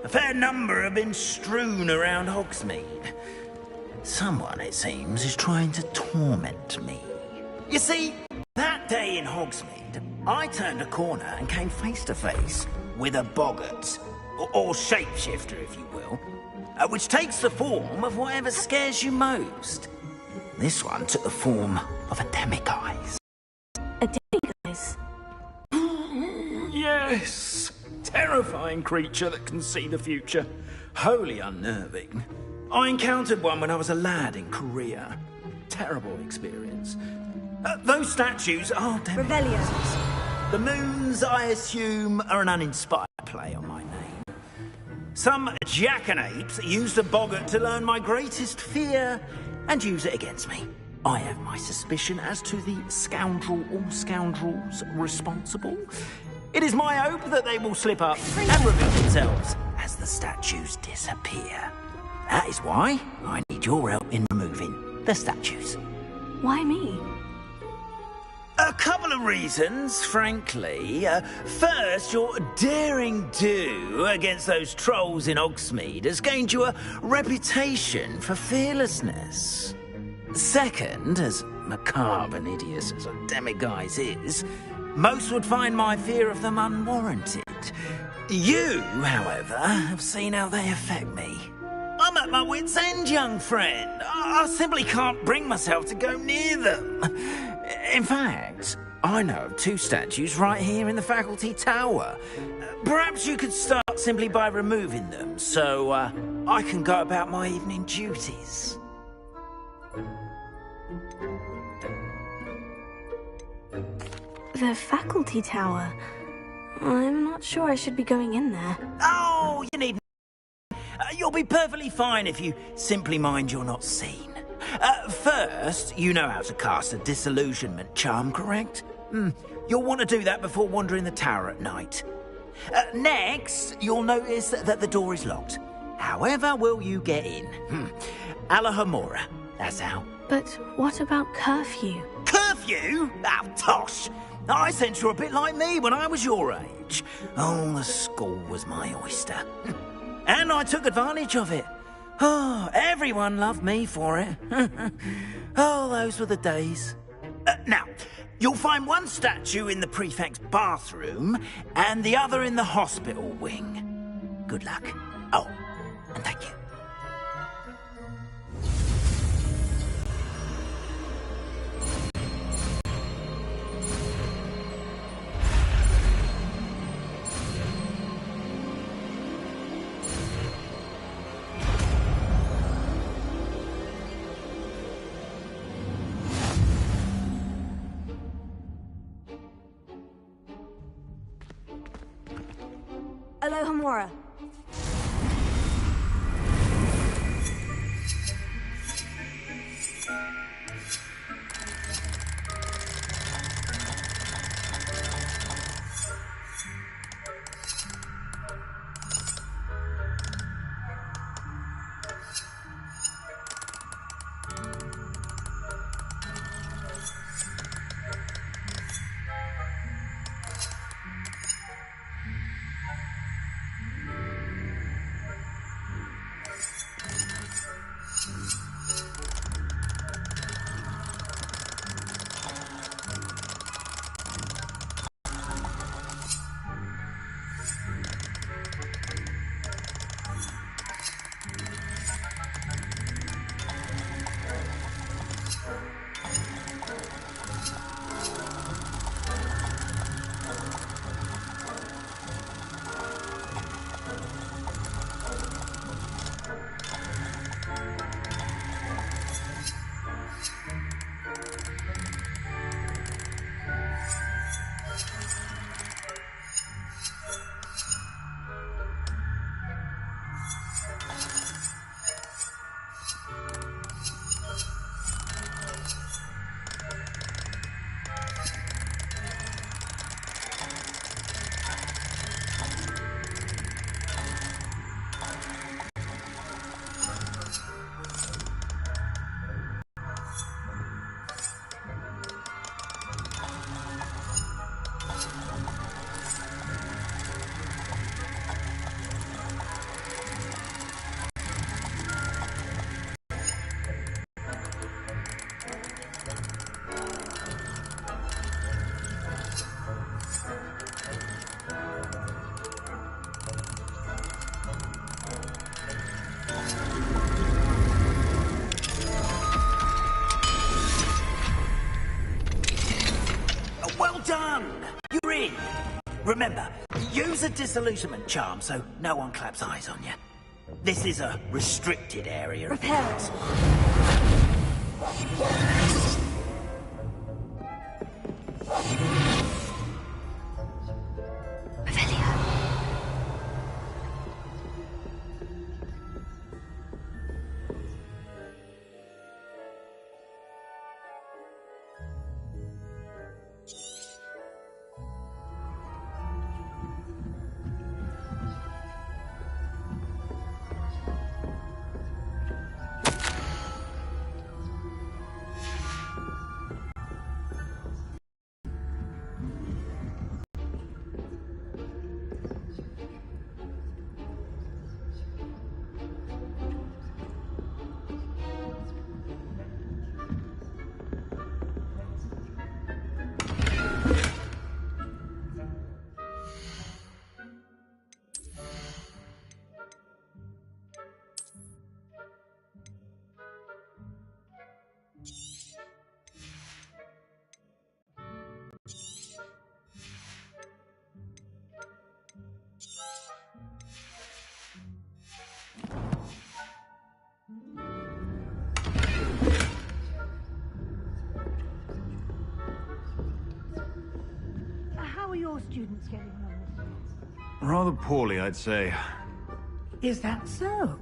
A fair number have been strewn around Hogsmeade. Someone, it seems, is trying to torment me. You see, that day in Hogsmeade, I turned a corner and came face to face with a boggart, or shapeshifter, if you will, which takes the form of whatever scares you most. This one took the form of a demiguise. A demiguise? Yes! Terrifying creature that can see the future. Wholly unnerving. I encountered one when I was a lad in Korea. Terrible experience. Those statues are Revelio. The moons, I assume, are an uninspired play on my name. Some jackanapes used a boggart to learn my greatest fear and use it against me. I have my suspicion as to the scoundrel or scoundrels responsible. It is my hope that they will slip up and reveal themselves as the statues disappear. That is why I need your help in removing the statues. Why me? A couple of reasons, frankly. First, your daring do against those trolls in Hogsmeade has gained you a reputation for fearlessness. Second, as macabre and hideous as a demiguise is, most would find my fear of them unwarranted. You, however, have seen how they affect me. I'm at my wit's end, young friend. I simply can't bring myself to go near them. In fact, I know of two statues right here in the faculty tower. Perhaps you could start simply by removing them, so I can go about my evening duties. The faculty tower? I'm not sure I should be going in there. Oh, you needn't. You'll be perfectly fine if you simply mind you're not seen. First, you know how to cast a disillusionment charm, correct? You'll want to do that before wandering the tower at night. Next, you'll notice that the door is locked. However will you get in? Alahomora, that's how. But what about curfew? Curfew? Oh, tosh! I sense you're a bit like me when I was your age. Oh, the school was my oyster. And I took advantage of it. Oh, everyone loved me for it. Oh, those were the days. Now, you'll find one statue in the prefect's bathroom and the other in the hospital wing. Good luck. Oh, and thank you. Alohomora. in. Remember, use a disillusionment charm so no one claps eyes on you. This is a restricted area. Prepare. How are your students getting on this year? Rather poorly, I'd say. Is that so?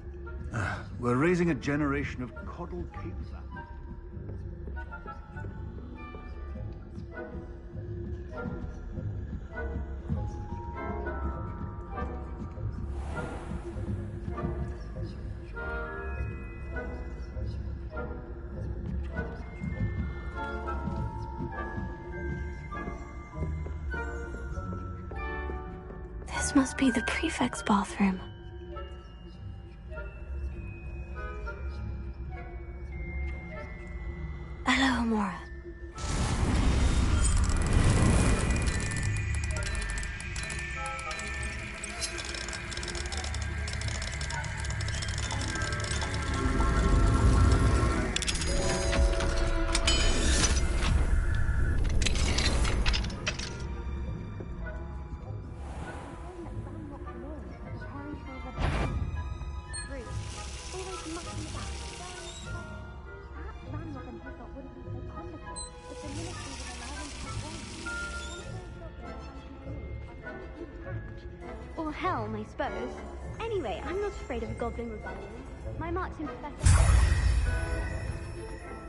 We're raising a generation of coddled capes. This must be the prefect's bathroom. Hello, Amora. Or helm, I suppose. Anyway, I'm not afraid of a goblin rebellion. My marksman professor... I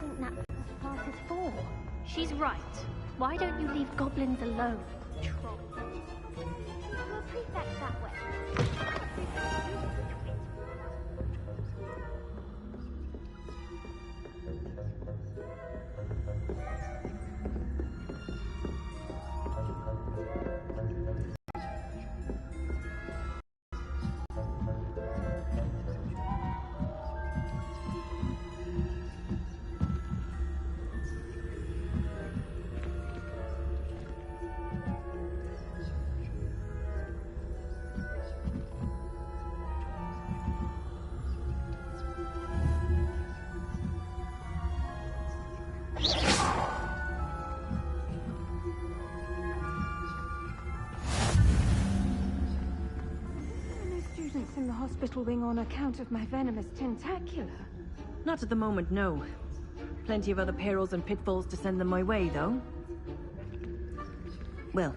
think that's what class is for. She's right. Why don't you leave goblins alone, troll? Your prefect's that way. In the hospital wing on account of my venomous tentacula. Not at the moment, no. Plenty of other perils and pitfalls to send them my way, though. Well,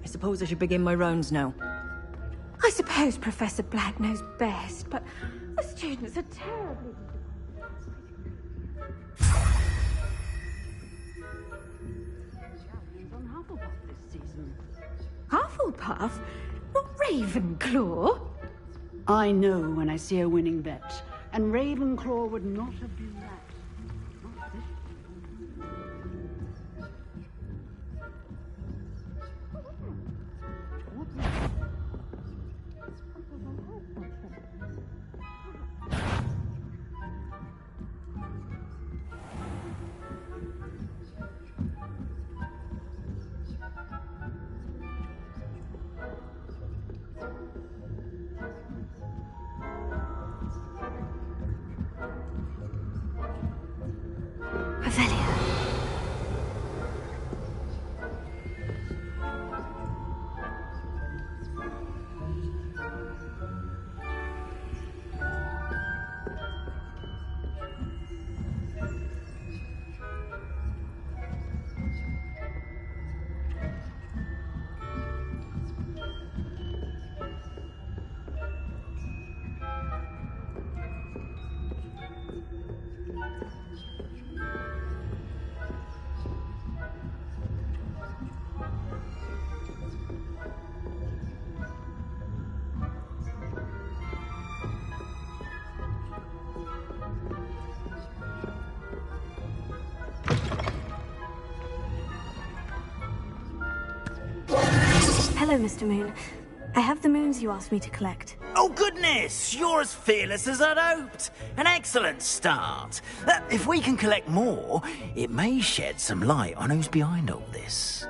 I suppose I should begin my rounds now. I suppose Professor Black knows best, but the students are terribly... on Hufflepuff this season. Hufflepuff? Not Ravenclaw? I know when I see a winning bet, and Ravenclaw would not have been that. Not this. Hello, Mr. Moon. I have the moons you asked me to collect. Oh, goodness! You're as fearless as I'd hoped. An excellent start. If we can collect more, it may shed some light on who's behind all this.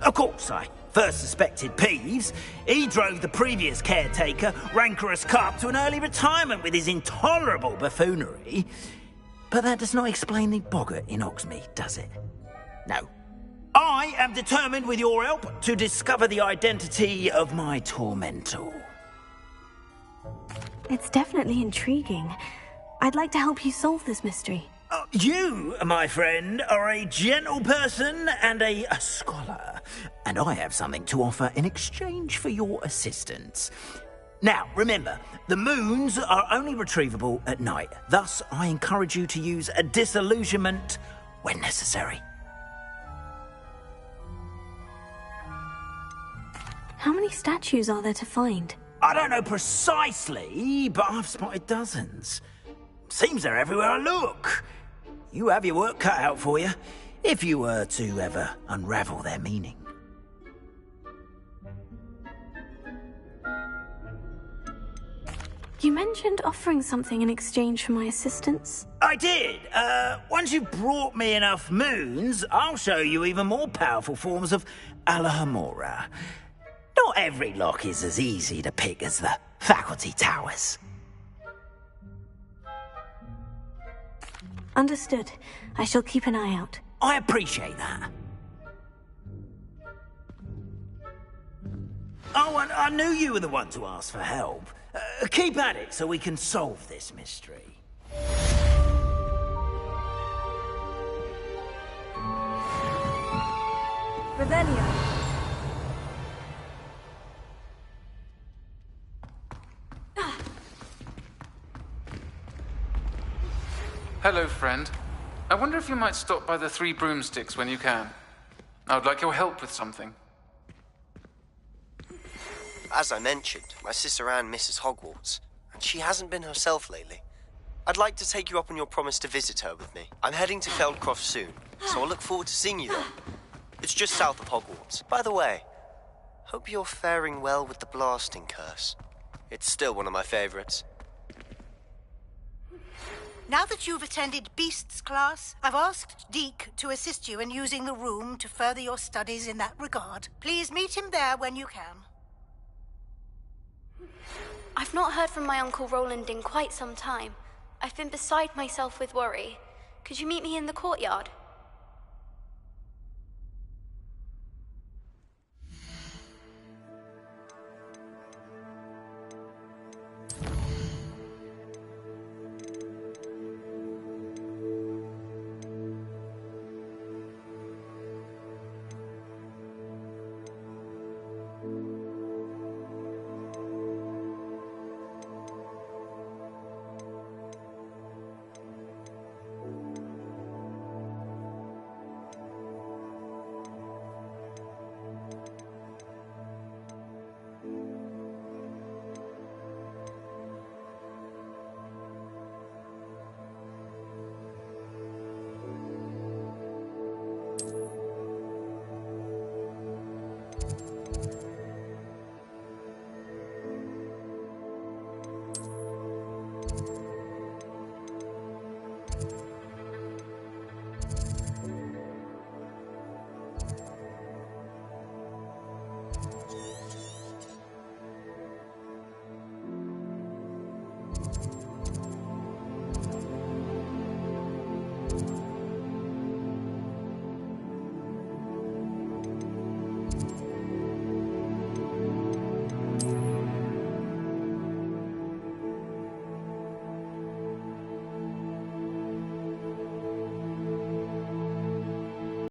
Of course, I first suspected Peeves. He drove the previous caretaker, Rancorous Carp, to an early retirement with his intolerable buffoonery. But that does not explain the boggart in Hogsmeade, does it? No. I am determined, with your help, to discover the identity of my tormentor. It's definitely intriguing. I'd like to help you solve this mystery. You, my friend, are a gentle person and a scholar, and I have something to offer in exchange for your assistance. Now, remember, the moons are only retrievable at night. Thus, I encourage you to use a disillusionment when necessary. How many statues are there to find? I don't know precisely, but I've spotted dozens. Seems they're everywhere I look. You have your work cut out for you, if you were to ever unravel their meaning. You mentioned offering something in exchange for my assistance? I did. Once you've brought me enough moons, I'll show you even more powerful forms of Alohomora. Not every lock is as easy to pick as the faculty towers. Understood. I shall keep an eye out. I appreciate that. Oh, and I knew you were the one to ask for help. Keep at it so we can solve this mystery. Revelio. Hello, friend. I wonder if you might stop by the Three Broomsticks when you can. I would like your help with something. As I mentioned, my sister Anne misses Hogwarts, and she hasn't been herself lately. I'd like to take you up on your promise to visit her with me. I'm heading to Feldcroft soon, so I'll look forward to seeing you there. It's just south of Hogwarts. By the way, hope you're faring well with the blasting curse. It's still one of my favorites. Now that you've attended Beasts class, I've asked Deke to assist you in using the room to further your studies in that regard. Please meet him there when you can. I've not heard from my Uncle Roland in quite some time. I've been beside myself with worry. Could you meet me in the courtyard?